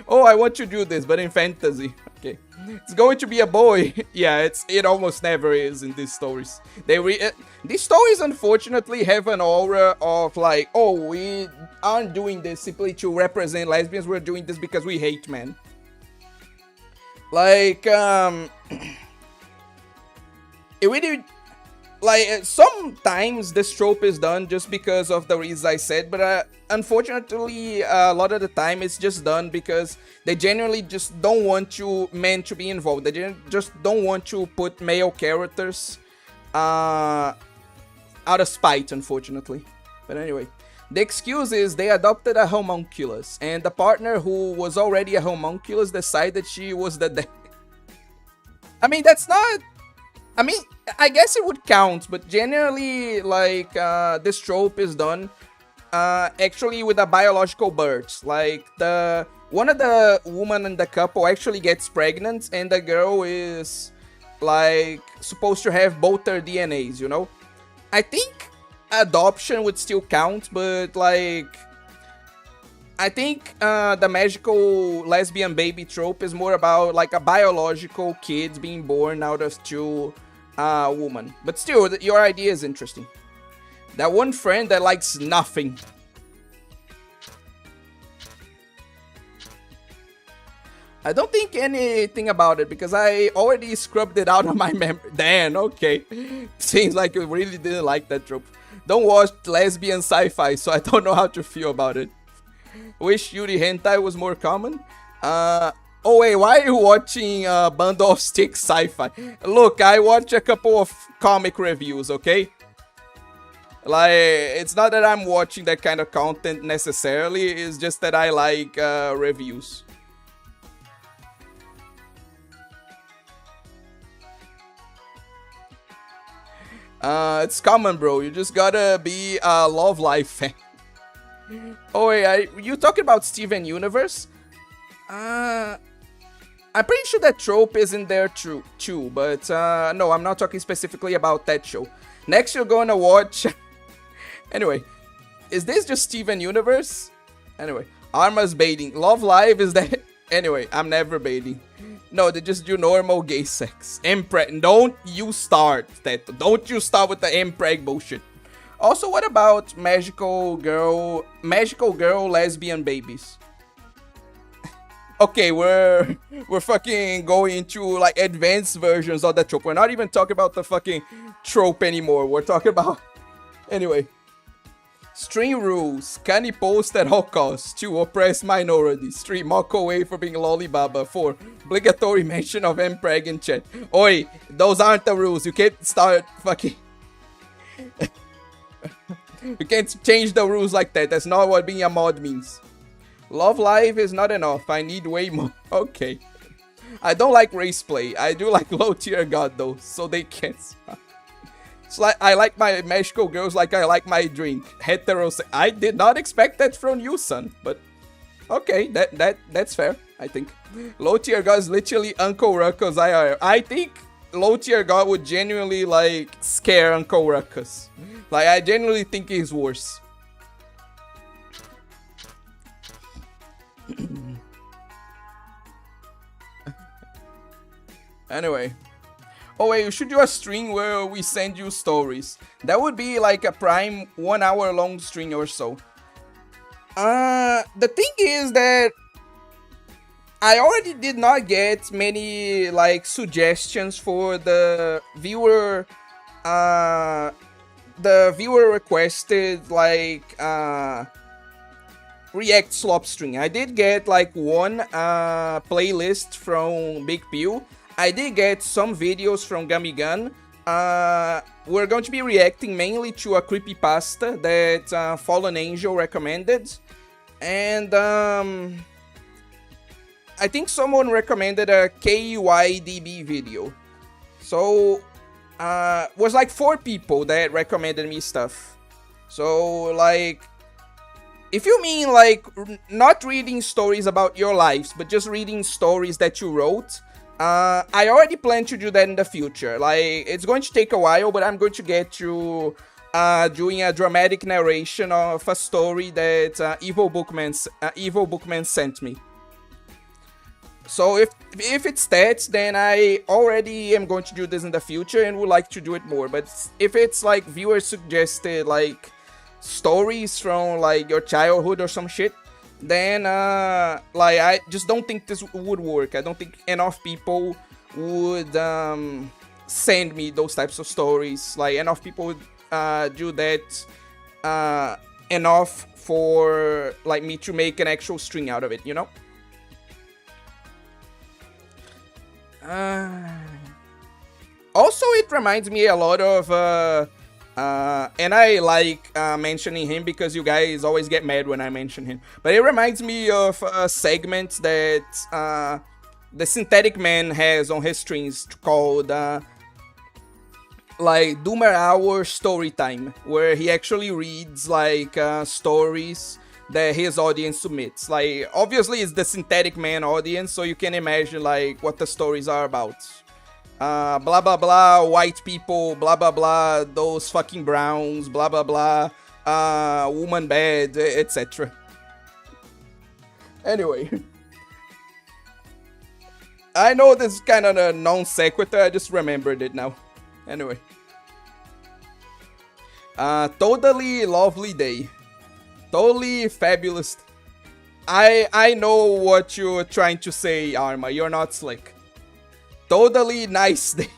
Oh, I want to do this, but in fantasy. Okay. It's going to be a boy. Yeah, it almost never is in these stories. These stories, unfortunately, have an aura of like, oh, we aren't doing this simply to represent lesbians. We're doing this because we hate men. Like, it really, like, sometimes this trope is done just because of the reasons I said, but unfortunately, a lot of the time it's just done because they genuinely just don't want men to be involved. They just don't want to put male characters out of spite, unfortunately. But anyway, the excuse is they adopted a homunculus, and the partner who was already a homunculus decided she was the dead. I mean, that's not... I mean, I guess it would count, but generally, like, this trope is done actually with a biological birth. Like, one of the women in the couple actually gets pregnant, and the girl is, like, supposed to have both their DNAs, you know? I think adoption would still count, but, like, I think the magical lesbian baby trope is more about, like, a biological kid being born out of two women. But still, your idea is interesting. That one friend that likes nothing. I don't think anything about it because I already scrubbed it out of my memory. Damn, okay. Seems like you really didn't like that trope. Don't watch lesbian sci-fi, so I don't know how to feel about it. Wish Yuri hentai was more common. Oh wait, why are you watching Bundle of Sticks sci-fi? Look, I watch a couple of comic reviews, okay? Like, it's not that I'm watching that kind of content necessarily, it's just that I like reviews. It's common, bro. You just gotta be a Love Life fan. Oh wait, you talking about Steven Universe? I'm pretty sure that trope is in there too, but no, I'm not talking specifically about that show. Next, you're gonna watch... Anyway, is this just Steven Universe? Anyway, Arma's baiting. Love Live is that... Anyway, I'm never baiting. No, they just do normal gay sex. Impreg. Don't you start that. Don't you start with the impreg bullshit. Also, what about magical girl lesbian babies? Okay, we're fucking going into like advanced versions of that trope. We're not even talking about the fucking trope anymore. We're talking about... Anyway. String rules. Can he post at all costs? 2. Oppress minorities. 3. Mock away for being lollibaba. 4. Obligatory mention of mpreg in chat. Oi, those aren't the rules. You can't start fucking... You can't change the rules like that. That's not what being a mod means. Love life is not enough. I need way more. Okay. I don't like race play. I do like low tier god though, so they can't. It's like I like my magical girls like I like my drink. Heteros. I did not expect that from you, son. But okay, that's fair. I think low tier god is literally Uncle Ruckus IRL. I think low tier god would genuinely like scare Uncle Ruckus. Like I genuinely think he's worse. Anyway. Oh wait, you should do a stream where we send you stories. That would be like a prime 1 hour long stream or so. The thing is that I already did not get many like suggestions for the viewer requested like React slop string. I did get like one playlist from Big Pew. I did get some videos from Gamigan. We're going to be reacting mainly to a creepypasta that Fallen Angel recommended. And I think someone recommended a KYDB video. So was like 4 people that recommended me stuff. So like, if you mean like not reading stories about your lives, but just reading stories that you wrote, I already plan to do that in the future. Like, it's going to take a while, but I'm going to get to doing a dramatic narration of a story that Evil Bookman sent me. So if it's that, then I already am going to do this in the future and would like to do it more. But if it's like viewer suggested like stories from like your childhood or some shit, then like I just don't think this would work. I don't think enough people would send me those types of stories. Like enough people would do that enough for like me to make an actual string out of it, you know? Also, it reminds me a lot of and I like mentioning him because you guys always get mad when I mention him. But it reminds me of a segment that the Synthetic Man has on his streams called like Doomer Hour Story Time, where he actually reads like stories that his audience submits. Like obviously it's the Synthetic Man audience, so you can imagine like what the stories are about. Blah blah blah, white people, blah blah blah, those fucking browns, blah blah blah, woman bad, etc. Anyway, I know this is kind of a non sequitur, I just remembered it now. Anyway, totally lovely day, totally fabulous. I know what you're trying to say, Arma. You're not slick. Totally nice day.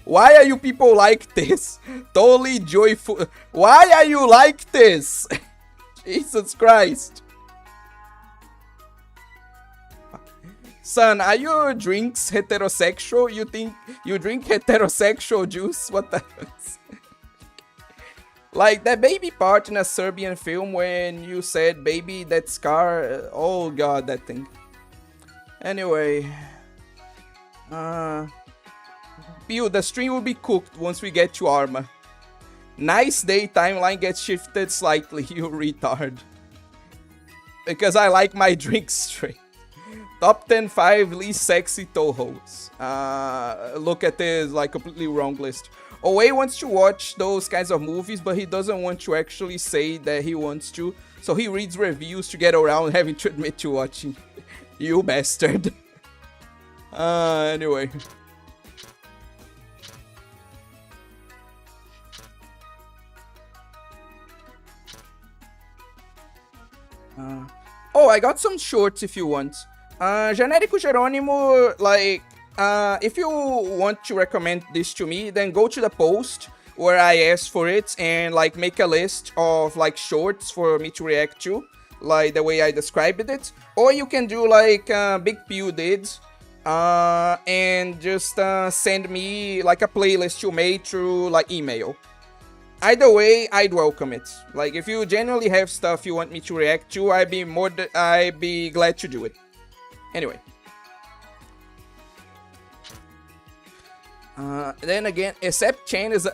Why are you people like this? Totally joyful. Why are you like this? Jesus Christ. Son, are your drinks heterosexual? You think you drink heterosexual juice? What the hell? Like that baby part in a Serbian film when you said baby that scar. Oh god, that thing. Anyway, Pew, the stream will be cooked once we get to Arma. Nice day, timeline gets shifted slightly, you retard. Because I like my drinks straight. Top 10 5 least sexy Tohos. Look at this, like completely wrong list. Owe wants to watch those kinds of movies, but he doesn't want to actually say that he wants to. So he reads reviews to get around having to admit to watching. You bastard. Anyway. Oh, I got some shorts if you want. Genérico Jerônimo, like, if you want to recommend this to me, then go to the post where I ask for it and like make a list of like shorts for me to react to, like the way I described it. Or you can do like Big Pew did, and just send me like a playlist you made through like email. Either way, I'd welcome it. Like if you genuinely have stuff you want me to react to, I'd be glad to do it. Anyway. Then again, except Chen is a...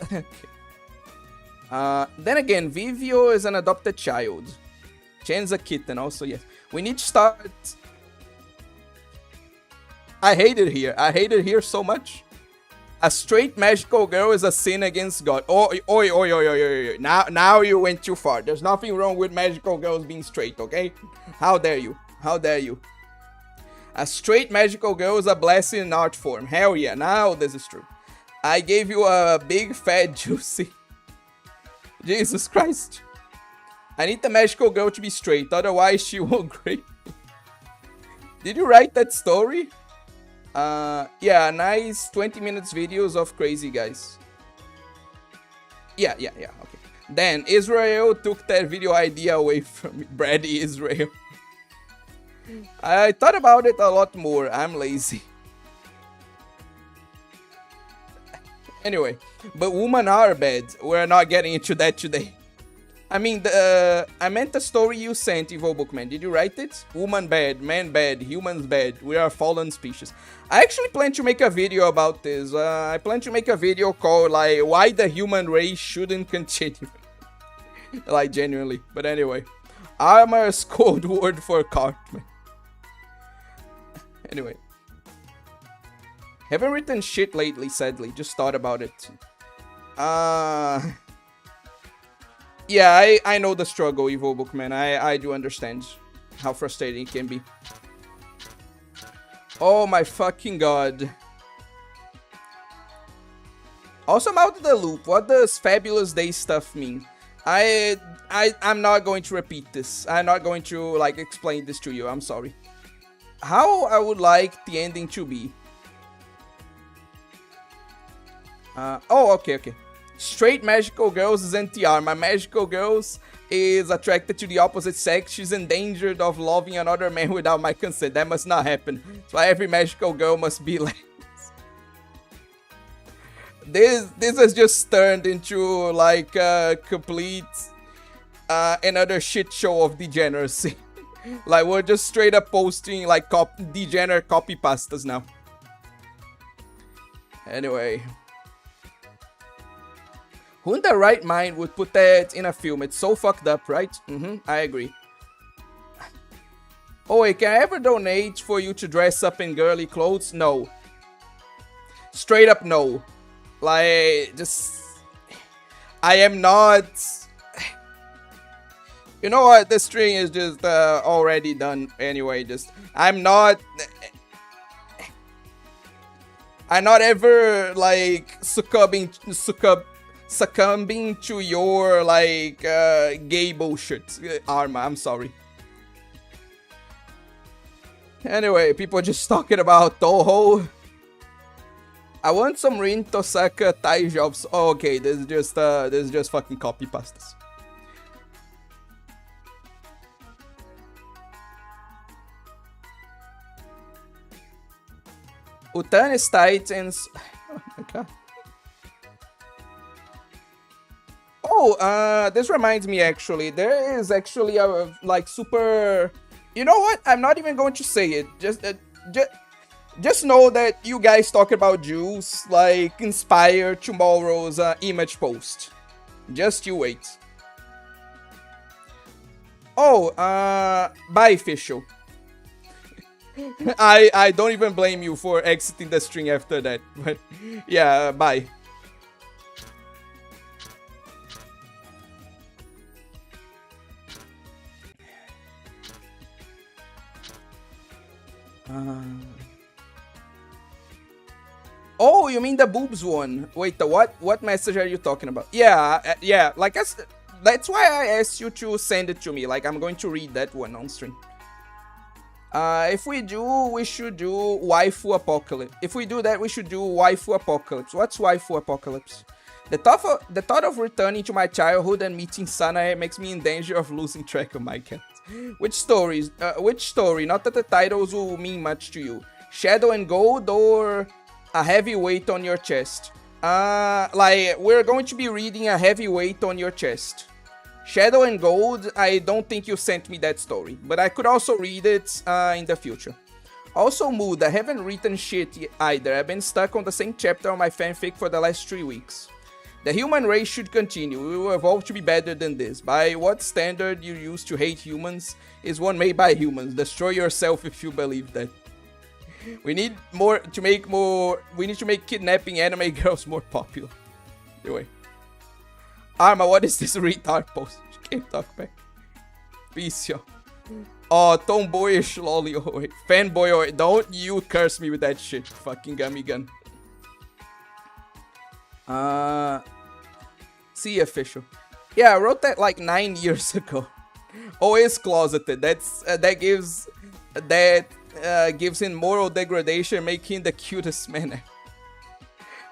then again, Vivio is an adopted child. Chen's a kitten also, yes. We need to start... I hate it here. I hate it here so much. A straight magical girl is a sin against God. Oi. Now you went too far. There's nothing wrong with magical girls being straight, okay? How dare you? How dare you? A straight magical girl is a blessing in art form. Hell yeah, now this is true. I gave you a big fat juicy. Jesus Christ. I need the magical girl to be straight, otherwise she won't grade me. Did you write that story? Yeah, nice 20 minutes videos of crazy guys. Yeah, okay. Then Israel took that video idea away from me. Brad Israel. I thought about it a lot more. I'm lazy. Anyway, but women are bad. We're not getting into that today. I mean, I meant the story you sent, Evil Bookman. Did you write it? Woman bad, man bad, humans bad. We are fallen species. I actually plan to make a video about this. I plan to make a video called, like, why the human race shouldn't continue. Like, genuinely. But anyway. Armor is code word for Cartman. Anyway. Haven't written shit lately, sadly. Just thought about it. Yeah, I know the struggle, Evil Bookman. I do understand how frustrating it can be. Oh my fucking god. Also, I'm out of the loop. What does Fabulous Day stuff mean? I'm not going to repeat this. I'm not going to, like, explain this to you. I'm sorry. How I would like the ending to be. Oh, okay. Straight magical girls is NTR. My magical girls is attracted to the opposite sex. She's endangered of loving another man without my consent. That must not happen. So every magical girl must be like... This has just turned into like a complete another shit show of degeneracy. Like we're just straight up posting like degenerate copy pastas now. Anyway. Who in their right mind would put that in a film? It's so fucked up, right? I agree. Oh wait, can I ever donate for you to dress up in girly clothes? No. Straight up no. Like, just... I am not... You know what? The string is just already done anyway. Just... I'm not ever, like, succumbing to your, like, gay bullshit, Arma. I'm sorry. Anyway, people just talking about Toho. I want some Rin Tosaka Thai jobs. Oh, okay, this is just fucking copy pastas. Utanis Titans. Oh my god. Oh, this reminds me actually. There is actually a like super. You know what? I'm not even going to say it. Just know that you guys talk about Jews like inspire tomorrow's image post. Just you wait. Oh, biofficial. I don't even blame you for exiting the string after that. But yeah, bye. Oh, you mean the boobs one? Wait, the what? What message are you talking about? Yeah, yeah. Like that's why I asked you to send it to me. Like I'm going to read that one on stream. If we do, we should do waifu apocalypse. If we do that, we should do waifu apocalypse. What's waifu apocalypse? The thought of returning to my childhood and meeting Sanae makes me in danger of losing track of my cat. Which stories? Which story? Not that the titles will mean much to you. Shadow and Gold or A Heavy Weight on Your Chest? Like, we're going to be reading A Heavy Weight on Your Chest. Shadow and Gold, I don't think you sent me that story, but I could also read it in the future. Also, Mood, I haven't written shit either. I've been stuck on the same chapter on my fanfic for the last 3 weeks. The human race should continue. We will evolve to be better than this. By what standard you use to hate humans is one made by humans. Destroy yourself if you believe that. We need to make kidnapping anime girls more popular. Anyway. Arma, what is this retard post? She can't talk back. Peace, yo. Oh, tomboyish lolly. Oh, wait. Fanboy. Oh, wait. Don't you curse me with that shit. Fucking gummy gun. See official. Yeah, I wrote that like 9 years ago. Always closeted. That gives him moral degradation, making him the cutest man ever.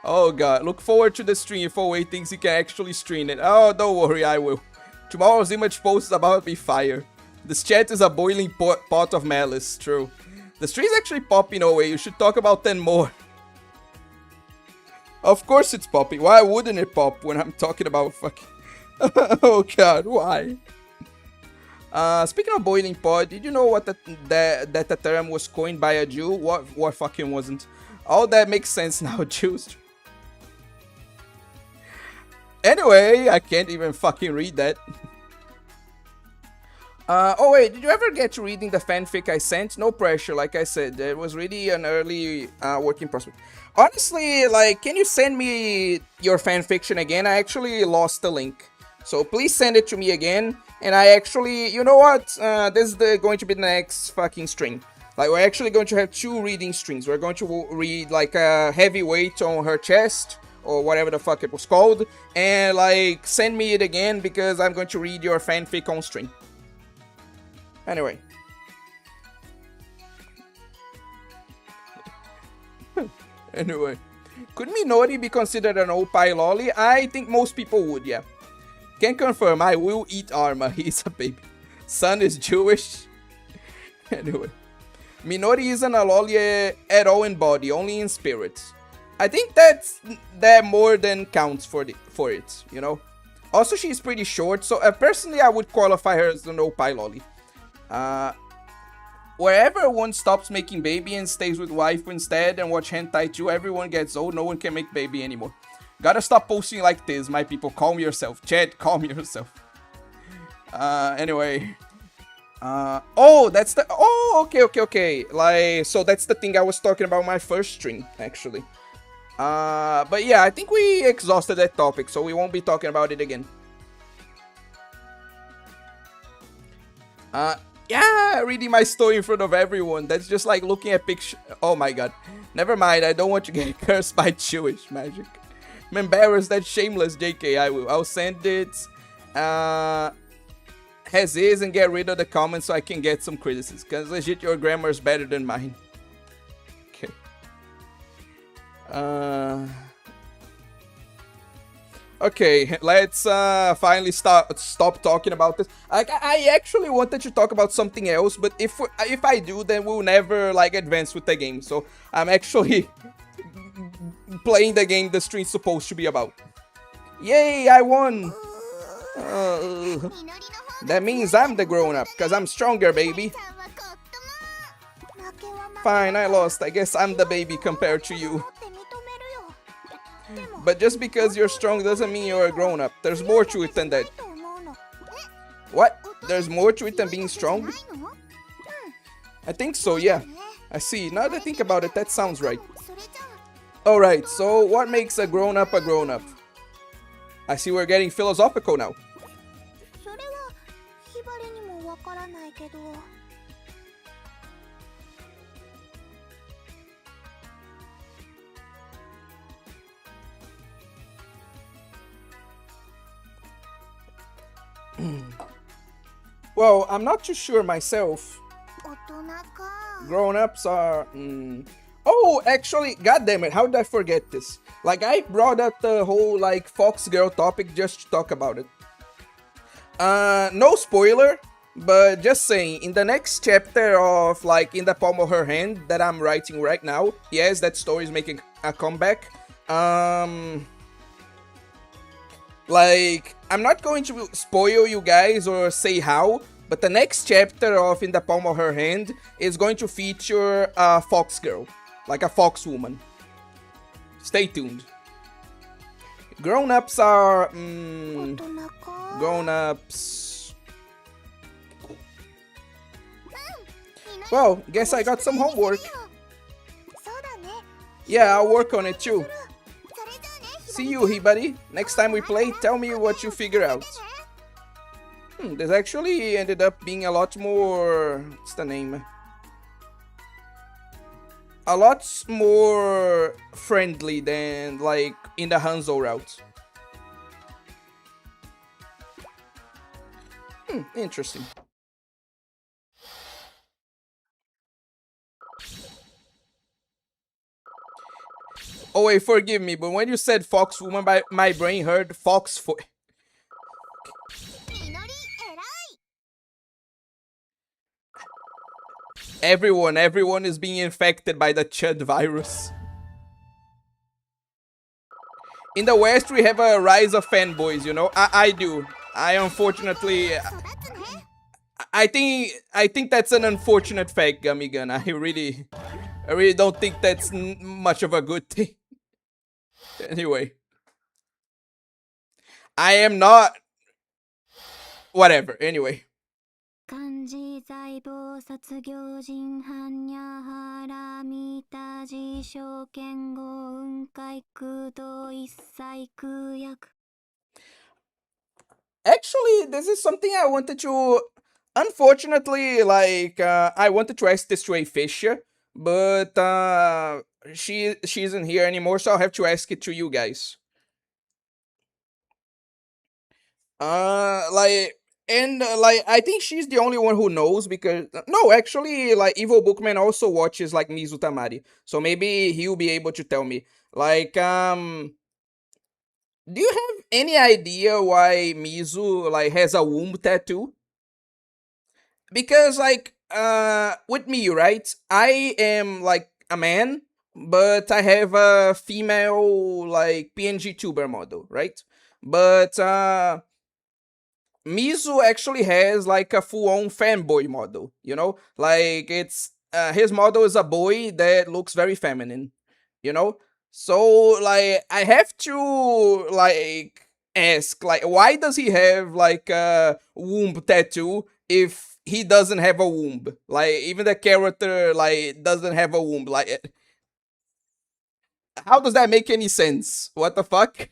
Oh god, look forward to the stream if Owei thinks he can actually stream it. Oh, don't worry, I will. Tomorrow's image post is about to be fire. This chat is a boiling pot of malice, true. The stream's actually popping, Owei, you should talk about 10 more. Of course it's popping, why wouldn't it pop when I'm talking about fucking... Oh god, why? Speaking of boiling pot, did you know what that the term was coined by a Jew? What fucking wasn't? All that makes sense now, Jews. Anyway, I can't even fucking read that. Oh wait, did you ever get to reading the fanfic I sent? No pressure, like I said, it was really an early working prospect. Honestly, like, can you send me your fanfiction again? I actually lost the link. So please send it to me again. And I actually, you know what? This is going to be the next fucking string. Like, we're actually going to have 2 reading strings. We're going to read, like, a heavy weight on her chest, or whatever the fuck it was called. And, like, send me it again, because I'm going to read your fanfic on string. Anyway. Anyway. Could Minori be considered an oppai lolly? I think most people would, yeah. Can confirm, I will eat Arma. He's a baby. Son is Jewish. Anyway. Minori isn't a lolly at all in body, only in spirit. I think that more than counts for it, you know? Also, she's pretty short, so personally I would qualify her as an oppai lolly. Wherever one stops making baby and stays with waifu instead and watch hentai too, everyone gets old, no one can make baby anymore. Gotta stop posting like this, my people. Calm yourself. Chat, calm yourself. Anyway. Oh, that's the... Oh, okay. Like, so that's the thing I was talking about my first string, actually. But yeah, I think we exhausted that topic, so we won't be talking about it again. Yeah, reading my story in front of everyone. That's just like looking at pictures. Oh my god. Never mind, I don't want to get cursed by Jewish magic. I'm embarrassed, that's shameless, JK. I'll send it as is and get rid of the comments so I can get some criticism. Because legit, your grammar is better than mine. Okay. Okay, let's finally stop talking about this. I actually wanted to talk about something else, but if I do, then we'll never like advance with the game. So I'm actually playing the game the stream's supposed to be about. Yay, I won! That means I'm the grown-up, because I'm stronger, baby. Fine, I lost. I guess I'm the baby compared to you. But just because you're strong doesn't mean you're a grown-up. There's more to it than that. What? There's more to it than being strong? I think so, yeah. I see. Now that I think about it, that sounds right. Alright, so what makes a grown-up a grown-up? I see we're getting philosophical now. Well, I'm not too sure myself. Grown-ups are... Oh, actually, god damn it, how did I forget this? Like, I brought up the whole, like, Fox Girl topic just to talk about it. No spoiler, but just saying, in the next chapter of, like, In the Palm of Her Hand that I'm writing right now, yes, that story is making a comeback. Like, I'm not going to spoil you guys or say how, but the next chapter of In the Palm of Her Hand is going to feature a fox girl, like a fox woman. Stay tuned. Grown-ups are... grown-ups... Well, guess I got some homework. Yeah, I'll work on it too. See you, Hibari. Next time we play, tell me what you figure out. This actually ended up being a lot more... What's the name? A lot more friendly than, like, in the Hanzo route. Interesting. Oh wait, forgive me, but when you said fox woman, my brain heard fox fo- Everyone is being infected by the Chud virus. In the West, we have a rise of fanboys, you know? I do. I unfortunately... I think that's an unfortunate fact, Gamigan. I really don't think that's much of a good thing. Anyway. I am not... Whatever, anyway. 漢字財宝卒業人般若原見た字証券語雲海空洞一切空訳 Actually, this is something I wanted to... Unfortunately, like, I wanted to ask this to a Fisher, but she isn't here anymore, so I'll have to ask it to you guys. Like, and like, I think she's the only one who knows because no, actually, like, Evil Bookman also watches like Mizu Tamari, so maybe he'll be able to tell me. Like, do you have any idea why Mizu like has a womb tattoo? Because like, with me, right? I am like a man, but I have a female like PNG tuber model, right? But Mizu actually has like a full-on fanboy model, you know? Like it's his model is a boy that looks very feminine, you know? So like I have to like ask like why does he have like a womb tattoo if he doesn't have a womb? Like even the character like doesn't have a womb. Like how does that make any sense? What the fuck?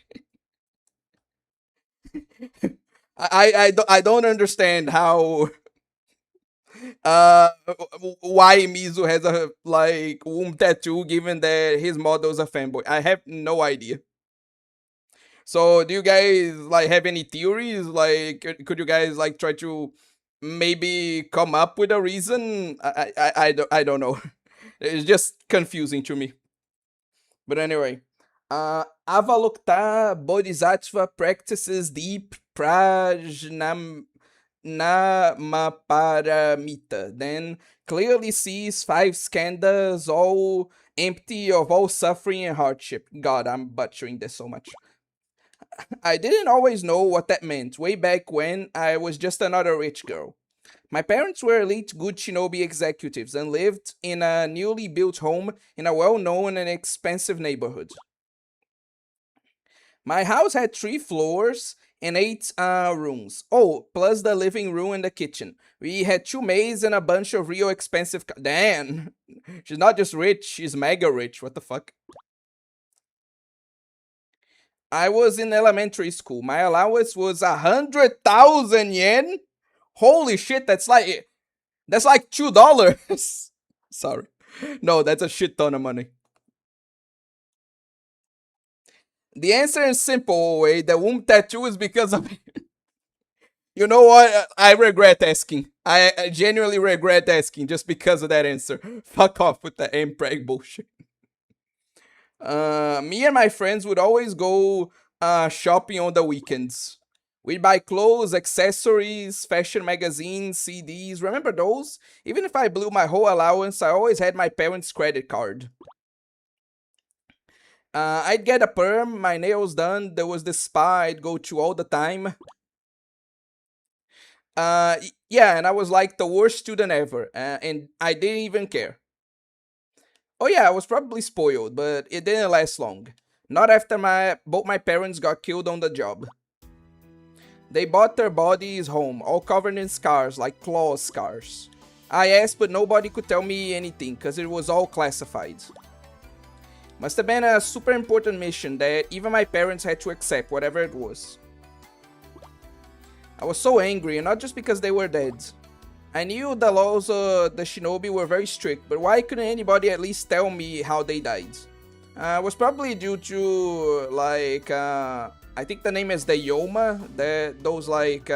I don't understand how uh why Mizu has a like womb tattoo given that his model is a fanboy. I have no idea. So do you guys like have any theories? Like could you guys like try to maybe come up with a reason? I don't know. It's just confusing to me. But anyway, Avalokita Bodhisattva practices deep prajnam Namaparamita, then clearly sees five skandhas all empty of all suffering and hardship. God, I'm butchering this so much. I didn't always know what that meant way back when I was just another rich girl. My parents were elite good shinobi executives and lived in a newly built home in a well-known and expensive neighborhood. My house had 3 floors and 8 rooms. Oh, plus the living room and the kitchen. We had 2 maids and a bunch of real expensive. Damn, she's not just rich; she's mega rich. What the fuck? I was in elementary school. My allowance was 100,000 yen. Holy shit, that's like $2. Sorry, no, that's a shit ton of money. The answer is simple. Way the womb tattoo is because of You know what? I regret asking. I genuinely regret asking just because of that answer. Fuck off with the MPreg bullshit. Me and my friends would always go shopping on the weekends. We'd buy clothes, accessories, fashion magazines, CDs. Remember those? Even if I blew my whole allowance, I always had my parents' credit card. I'd get a perm, my nails done. There was this spa I'd go to all the time. Yeah, and I was like the worst student ever, and I didn't even care. Oh yeah, I was probably spoiled, but it didn't last long. Not after both my parents got killed on the job. They brought their bodies home, all covered in scars, like claw scars. I asked, but nobody could tell me anything, cause it was all classified. Must have been a super important mission that even my parents had to accept, whatever it was. I was so angry, and not just because they were dead. I knew the laws of the shinobi were very strict, but why couldn't anybody at least tell me how they died? It was probably due to, like, I think the name is the Yoma, those, like,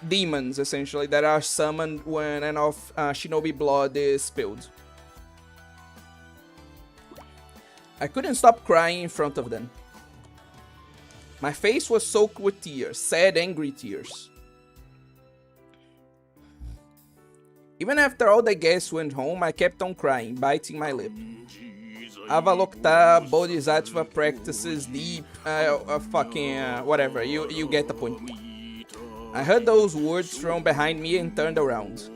demons, essentially, that are summoned when enough shinobi blood is spilled. I couldn't stop crying in front of them. My face was soaked with tears, sad, angry tears. Even after all the guests went home, I kept on crying, biting my lip. Avalokita Bodhisattva practices deep, whatever, you get the point. I heard those words from behind me and turned around.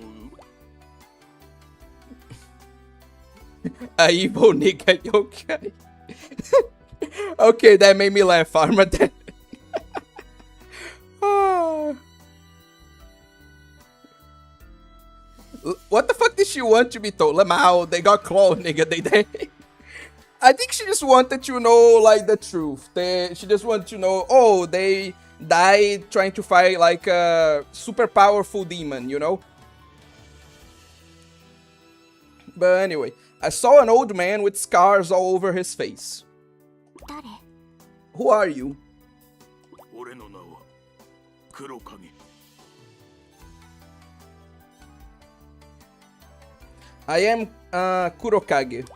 A evil nigga yokai. Okay, that made me laugh, Armadan. What the fuck did she want to be told? Lamau, they got clawed, nigga, they I think she just wanted to know, like, the truth. She just wanted to know, oh, they died trying to fight, like, a super powerful demon, you know? But anyway, I saw an old man with scars all over his face. Who are you? I am Kurokage.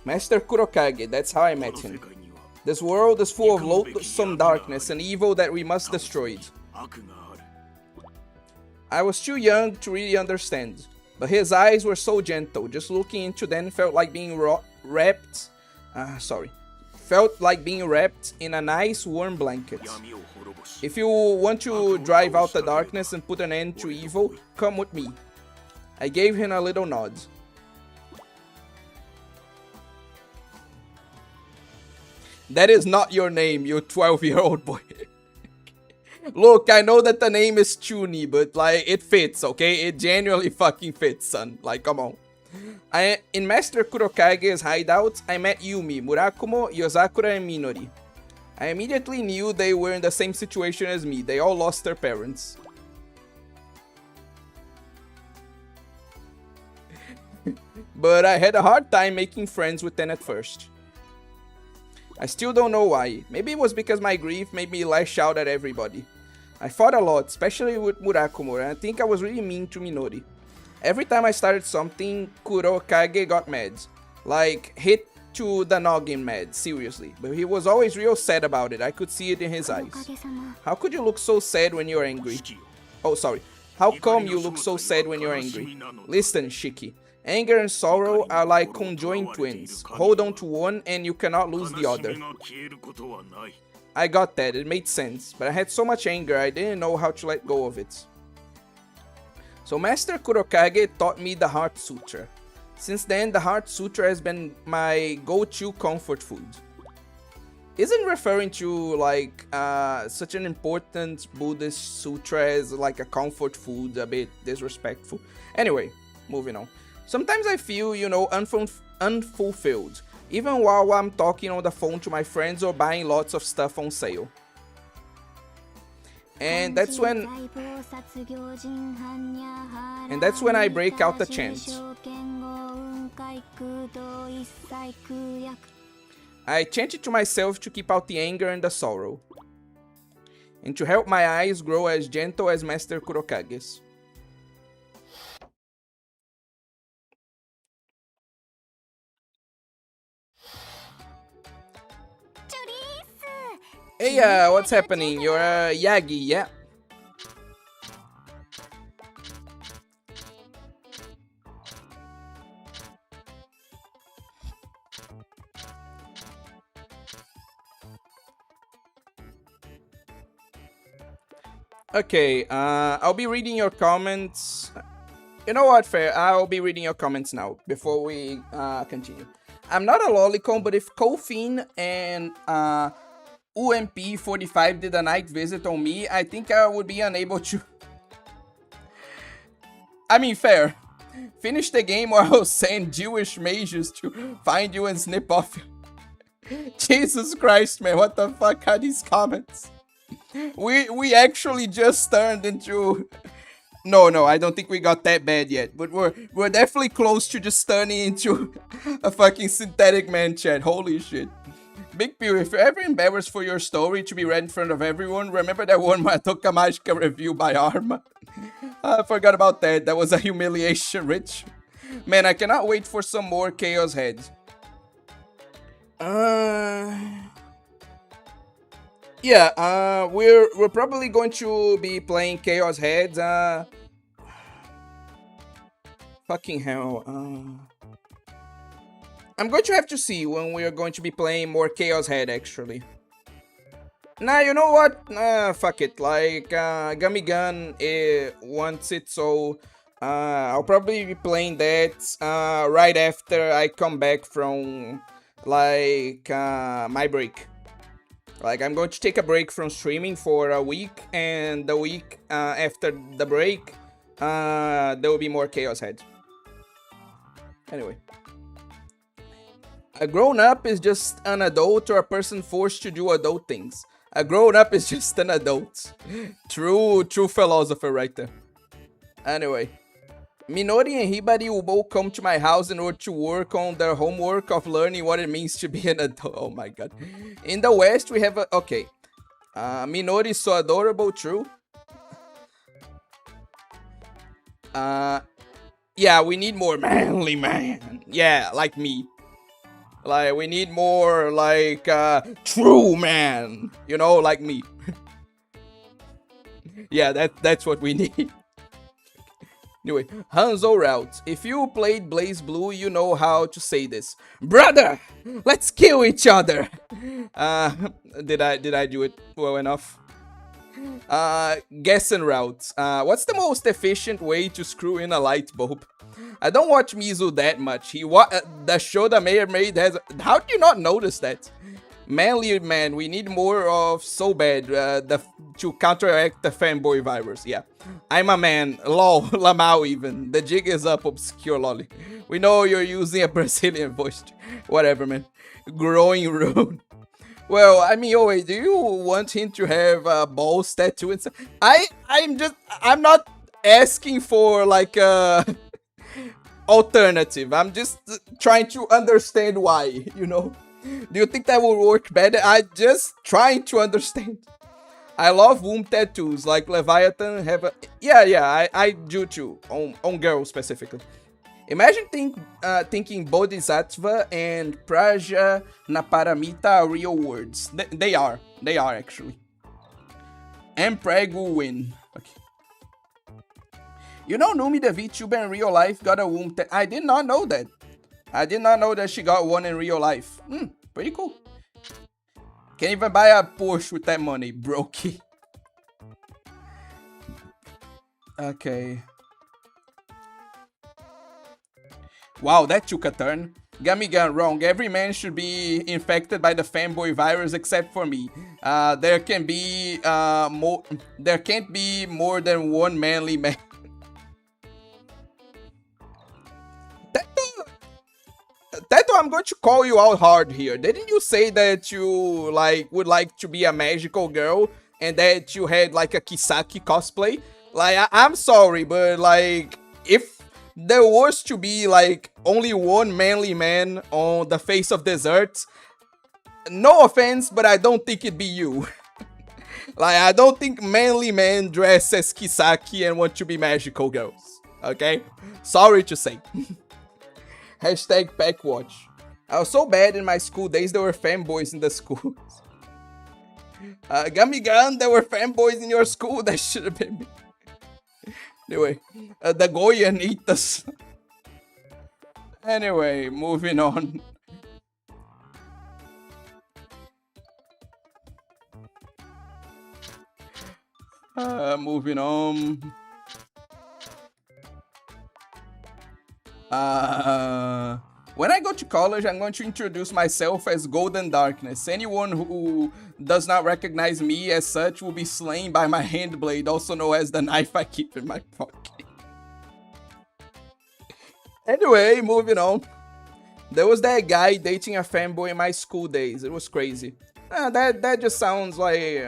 Master Kurokage, that's how I met him. This world is full of loathsome darkness and evil that we must destroy. I was too young to really understand, but his eyes were so gentle, just looking into them felt like being wrapped in a nice warm blanket. If you want to drive out the darkness and put an end to evil, come with me. I gave him a little nod. That is not your name, you 12-year-old boy. Look, I know that the name is Chuni, but, like, it fits, okay? It genuinely fucking fits, son. Like, come on. In Master Kurokage's hideout, I met Yumi, Murakumo, Yozakura, and Minori. I immediately knew they were in the same situation as me. They all lost their parents. But I had a hard time making friends with them at first. I still don't know why. Maybe it was because my grief made me lash out at everybody. I fought a lot, especially with Murakumo, and I think I was really mean to Minori. Every time I started something, Kurokage got mad. Like, hit to the noggin mad, seriously. But he was always real sad about it. I could see it in his eyes. How could you look so sad when you're angry? Oh, sorry. How come you look so sad when you're angry? Listen, Shiki. Anger and sorrow are like conjoined twins. Hold on to one and you cannot lose the other. I got that, it made sense, but I had so much anger I didn't know how to let go of it. So Master Kurokage taught me the Heart Sutra. Since then, the Heart Sutra has been my go-to comfort food. Isn't referring to, like, such an important Buddhist sutra as, like, a comfort food a bit disrespectful? Anyway, moving on. Sometimes I feel, you know, unfulfilled, even while I'm talking on the phone to my friends or buying lots of stuff on sale. And that's when I break out the chant. I chant it to myself to keep out the anger and the sorrow. and to help my eyes grow as gentle as Master Kurokage's. Hey, what's happening? You're Yagi, yeah? Okay, I'll be reading your comments. You know what, fair? I'll be reading your comments now before we continue. I'm not a lolicon, but if Kofin and UMP45 did a night visit on me, I think I would be unable to... I mean, fair. Finish the game or I'll send Jewish mages to find you and snip off you. Jesus Christ, man, what the fuck are these comments? We actually just turned into... No, I don't think we got that bad yet, but we're definitely close to just turning into a fucking synthetic man chat. Holy shit. Big Pew, if you're ever embarrassed for your story to be read in front of everyone, remember that one Matoka Magica review by Arma? I forgot about that. That was a humiliation, Rich. Man, I cannot wait for some more Chaos Heads. Yeah, we're probably going to be playing Chaos Heads. Fucking hell. I'm going to have to see when we are going to be playing more Chaos Head, actually. Nah, you know what? Fuck it. Like, Gummy Gun wants it, so I'll probably be playing that right after I come back from, like, my break. Like, I'm going to take a break from streaming for a week, and the week after the break, there will be more Chaos Heads. Anyway. A grown-up is just an adult or a person forced to do adult things. A grown-up is just an adult. True philosopher right there. Anyway. Minori and Hibari will both come to my house in order to work on their homework of learning what it means to be an adult. Oh my god. In the West, we have a... Okay. Minori is so adorable, true. Yeah, we need more manly man. Yeah, like me. Like, we need more, like, true man. You know, like me. Yeah, that's what we need. Anyway, Hanzo route. If you played Blaze Blue, you know how to say this. Brother, let's kill each other. Did I do it well enough? Gessen route. What's the most efficient way to screw in a light bulb? I don't watch Mizu that much. The show that Mayor made has... How do you not notice that? Manly man, we need more of so bad to counteract the fanboy virus. Yeah, I'm a man. Lol, Lamau even. The jig is up, obscure lolly. We know you're using a Brazilian voice. Whatever, man. Growing rude. Well, I mean, oh wait, do you want him to have a balls tattoo and stuff? I'm not asking for like a alternative. I'm just trying to understand why, you know? Do you think that will work better? I'm just trying to understand. I love womb tattoos, like Leviathan have a... Yeah, I do too, on girls specifically. Imagine thinking Bodhisattva and Praja Naparamita are real words. They are actually. And Prag will win. Okay. You know Numi the VTuber in real life got a womb tattoo. I did not know that. I did not know that she got one in real life. Pretty cool. Can't even buy a Porsche with that money, brokey. Okay. Wow, that took a turn. Gummy Gun, wrong. Every man should be infected by the fanboy virus except for me. There can't be more than one manly man. Tato, I'm going to call you out hard here. Didn't you say that you would like to be a magical girl and that you had like a Kisaki cosplay? Like, I'm sorry, but like, if there was to be like only one manly man on the face of desert, no offense, but I don't think it'd be you. Like, I don't think manly men dress as Kisaki and want to be magical girls. Okay? Sorry to say. Hashtag Packwatch. I was so bad in my school days, there were fanboys in the schools. Gummy Gun, there were fanboys in your school, that should have been me. Anyway, the Goyan Eaters. Anyway, moving on. Moving on. When I go to college, I'm going to introduce myself as Golden Darkness. Anyone who does not recognize me as such will be slain by my hand blade, also known as the knife I keep in my pocket. Anyway, moving on. There was that guy dating a fanboy in my school days. It was crazy. That just sounds like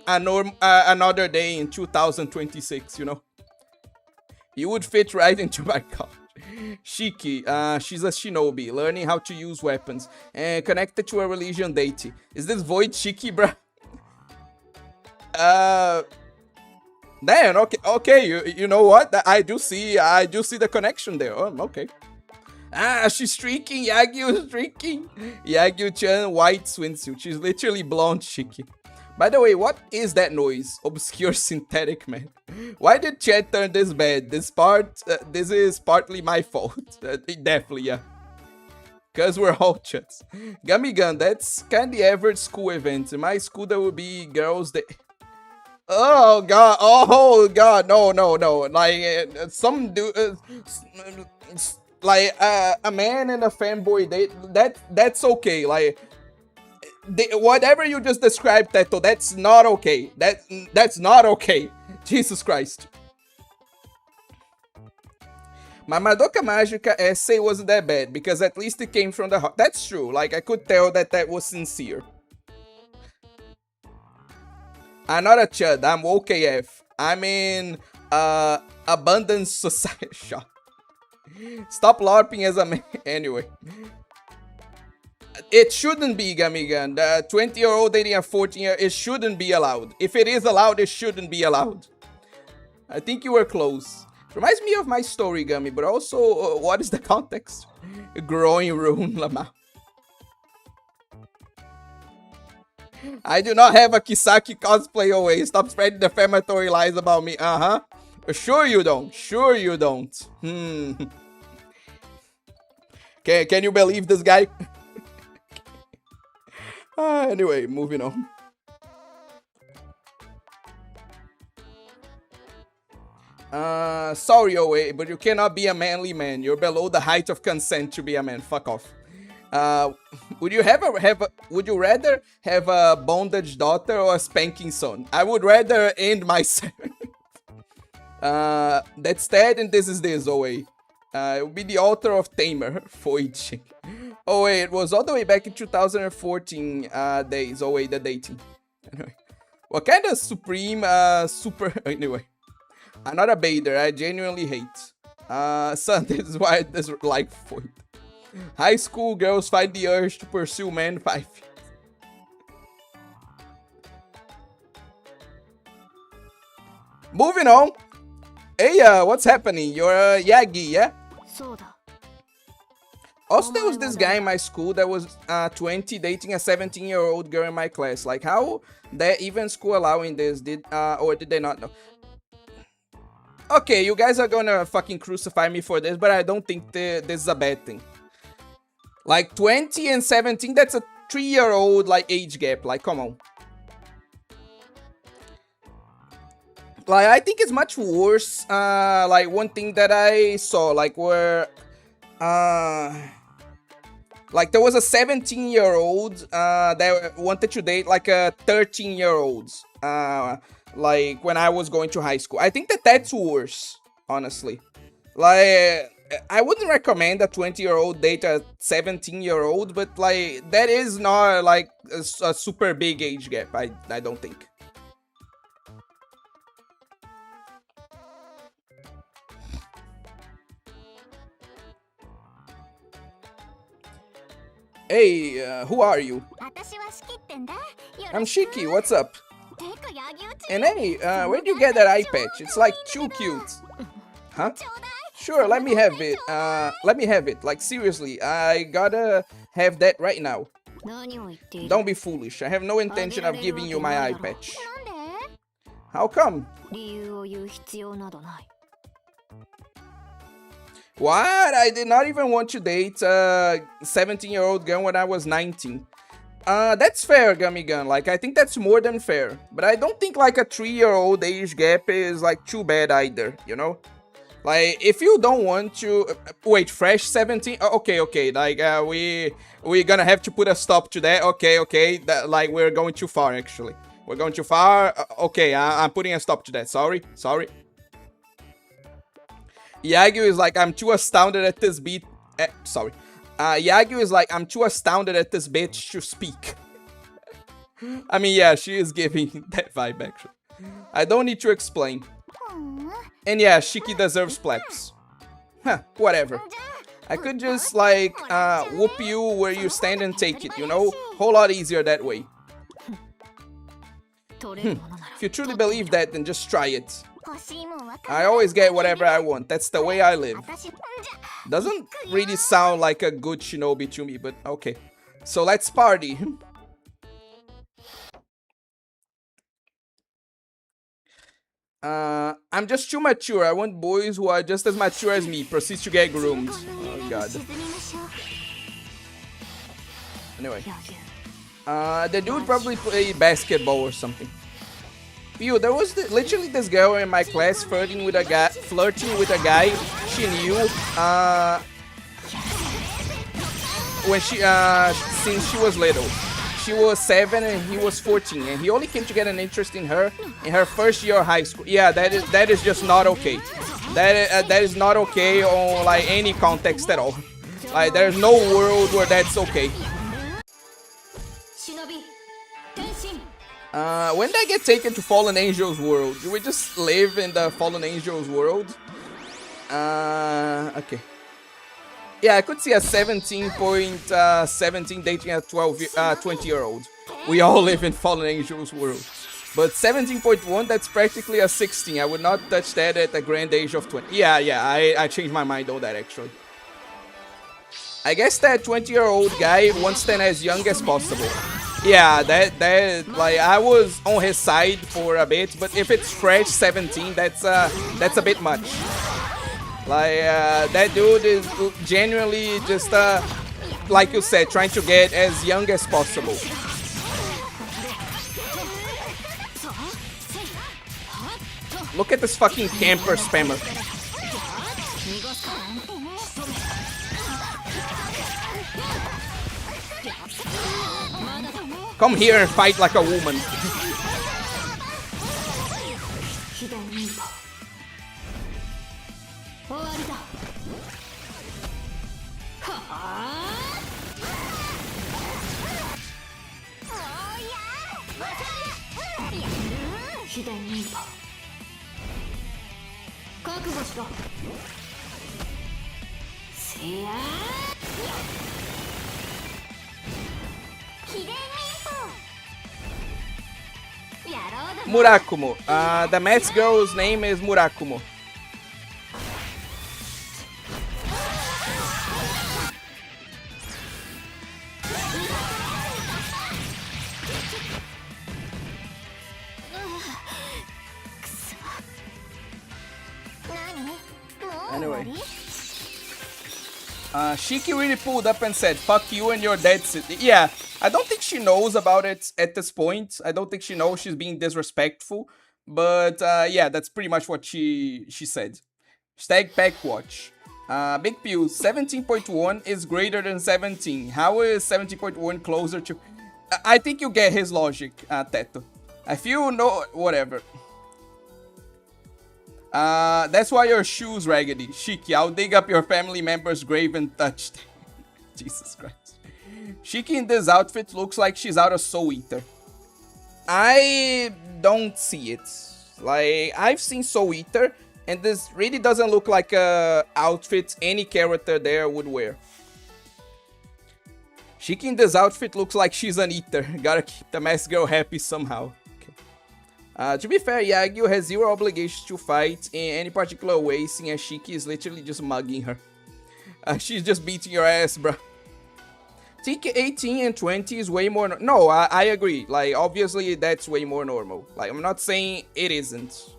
another day in 2026, you know? You would fit right into my college. Shiki, she's a shinobi, learning how to use weapons, and connected to a religion deity. Is this Void Shiki, bruh? Damn, okay, you know what? I do see the connection there. Oh, okay. She's streaking, Yagyu streaking. Yagyu-chan, white swimsuit. She's literally blonde Shiki. By the way, what is that noise? Obscure synthetic man. Why did chat turn this bad? This is partly my fault. Definitely, yeah. Cause we're all chats. Gummy Gun, that's kind of the average school event. In my school, there will be girls that... Oh god, no. Like, some dude... like, a man and a fanboy, that's okay. Like... whatever you just described, Teto, that's not okay. That's not okay. Jesus Christ. My Madoka Magica essay wasn't that bad, because at least it came from the heart. That's true. Like, I could tell that was sincere. I'm not a chud. I'm OKF. I'm in Abundance Society. Shot. Stop LARPing as a man. Anyway. It shouldn't be, Gamigan. The 20-year-old dating a 14-year-old, it shouldn't be allowed. If it is allowed, it shouldn't be allowed. I think you were close. Reminds me of my story, Gummy, but also, what is the context? Growing Rune Lama. I do not have a Kisaki cosplay away. Stop spreading defamatory lies about me. Sure you don't. Sure you don't. Can you believe this guy? Anyway, moving on. Sorry, Oe, but you cannot be a manly man. You're below the height of consent to be a man. Fuck off. Would you rather have a bondage daughter or a spanking son? I would rather end myself. That's that, and this is this, Oe. It would be the author of Tamer, Foichi. Oh wait, it was all the way back in 2014 days. Oh wait, the dating. Anyway, what kind of super... Anyway, I'm not a baiter. I genuinely hate. Son, this is why I dislike Foid. High school girls find the urge to pursue men 5 years. Moving on. Hey, what's happening? You're Yagi, yeah? Also, there was this guy in my school that was 20 dating a 17-year-old girl in my class. Like, how that even school allowing this? Or did they not know? Okay, you guys are gonna fucking crucify me for this, but I don't think this is a bad thing. Like, 20 and 17, that's a 3-year-old, like, age gap. Like, come on. Like, I think it's much worse. Like, one thing that I saw, like, where... like, there was a 17-year-old that wanted to date, like, a 13-year-old. Like, when I was going to high school. I think that's worse, honestly. Like, I wouldn't recommend a 20-year-old date a 17-year-old, but, like, that is not, like, a super big age gap, I don't think. Hey, who are you? I'm Shiki, what's up? And hey, where'd you get that eye patch? It's like too cute. Huh? Sure, let me have it. Let me have it. Like, seriously, I gotta have that right now. Don't be foolish. I have no intention of giving you my eye patch. How come? What? I did not even want to date a 17-year-old girl when I was 19. That's fair, Gummy Gun. Like, I think that's more than fair. But I don't think, like, a 3-year-old age gap is, like, too bad either, you know? Like, if you don't want to... wait, fresh 17? Okay. Like, we're gonna have to put a stop to that. Okay. That, like, we're going too far, actually. We're going too far. Okay, I'm putting a stop to that. Sorry. Yagyu is like, I'm too astounded at this beat. Sorry. Yagyu is like, I'm too astounded at this bitch to speak. I mean, yeah, she is giving that vibe, actually. I don't need to explain. And yeah, Shiki deserves plaps. Huh, whatever. I could just, like, whoop you where you stand and take it, you know? Whole lot easier that way. If you truly believe that, then just try it. I always get whatever I want. That's the way I live. Doesn't really sound like a good shinobi to me, but okay. So let's party. I'm just too mature. I want boys who are just as mature as me. Proceeds to get groomed. Oh god. Anyway. The dude probably played basketball or something. Yo, there was literally this girl in my class flirting with a guy she knew when since she was little. She was 7 and he was 14, and he only came to get an interest in her first year of high school. Yeah, that is just not okay. That is not okay on like any context at all. Like, there's no world where that's okay. When did I get taken to Fallen Angels world? Do we just live in the Fallen Angels world? Okay. Yeah, I could see a 17.17 dating a 20-year-old. We all live in Fallen Angels world. But 17.1, that's practically a 16. I would not touch that at the grand age of 20. Yeah, I changed my mind on that, actually. I guess that 20-year-old guy wants them as young as possible. Yeah, that like, I was on his side for a bit, but if it's fresh 17, that's a bit much. Like, that dude is genuinely just, like you said, trying to get as young as possible. Look at this fucking camper spammer. Come here and fight like a woman. Murakumo. The Mets girl's name is Murakumo. Anyway. Shiki really pulled up and said, "Fuck you and your dead city." Yeah, I don't think she knows about it at this point. I don't think she knows she's being disrespectful. But yeah, that's pretty much what she said. Stag Pack Watch. Big Pew, 17.1 is greater than 17. How is 17.1 closer to... I think you get his logic, Teto. I feel no... whatever. That's why your shoe's raggedy. Shiki, I'll dig up your family member's grave and touch them. Jesus Christ. Shiki in this outfit looks like she's out of Soul Eater. I don't see it. Like, I've seen Soul Eater, and this really doesn't look like a outfit any character there would wear. Shiki in this outfit looks like she's an eater. Gotta keep the masked girl happy somehow. Okay. To be fair, Yagyu has zero obligation to fight in any particular way, seeing as Shiki is literally just mugging her. She's just beating your ass, bruh. I think 18 and 20 is way more... No, I agree. Like, obviously, that's way more normal. Like, I'm not saying it isn't.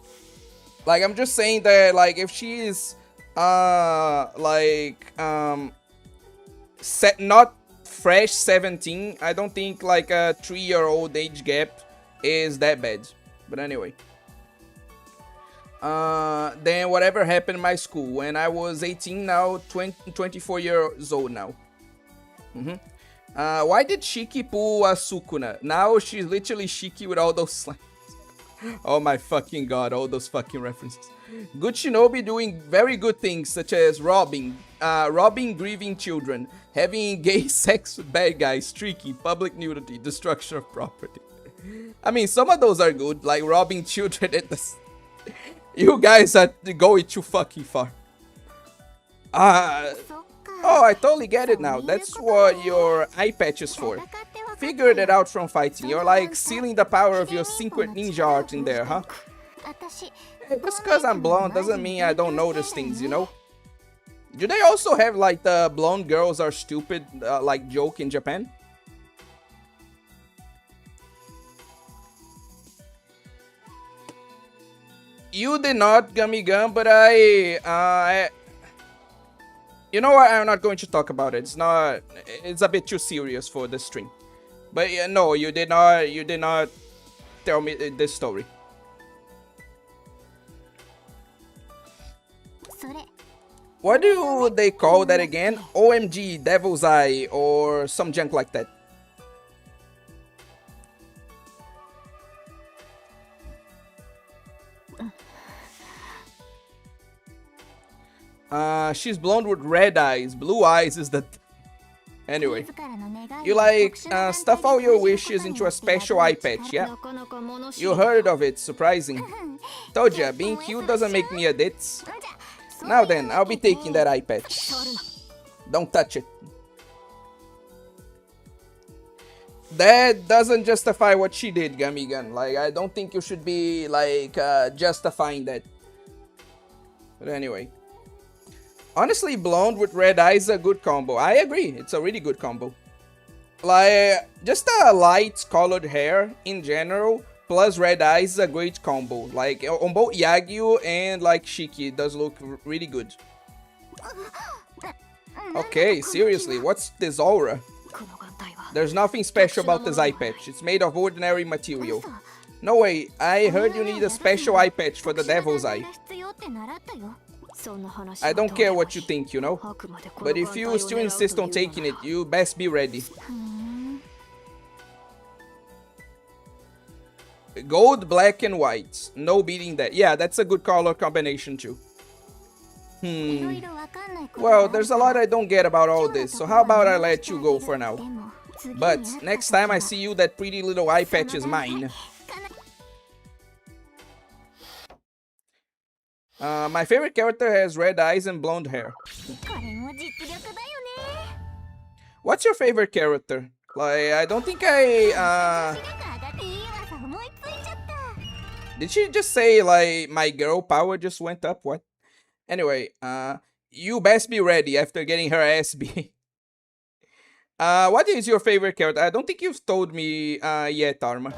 Like, I'm just saying that, like, if she is, not fresh 17, I don't think, like, a 3-year-old age gap is that bad. But anyway. Then whatever happened in my school. When I was 18, now 24 years old now. Why did Shiki pull a Sukuna? Now she's literally Shiki with all those slimes. Oh my fucking god, all those fucking references. Good Shinobi doing very good things such as robbing grieving children, having gay sex with bad guys, streaky, public nudity, destruction of property. I mean, some of those are good, like robbing children at the... You guys are going too fucking far. Oh, I totally get it now. That's what your eye patch is for. Figured it out from fighting. You're like sealing the power of your secret ninja art in there, huh? Hey, just cause I'm blonde doesn't mean I don't notice things, you know? Do they also have like the blonde girls are stupid like joke in Japan? You did not, Gummy Gum, but you know what? I'm not going to talk about it. It's a bit too serious for the stream. But yeah, no, you did not tell me this story. What do they call that again? OMG, Devil's Eye, or some junk like that. She's blonde with red eyes. Blue eyes is the... Anyway. You like, stuff all your wishes into a special eye patch, yeah? You heard of it, surprising. Told ya, being cute doesn't make me a ditz. Now then, I'll be taking that eye patch. Don't touch it. That doesn't justify what she did, Gummy Gun. Like, I don't think you should be, like, justifying that. But anyway. Honestly, blonde with red eyes is a good combo. I agree, it's a really good combo. Like, just a light colored hair in general, plus red eyes is a great combo. Like, on both Yagyu and, like, Shiki, it does look really good. Okay, seriously, what's this aura? There's nothing special about this eye patch. It's made of ordinary material. No way, I heard you need a special eye patch for the Devil's Eye. I don't care what you think, you know? But if you still insist on taking it, you best be ready. Gold, black, and white. No beating that. Yeah, that's a good color combination too. Well, there's a lot I don't get about all this, so how about I let you go for now? But next time I see you, that pretty little eye patch is mine. My favorite character has red eyes and blonde hair. What's your favorite character? Like, I don't think Did she just say, like, my girl power just went up? What? Anyway, you best be ready after getting her ass beat. What is your favorite character? I don't think you've told me yet, Arma.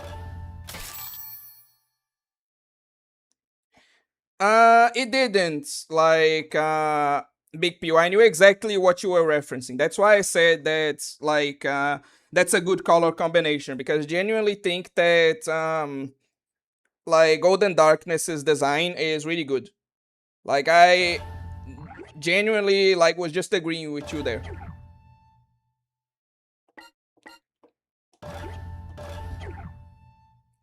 It didn't, like, Big P. I knew exactly what you were referencing. That's why I said that, like, that's a good color combination, because I genuinely think that, like, Golden Darkness's design is really good. Like, I genuinely, like, was just agreeing with you there.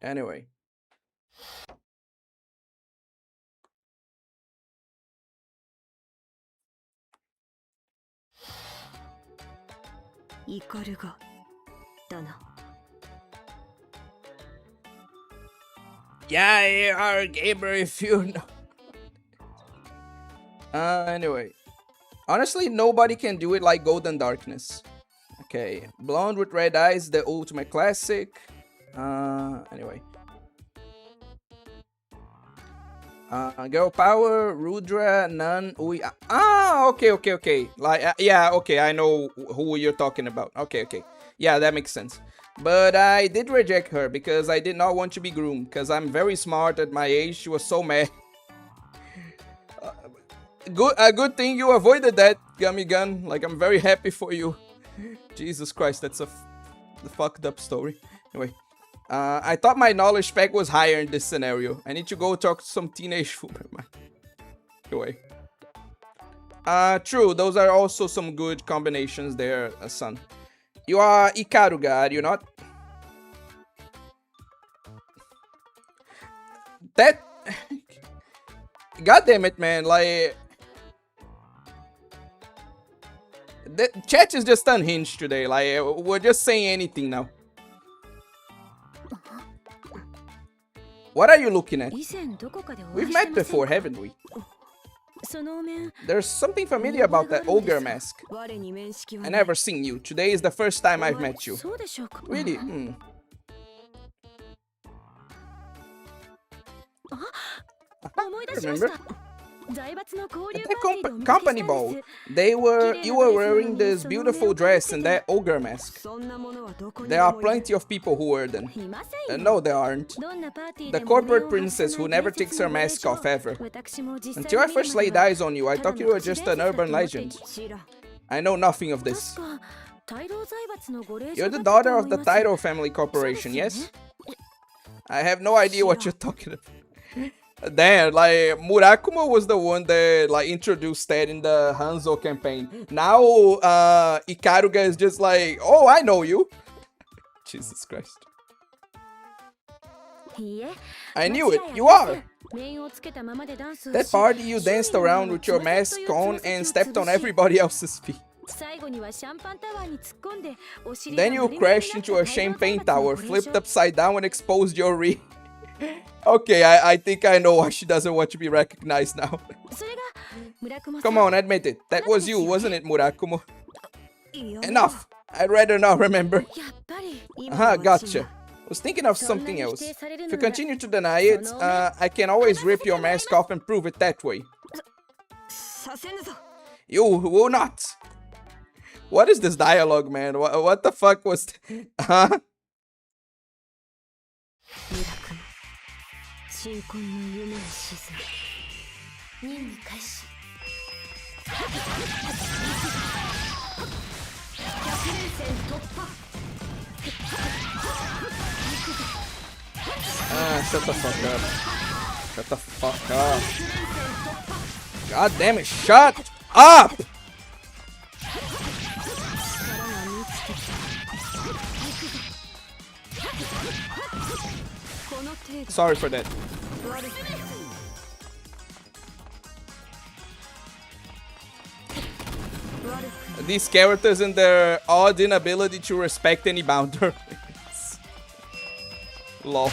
Anyway. Yeah, you are a gamer if you know. Anyway. Honestly, nobody can do it like Golden Darkness. Okay, blonde with red eyes, the ultimate classic. Anyway. Girl power, Rudra, Nun, Ui. Ah, okay. Like, yeah, okay, I know who you're talking about. Okay. Yeah, that makes sense. But I did reject her because I did not want to be groomed. Because I'm very smart at my age. She was so mad. A good thing you avoided that, Gummy Gun. Like, I'm very happy for you. Jesus Christ, that's a fucked up story. Anyway. I thought my knowledge spec was higher in this scenario. I need to go talk to some teenage woman. Anyway. True. Those are also some good combinations there, son. You are Ikaruga, are you not? That... God damn it, man. Like... The chat is just unhinged today. Like, we're just saying anything now. What are you looking at? We've met before, haven't we? There's something familiar about that ogre mask. I never seen you. Today is the first time I've met you. Really? Remember? At that company ball, you were wearing this beautiful dress and that ogre mask. There are plenty of people who wear them. No, there aren't. The corporate princess who never takes her mask off ever. Until I first laid eyes on you, I thought you were just an urban legend. I know nothing of this. You're the daughter of the Tairo family corporation, yes? I have no idea what you're talking about. Damn, like, Murakumo was the one that, like, introduced that in the Hanzo campaign. Now, Ikaruga is just like, oh, I know you. Jesus Christ. I knew it, you are. That party you danced around with your mask on and stepped on everybody else's feet. Then you crashed into a champagne tower, flipped upside down and exposed your rear. Okay, I think I know why she doesn't want to be recognized now. Come on, admit it. That was you, wasn't it, Murakumo? Enough! I'd rather not remember. Gotcha. Was thinking of something else. If you continue to deny it, I can always rip your mask off and prove it that way. You will not! What is this dialogue, man? What the fuck was... Huh? Shut the fuck up. Shut the fuck up. God damn it, shut up! Sorry for that. These characters and their odd inability to respect any boundaries. Lol.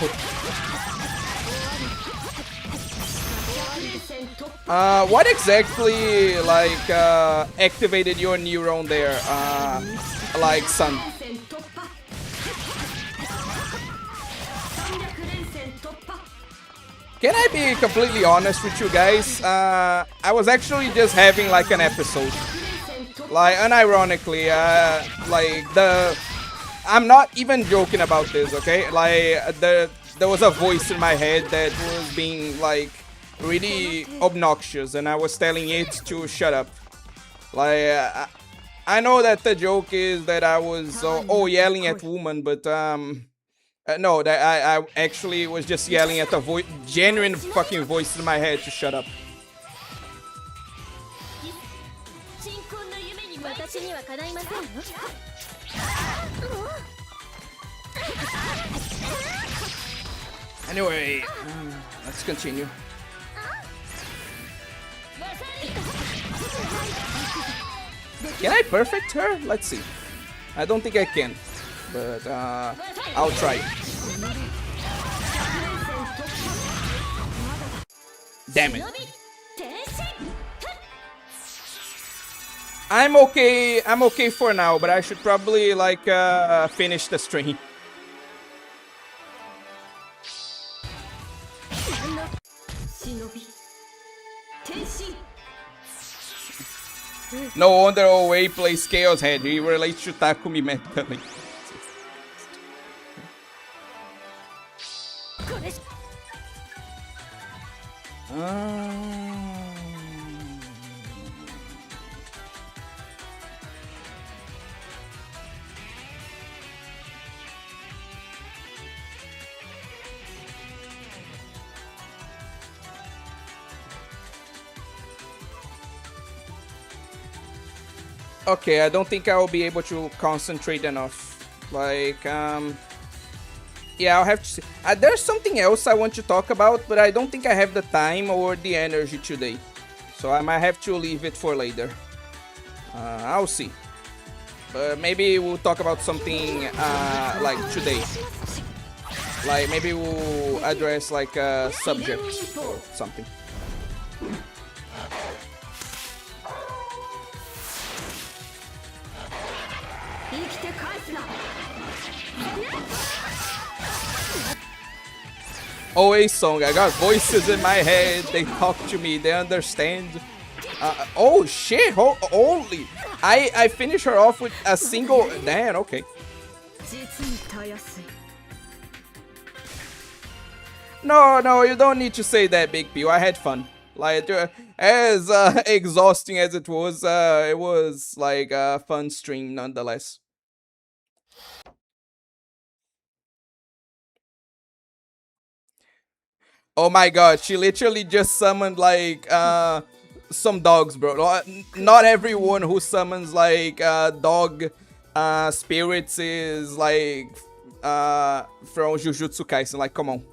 What exactly, like, activated your neuron there, like, son? Can I be completely honest with you guys? I was actually just having, like, an episode. Like, unironically, I'm not even joking about this, okay? Like, there was a voice in my head that was being, like, really obnoxious, and I was telling it to shut up. Like, I know that the joke is that I was, yelling at women, but, no, that I actually was just yelling at a genuine fucking voice in my head to shut up. Anyway, let's continue. Can I perfect her? Let's see. I don't think I can, but I'll try. Damn it. I'm okay for now, but I should probably, like, finish the stream. No wonder Oe plays Chaos Head. He relates to Takumi mentally. Okay, I don't think I will be able to concentrate enough. Like, yeah, I'll have to see. There's something else I want to talk about, but I don't think I have the time or the energy today. So I might have to leave it for later. I'll see. Maybe we'll talk about something like today. Like maybe we'll address like a subject or something. Always song. I got voices in my head. They talk to me. They understand. Oh shit! Only I finished her off with a single. Damn. Okay. No, you don't need to say that, Big P. I had fun. Like as exhausting as it was like a fun stream nonetheless. Oh my god, she literally just summoned like some dogs, bro. Not everyone who summons like dog spirits is like from Jujutsu Kaisen. Like, come on.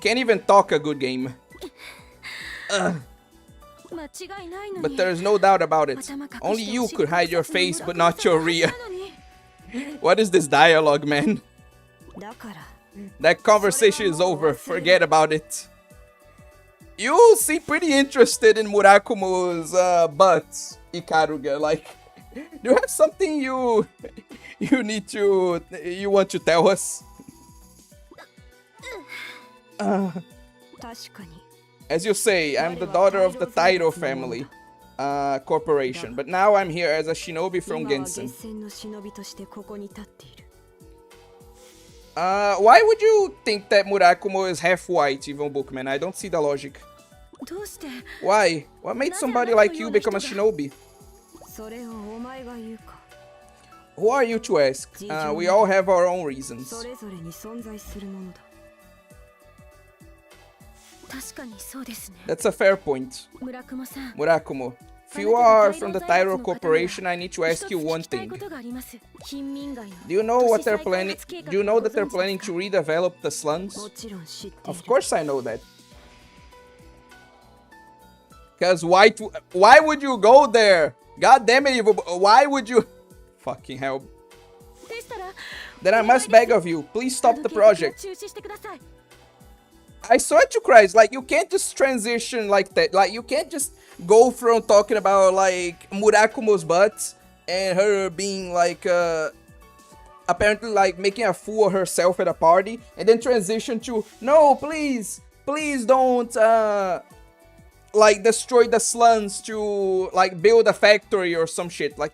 Can't even talk a good game. But there's no doubt about it. Only you could hide your face, but not your rear. What is this dialogue, man? That conversation is over. Forget about it. You seem pretty interested in Murakumo's butt, Ikaruga. Like, do you have something you want to tell us? As you say, I'm the daughter of the Tairo family corporation, but now I'm here as a shinobi from Gessen. Why would you think that Murakumo is half white, even Bookman? I don't see the logic. Why? What made somebody like you become a shinobi? Who are you to ask? We all have our own reasons. That's a fair point. Murakumo, if you are from the Tairo Corporation, I need to ask you one thing. Do you know what they're planning? Do you know that they're planning to redevelop the slums? Of course I know that. Cause why would you go there? God damn it, why would you? Fucking hell. Then I must beg of you, please stop the project. I swear to Christ, like, you can't just transition like that. Like, you can't just go from talking about, like, Murakumo's butt and her being, like, apparently, like, making a fool of herself at a party, and then transition to, no, please don't, like, destroy the slums to, like, build a factory or some shit. Like,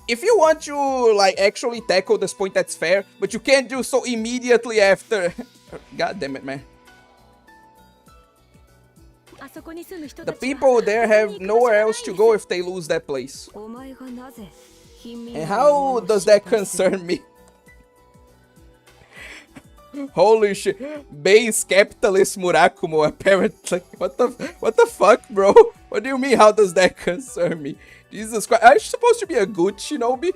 if you want to, like, actually tackle this point, that's fair, but you can't do so immediately after. God damn it, man. The people there have nowhere else to go if they lose that place. And how does that concern me? Holy shit. Base capitalist Murakumo, apparently. What the fuck, bro? What do you mean, how does that concern me? Jesus Christ. Are you supposed to be a good shinobi?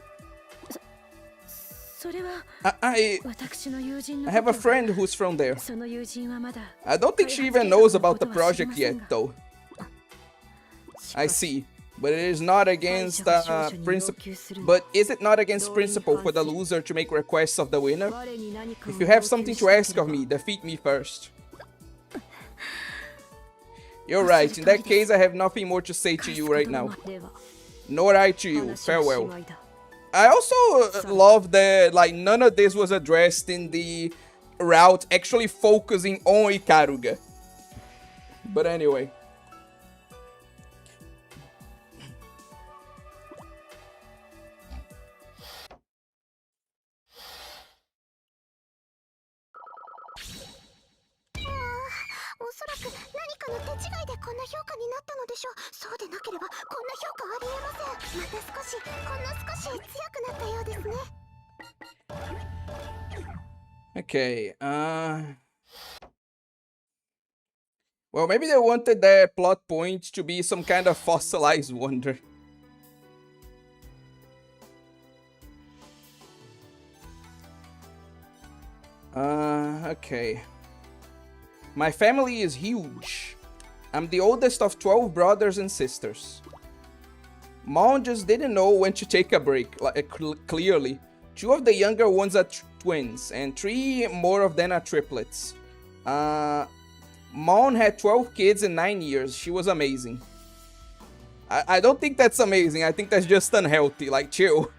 I have a friend who's from there. I don't think she even knows about the project yet, though. I see. But it is not against principle. But is it not against principle for the loser to make requests of the winner? If you have something to ask of me, defeat me first. You're right. In that case, I have nothing more to say to you right now. Nor I to you. Farewell. I also love that, like, none of this was addressed in the route actually focusing on Ikaruga. But anyway. Okay, well, maybe they wanted their plot point to be some kind of fossilized wonder. Okay. My family is huge. I'm the oldest of 12 brothers and sisters. Mom just didn't know when to take a break, like, clearly. 2 of the younger ones are twins, and 3 more of them are triplets. Mom had 12 kids in 9 years. She was amazing. I don't think that's amazing. I think that's just unhealthy. Like, chill.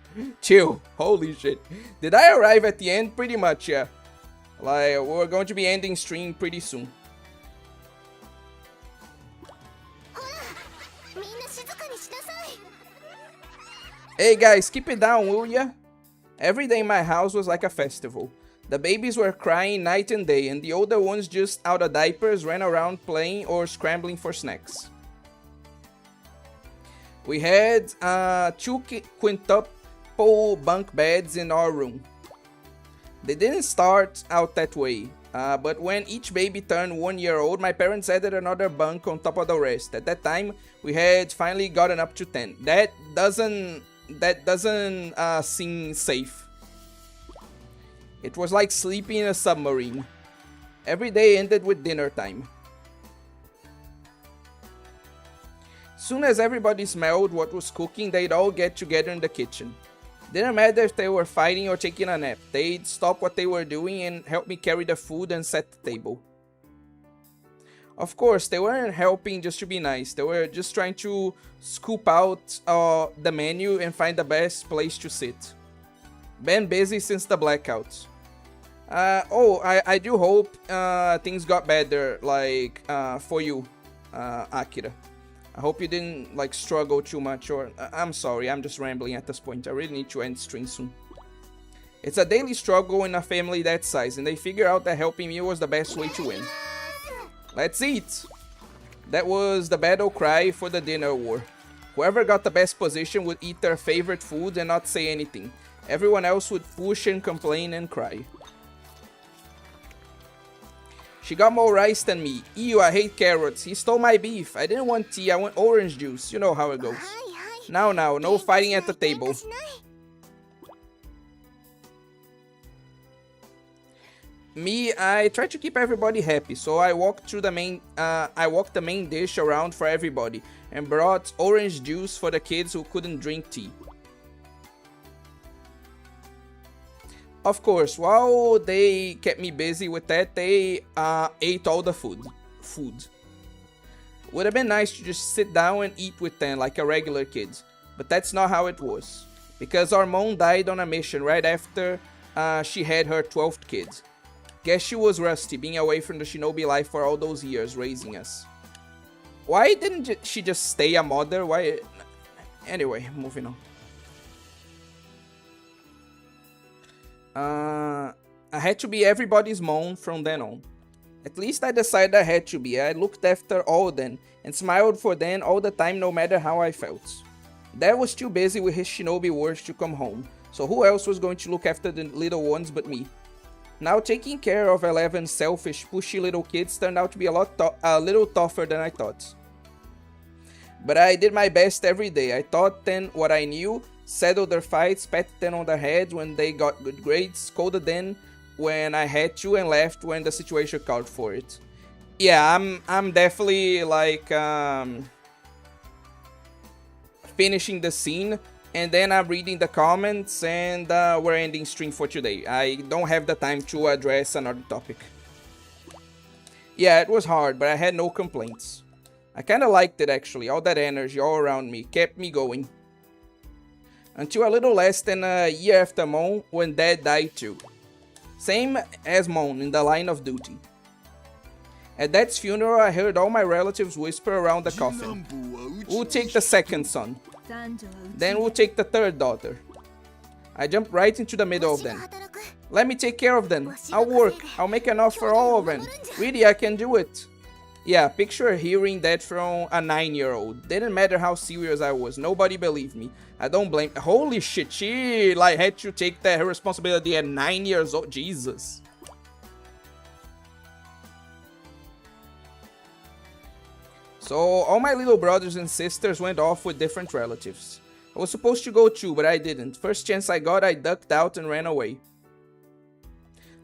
Chill. Holy shit. Did I arrive at the end? Pretty much, yeah. Like, we're going to be ending stream pretty soon. Hey guys, keep it down, will ya? Every day in my house was like a festival. The babies were crying night and day, and the older ones just out of diapers ran around playing or scrambling for snacks. We had 2 quintuple bunk beds in our room. They didn't start out that way, but when each baby turned 1 year old, my parents added another bunk on top of the rest. At that time, we had finally gotten up to 10. That doesn't seem safe. It was like sleeping in a submarine. Every day ended with dinner time. Soon as everybody smelled what was cooking, they'd all get together in the kitchen. Didn't matter if they were fighting or taking a nap. They'd stop what they were doing and help me carry the food and set the table. Of course, they weren't helping just to be nice. They were just trying to scoop out the menu and find the best place to sit. Been busy since the blackout. I do hope things got better, like, for you, Akira. I hope you didn't, like, struggle too much, or... I'm sorry, I'm just rambling at this point. I really need to end stream soon. It's a daily struggle in a family that size, and they figure out that helping me was the best way to win. Let's eat! That was the battle cry for the dinner war. Whoever got the best position would eat their favorite food and not say anything. Everyone else would push and complain and cry. She got more rice than me. Ew, I hate carrots. He stole my beef. I didn't want tea, I want orange juice. You know how it goes. Now, no fighting at the table. Me, I tried to keep everybody happy, so I walked the main dish around for everybody and brought orange juice for the kids who couldn't drink tea. Of course, while they kept me busy with that, they ate all the food. Would have been nice to just sit down and eat with them like a regular kid, but that's not how it was, because our mom died on a mission right after she had her 12th kid. Guess she was rusty, being away from the shinobi life for all those years, raising us. Why didn't she just stay a mother? Why? Anyway, moving on. I had to be everybody's mom from then on. At least I decided I had to be. I looked after all of them and smiled for them all the time, no matter how I felt. Dad was too busy with his shinobi wars to come home, so who else was going to look after the little ones but me? Now taking care of 11 selfish, pushy little kids turned out to be a little tougher than I thought. But I did my best every day. I taught them what I knew, settled their fights, patted them on the head when they got good grades, scolded them when I had to, and left when the situation called for it. Yeah, I'm definitely like finishing the scene, and then I'm reading the comments, and we're ending stream for today. I don't have the time to address another topic. Yeah, it was hard, but I had no complaints. I kinda liked it actually. All that energy all around me kept me going. Until a little less than a year after Mon, when Dad died too. Same as Mon in the line of duty. At Dad's funeral, I heard all my relatives whisper around the coffin. We'll take the second son. Then we'll take the third daughter. I jumped right into the middle of them. Let me take care of them. I'll work. I'll make enough for all of them. Really, I can do it. Yeah, picture hearing that from a 9-year-old. Didn't matter how serious I was. Nobody believed me. I don't blame. Holy shit, she like had to take that responsibility at 9 years old. Jesus. So all my little brothers and sisters went off with different relatives. I was supposed to go too, but I didn't. First chance I got, I ducked out and ran away.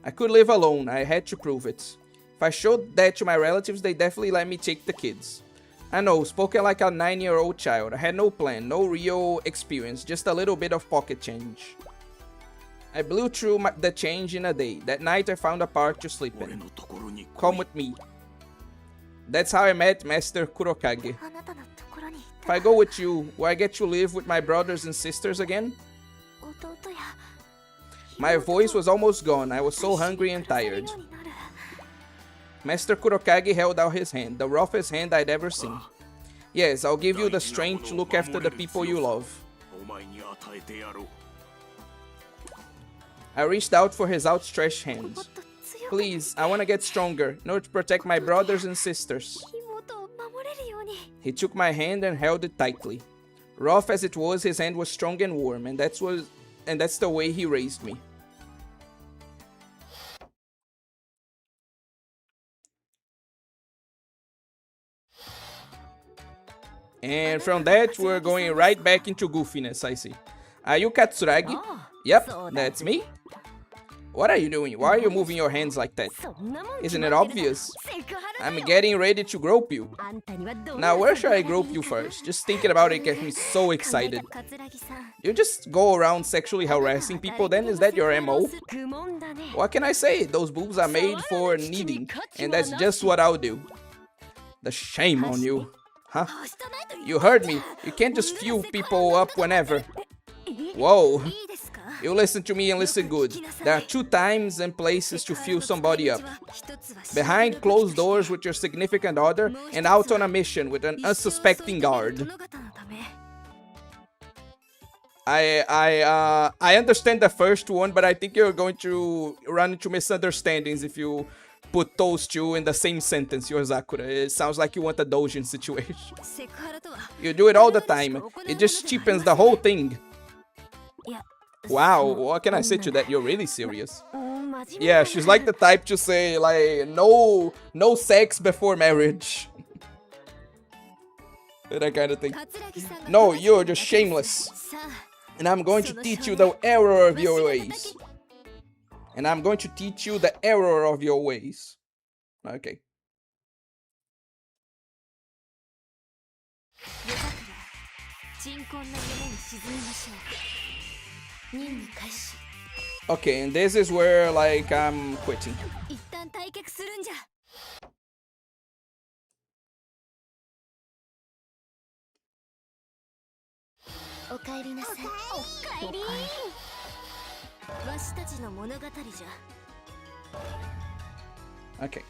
I could live alone. I had to prove it. If I showed that to my relatives, they definitely let me take the kids. I know, spoken like a 9-year-old child. I had no plan, no real experience, just a little bit of pocket change. I blew through the change in a day. That night I found a park to sleep in. Come with me. That's how I met Master Kurokage. If I go with you, will I get to live with my brothers and sisters again? My voice was almost gone. I was so hungry and tired. Master Kurokage held out his hand, the roughest hand I'd ever seen. Yes, I'll give you the strength to look after the people you love. I reached out for his outstretched hands. Please, I want to get stronger, in order to protect my brothers and sisters. He took my hand and held it tightly. Rough as it was, his hand was strong and warm, and that's the way he raised me. And from that, we're going right back into goofiness, I see. Are you Katsuragi? Yep, that's me. What are you doing? Why are you moving your hands like that? Isn't it obvious? I'm getting ready to grope you. Now, where should I grope you first? Just thinking about it gets me so excited. You just go around sexually harassing people then? Is that your MO? What can I say? Those boobs are made for kneading, and that's just what I'll do. The shame on you. Huh? You heard me. You can't just fuel people up whenever. Whoa. You listen to me and listen good. There are 2 times and places to fuel somebody up. Behind closed doors with your significant other, and out on a mission with an unsuspecting guard. I understand the first one, but I think you're going to run into misunderstandings if you put those 2 in the same sentence, Yozakura. It sounds like you want a doujin situation. You do it all the time. It just cheapens the whole thing. Wow, what can I say to that? You're really serious. Yeah, she's like the type to say, like, no sex before marriage. That kind of thing. No, you're just shameless. And I'm going to teach you the error of your ways. And I'm going to teach you the error of your ways. Okay. Okay, and this is where, like, I'm quitting. Okay.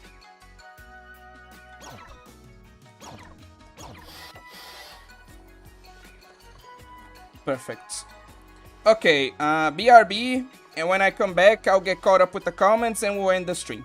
Perfect. Okay, BRB, and when I come back, I'll get caught up with the comments and we'll end the stream.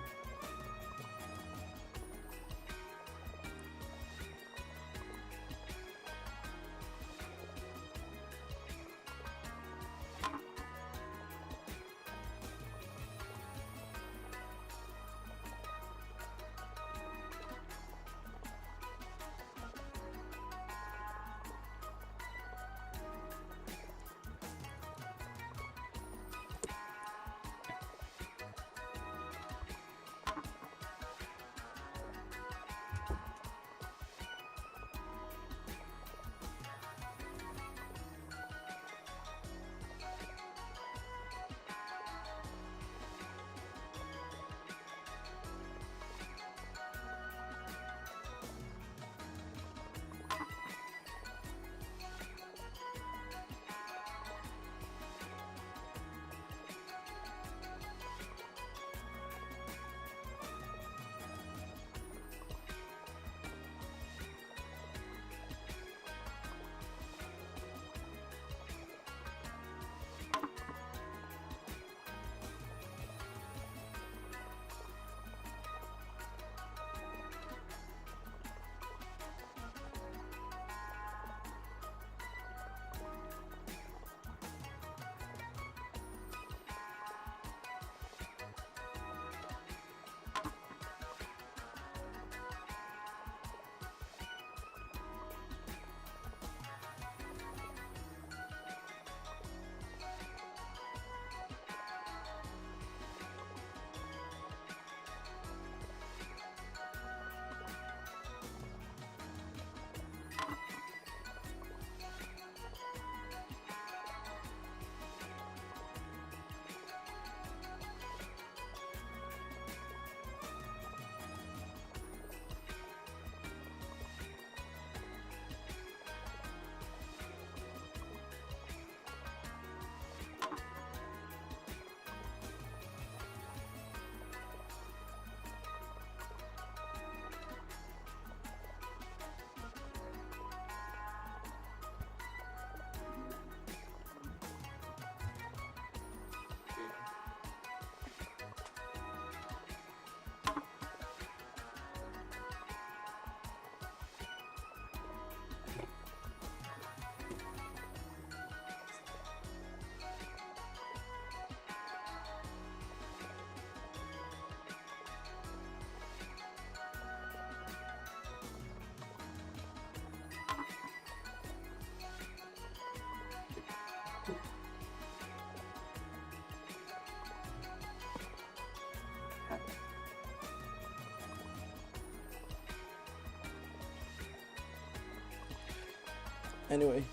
Anyway.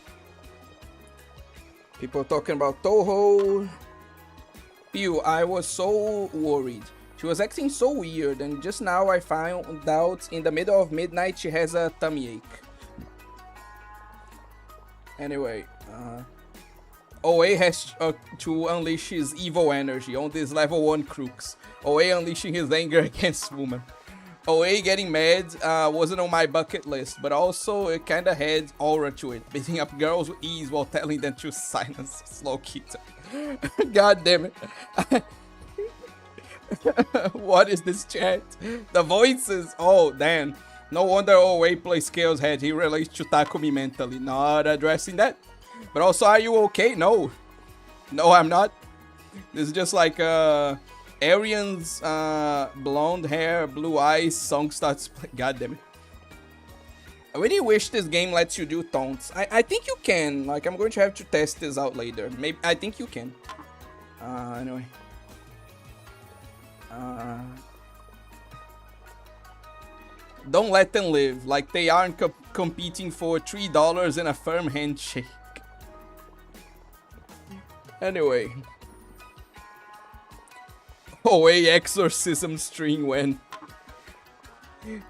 People talking about Toho. Pew, I was so worried. She was acting so weird, and just now I found out in the middle of midnight she has a tummy ache. Anyway, OA has to unleash his evil energy on these level 1 crooks. OA unleashing his anger against women. OA getting mad wasn't on my bucket list, but also it kinda had aura to it, beating up girls with ease while telling them to silence slow Kita. God damn it. What is this chat? The voices. Oh, damn. No wonder OA plays Chaos Head. He relates to Takumi mentally. Not addressing that. But also, are you okay? No. No, I'm not. This is just like Arian's blonde hair, blue eyes, song starts playing. God damn it. I really wish this game lets you do taunts. I think you can. Like, I'm going to have to test this out later. Maybe I think you can. Anyway. Don't let them live. Like they aren't competing for $3 and a firm handshake. Anyway. OA exorcism string when.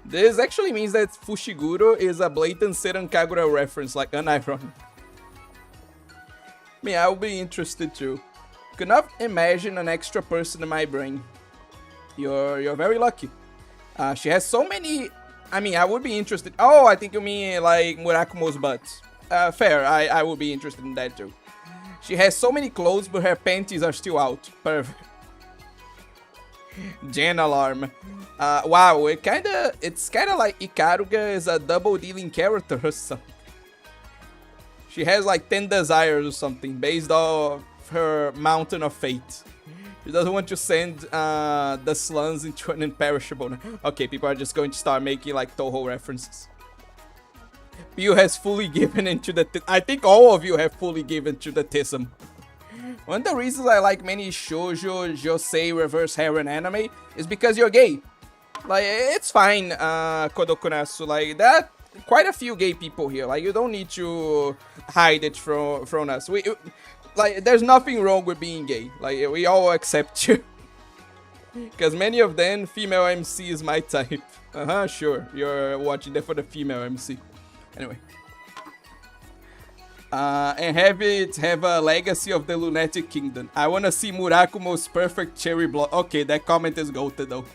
This actually means that Fushiguro is a blatant senrankagura reference, like unironic. I mean, I would be interested too. Could not imagine an extra person in my brain. You're very lucky. She has so many. I mean, I would be interested. Oh, I think you mean like Murakumo's butt. Fair. I would be interested in that too. She has so many clothes, but her panties are still out. Perfect. Gen alarm. Wow, it's kinda like Ikaruga is a double dealing character or something. She has like 10 desires or something based off her mountain of fate. She doesn't want to send the sluns into an imperishable. Okay, people are just going to start making like Toho references. Pio has fully given into the. I think all of you have fully given to the tism. One of the reasons I like many shoujo, josei, reverse harem anime is because you're gay. Like, it's fine, Kodokunasu. Like, there are quite a few gay people here. Like, you don't need to hide it from us. Like, there's nothing wrong with being gay. Like, we all accept you. Because many of them, female MC is my type. Sure. You're watching that for the female MC. Anyway. And have it have a legacy of the Lunatic Kingdom. I wanna see Murakumo's perfect cherry blood. Okay, that comment is goated though.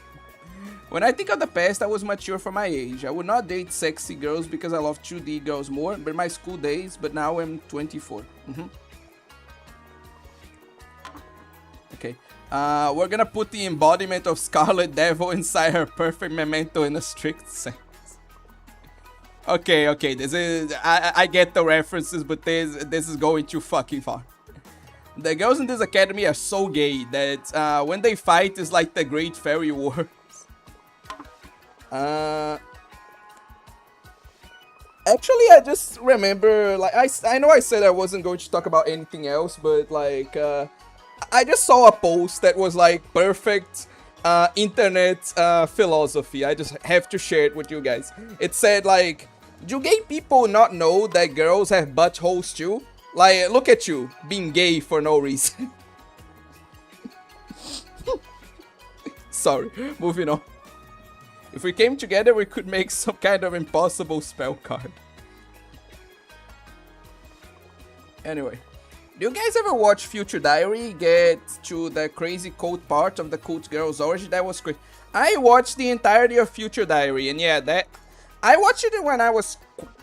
When I think of the past, I was mature for my age. I would not date sexy girls because I love 2D girls more, but my school days, but now I'm 24. Okay. We're gonna put the embodiment of Scarlet Devil inside her perfect memento in a strict sense. Okay, this is I get the references, but this is going too fucking far. The girls in this academy are so gay that when they fight, it's like the Great Fairy Wars. Actually, I just remember, like, I know I said I wasn't going to talk about anything else, but like I just saw a post that was like perfect internet philosophy. I just have to share it with you guys. It said like, do gay people not know that girls have buttholes too? Like, look at you, being gay for no reason. Sorry, moving on. If we came together, we could make some kind of impossible spell card. Anyway. Do you guys ever watch Future Diary? Get to the crazy cult part of the cult girl's origin? That was great. I watched the entirety of Future Diary, and yeah, I watched it when I was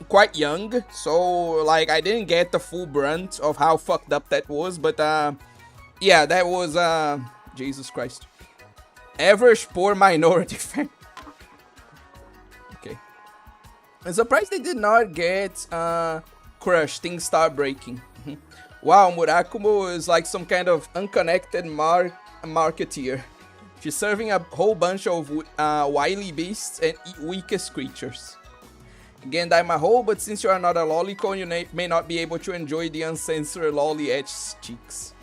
quite young, so like I didn't get the full brunt of how fucked up that was, but yeah, that was Jesus Christ. Average poor minority fan. Okay. I'm surprised they did not get Crush, Things Start Breaking. Wow, Murakumo is like some kind of unconnected marketeer. She's serving a whole bunch of wily beasts and weakest creatures. Again, I'm a hoe, but since you are not a lolicon, you may not be able to enjoy the uncensored lolly edge cheeks.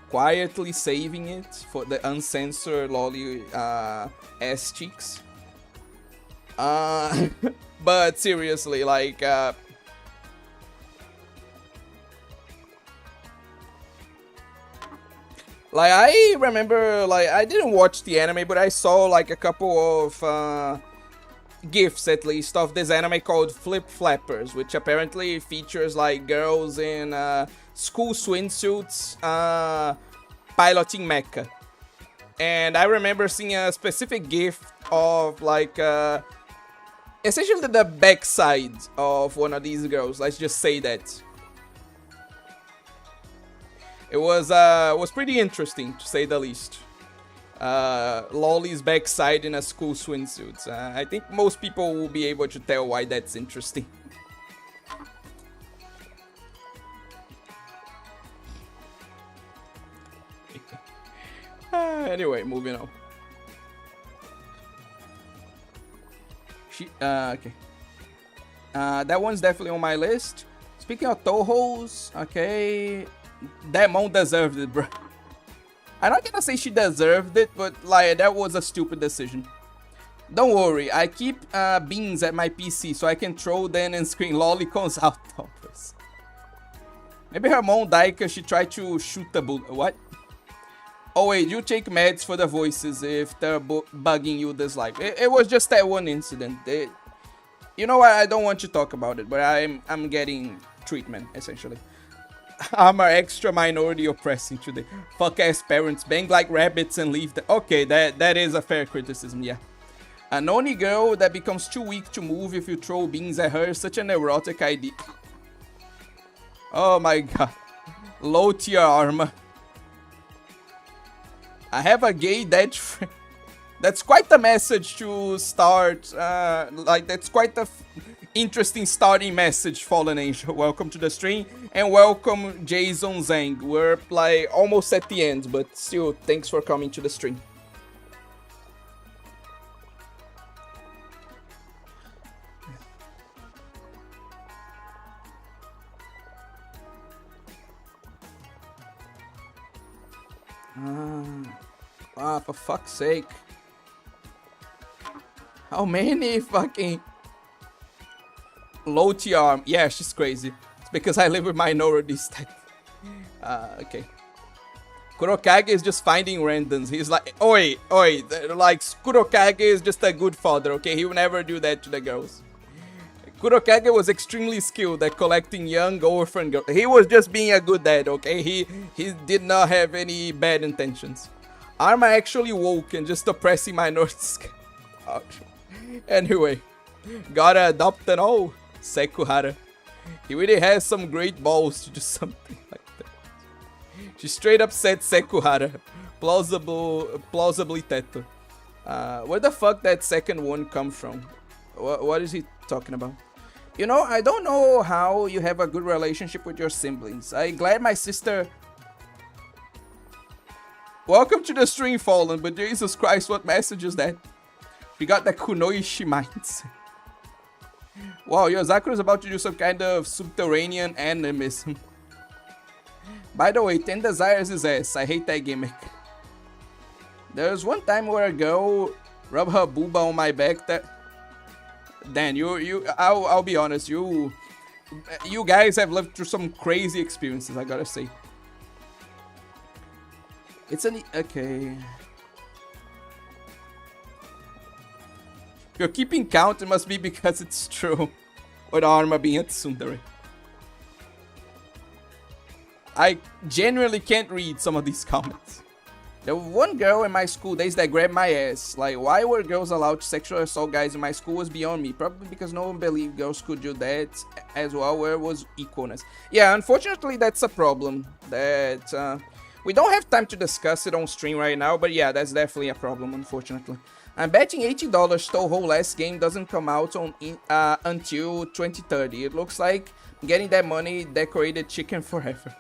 Quietly saving it for the uncensored lolly ass cheeks. But seriously, like, Like, I remember, like, I didn't watch the anime, but I saw, like, a couple of GIFs, at least, of this anime called Flip Flappers, which apparently features, like, girls in school swimsuits piloting mecha. And I remember seeing a specific GIF of, like, essentially the backside of one of these girls, let's just say that. It was pretty interesting, to say the least. Lolly's backside in a school swimsuit. I think most people will be able to tell why that's interesting. Anyway, moving on. Okay. That one's definitely on my list. Speaking of Tohos, okay, that mom deserved it, bro. I'm not gonna say she deserved it, but like that was a stupid decision. Don't worry, I keep beans at my PC so I can throw them and scream lollicons out of us. Maybe her mom died because she tried to shoot the bullet. What? Oh wait, you take meds for the voices if they're bugging you this life. It was just that one incident. You know what? I don't want to talk about it, but I'm getting treatment essentially. I'm an extra minority oppressing today. Fuck ass parents, bang like rabbits and leave the. Okay, that is a fair criticism, yeah. A noni girl that becomes too weak to move if you throw beans at her is such a neurotic idea. Oh my god. Low tier armor. I have a gay dead friend. That's quite a message to start. Like, that's quite a interesting starting message, Fallen Angel. Welcome to the stream. And welcome, Jason Zhang. We're, like, almost at the end, but still, thanks for coming to the stream. For fuck's sake. How many fucking low tier? Yeah, she's crazy. It's because I live with minorities. Okay. Kurokage is just finding randoms. He's like, oi, like Kurokage is just a good father, okay? He will never do that to the girls. Kurokage was extremely skilled at collecting young orphan girls. He was just being a good dad, okay? He did not have any bad intentions. Arma actually woke and just oppressing minorities. Anyway, gotta adopt an old Sekuhara. He really has some great balls to do something like that. She straight up said Sekuhara. Plausibly Teto. Where the fuck that second one come from? What is he talking about? You know, I don't know how you have a good relationship with your siblings. I'm glad my sister... Welcome to the stream, Fallen, but Jesus Christ, what message is that? We got the Kunoishi minds. Wow, Yozakura is about to do some kind of subterranean animism. By the way, 10 desires is ass. I hate that gimmick. There was one time where a girl rubbed her booba on my back that... Dan, I'll be honest, you guys have lived through some crazy experiences, I gotta say. It's an... Okay. If you're keeping count, it must be because it's true. Or the Arma being a tsundere. I genuinely can't read some of these comments. There was one girl in my school days that grabbed my ass. Like, why were girls allowed to sexually assault guys in my school was beyond me. Probably because no one believed girls could do that as well, where it was equalness. Yeah, unfortunately, that's a problem. That, we don't have time to discuss it on stream right now, but yeah, that's definitely a problem, unfortunately. I'm betting $80 Toho last game doesn't come out on until 2030. It looks like getting that money decorated chicken forever.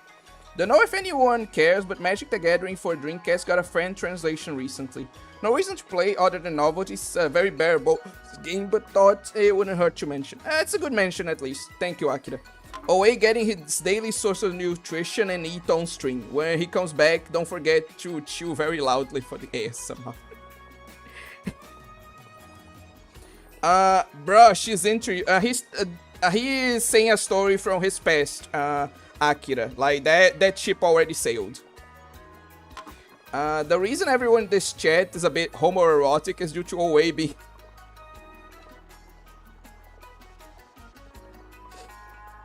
Don't know if anyone cares, but Magic the Gathering for Dreamcast got a fan translation recently. No reason to play other than novelty. It's a very bearable game, but thought it wouldn't hurt to mention. It's a good mention at least. Thank you, Akira. OA getting his daily source of nutrition and eat on stream. When he comes back, don't forget to chew very loudly for the ASMR. Bruh, she's into he's saying a story from his past, Akira. Like, that ship already sailed. The reason everyone in this chat is a bit homoerotic is due to OA being...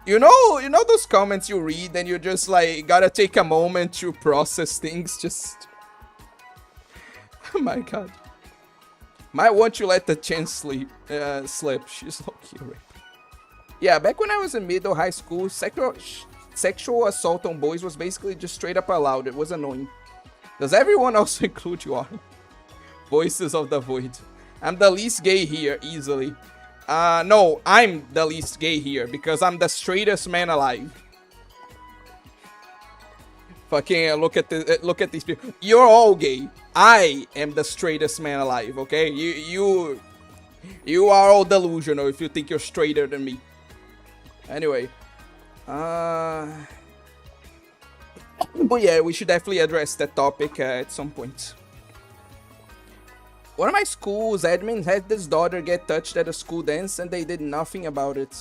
You know those comments you read and you just like gotta take a moment to process things. Just, oh my god. Might want to let the chance slip. She's so cute. Yeah, back when I was in middle high school, sexual assault on boys was basically just straight up allowed. It was annoying. Does everyone also include you all? Voices of the void. I'm the least gay here, easily. No, I'm the least gay here because I'm the straightest man alive. Fucking look at these people. You're all gay. I am the straightest man alive. Okay, you are all delusional if you think you're straighter than me. Anyway, but yeah, we should definitely address that topic at some point. One of my school's admins had this daughter get touched at a school dance and they did nothing about it.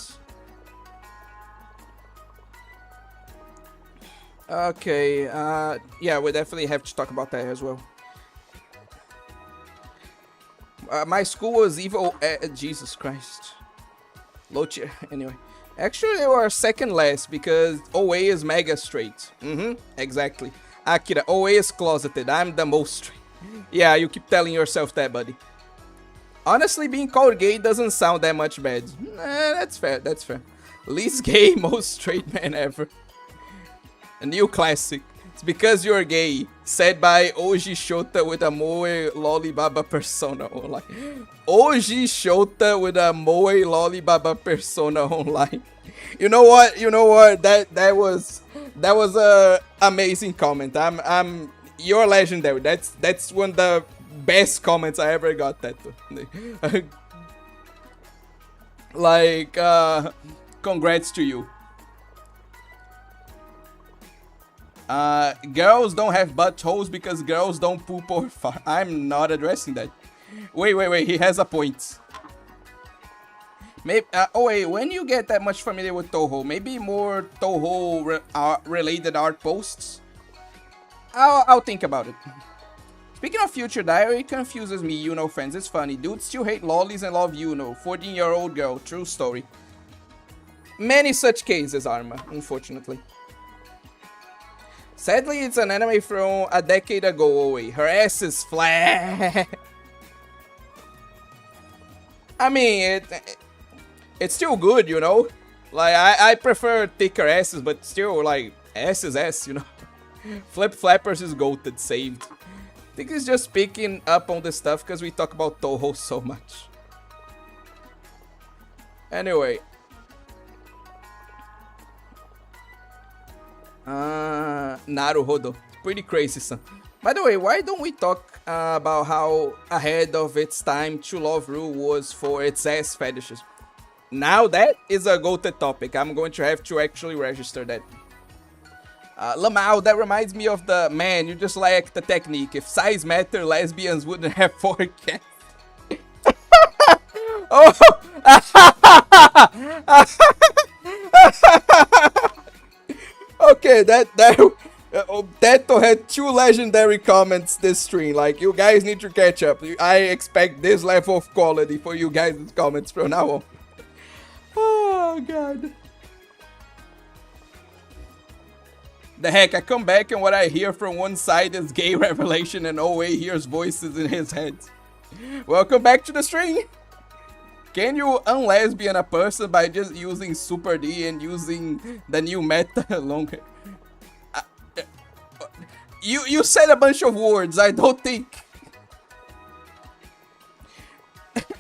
Okay, yeah, we definitely have to talk about that as well. My school was evil. Jesus Christ. Low tier. Anyway. Actually, they were second last because OA is mega straight. Exactly. Akira, OA is closeted. I'm the most straight. Yeah, you keep telling yourself that, buddy. Honestly, being called gay doesn't sound that much bad. That's fair, that's fair. Least gay, most straight man ever. A new classic. It's because you're gay. Said by Oji Shota with a Moe Lollibaba persona online. Oji Shota with a Moe Lollibaba persona online. You know what? You know what? That was a amazing comment. You're legendary. That's one of the best comments I ever got. That like congrats to you. Girls don't have buttholes because girls don't poop or fart. I'm not addressing that. Wait. He has a point. Maybe. Oh wait. When you get that much familiar with Toho, maybe more Toho related art posts. I'll think about it. Speaking of Future Diary, it confuses me, you know, friends. It's funny. Dudes still hate lollies and love you know. 14-year-old girl. True story. Many such cases, Arma, unfortunately. Sadly, it's an anime from a decade ago away. Her ass is flat. I mean, it's still good, you know? Like, I prefer thicker asses, but still, like, ass is ass, you know? Flip Flappers is goated, saved. I think it's just picking up on this stuff because we talk about Toho so much. Anyway. Naruhodo. Pretty crazy, son. By the way, why don't we talk about how ahead of its time True Love Rule was for its ass fetishes? Now that is a goated topic. I'm going to have to actually register that. Lamau, that reminds me of the man, you just like the technique. If size mattered, lesbians wouldn't have forecast. Oh! Okay, Teto had 2 legendary comments this stream. Like, you guys need to catch up. I expect this level of quality for you guys' comments from now on. Oh, God. The heck, I come back and what I hear from one side is gay revelation and OA hears voices in his head. Welcome back to the stream. Can you unlesbian a person by just using Super D and using the new meta longer? You said a bunch of words, I don't think.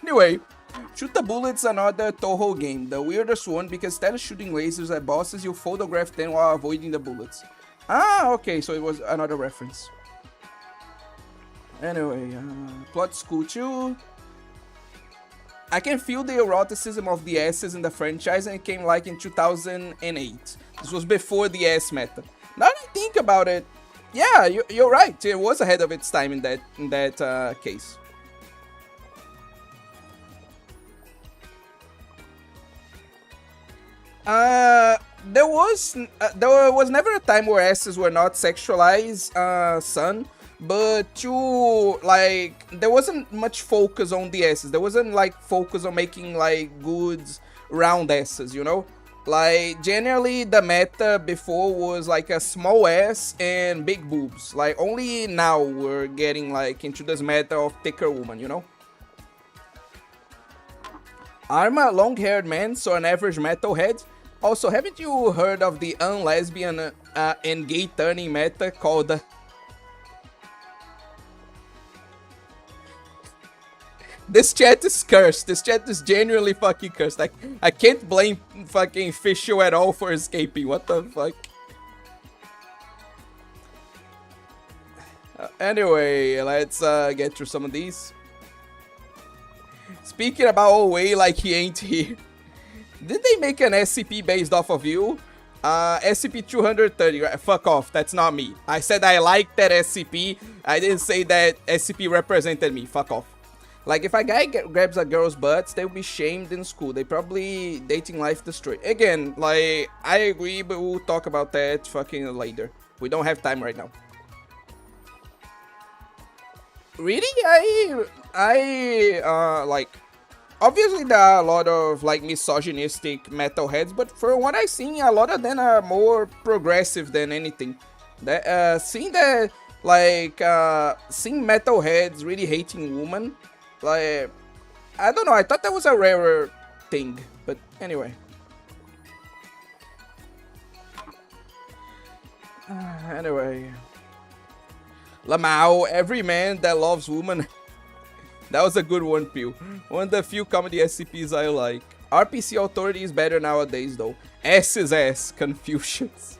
Anyway, Shoot the Bullet's another Toho game, the weirdest one because instead of shooting lasers at bosses, you photograph them while avoiding the bullets. Ah, okay, so it was another reference. Anyway, plot's cool too. I can feel the eroticism of the asses in the franchise and it came like in 2008. This was before the ass meta. Now that I think about it, yeah, you're right. It was ahead of its time in that case. There was never a time where asses were not sexualized, son. but to like there wasn't much focus on the S's. There wasn't like focus on making like good round S's, you know? Like generally the meta before was like a small ass and big boobs. Like only now we're getting like into this meta of thicker woman, you know? I'm a long-haired man, so an average metalhead. Also, haven't you heard of the unlesbian and gay turning meta called This chat is cursed. This chat is genuinely fucking cursed. I can't blame fucking Fisher at all for escaping. What the fuck? Anyway, let's get through some of these. Speaking about OA like he ain't here. Did they make an SCP based off of you? SCP-230, right? Fuck off, that's not me. I said I liked that SCP. I didn't say that SCP represented me. Fuck off. Like, if a guy grabs a girl's butt, they'll be shamed in school. They probably dating life destroyed. Again, like, I agree, but we'll talk about that fucking later. We don't have time right now. Really? Like, obviously there are a lot of, like, misogynistic metalheads, but for what I've seen, a lot of them are more progressive than anything. Seeing metalheads really hating women, like, I don't know, I thought that was a rarer thing, but anyway. Anyway. Lamau, every man that loves woman. That was a good one, Pew. One of the few comedy SCPs I like. RPC Authority is better nowadays, though. S is S. Confucius.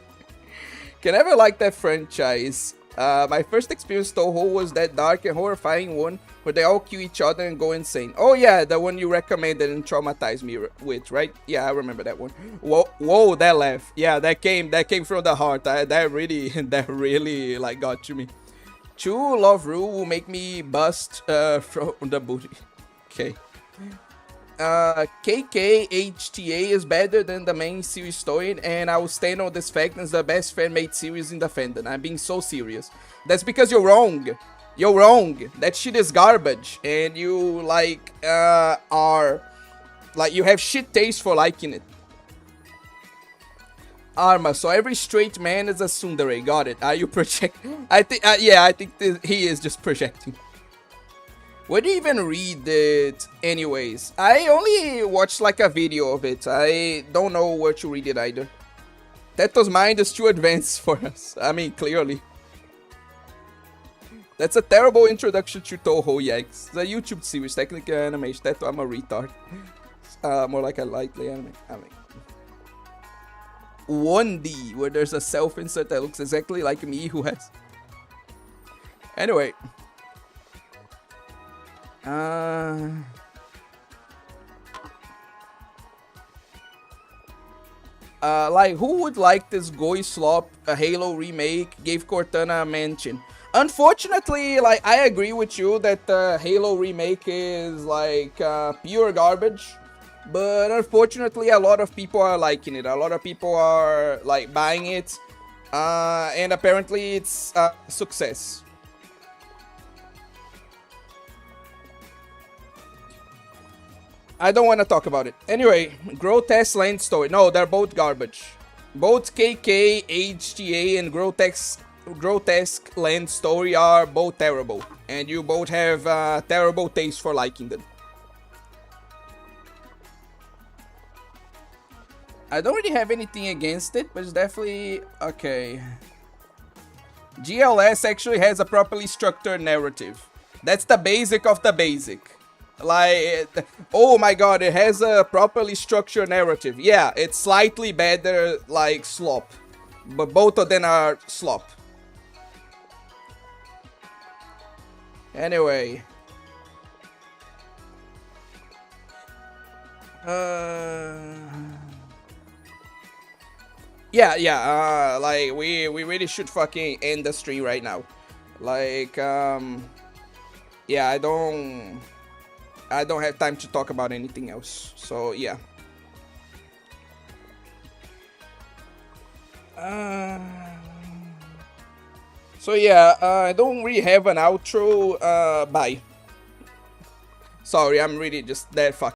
Can never like that franchise. My first experience Toho was that dark and horrifying one where they all kill each other and go insane. Oh yeah, the one you recommended and traumatized me with, right? Yeah, I remember that one. Whoa, that laugh. Yeah, that came from the heart. That really like got to me. True love rule will make me bust from the booty. Okay. KKHTA is better than the main series story, and I will stand on this fact as the best fan-made series in the fandom. I'm being so serious. That's because you're wrong. You're wrong. That shit is garbage, and you like are like you have shit taste for liking it. Arma, so every straight man is a tsundere. Got it. Are you projecting? I think, yeah, I think he is just projecting. Where do you even read it anyways? I only watched like a video of it. I don't know where to read it either. Teto's mind is too advanced for us. I mean, clearly. That's a terrible introduction to Toho, yikes. It's a YouTube series, technically animation. Teto, I'm a retard. More like a lightly anime. 1D, where there's a self-insert that looks exactly like me who has... Anyway. Like, who would like this Goi Slop, a Halo remake, gave Cortana a mention? Unfortunately, like, I agree with you that the Halo remake is, like, pure garbage. But unfortunately, a lot of people are liking it. A lot of people are, like, buying it. And apparently it's a success. I don't want to talk about it. Anyway, Grotesque Land Story. No, they're both garbage. Both KK, HTA, and Grotesque Land Story are both terrible. And you both have terrible taste for liking them. I don't really have anything against it, but it's definitely... Okay. GLS actually has a properly structured narrative. That's the basic of the basic. Like, oh my god, it has a properly structured narrative. Yeah, it's slightly better like slop. But both of them are slop. Anyway. Yeah, like, we really should fucking end the stream right now. Like, yeah, I don't have time to talk about anything else. So, yeah. So yeah, I don't really have an outro. Bye. Sorry, I'm really just that fucking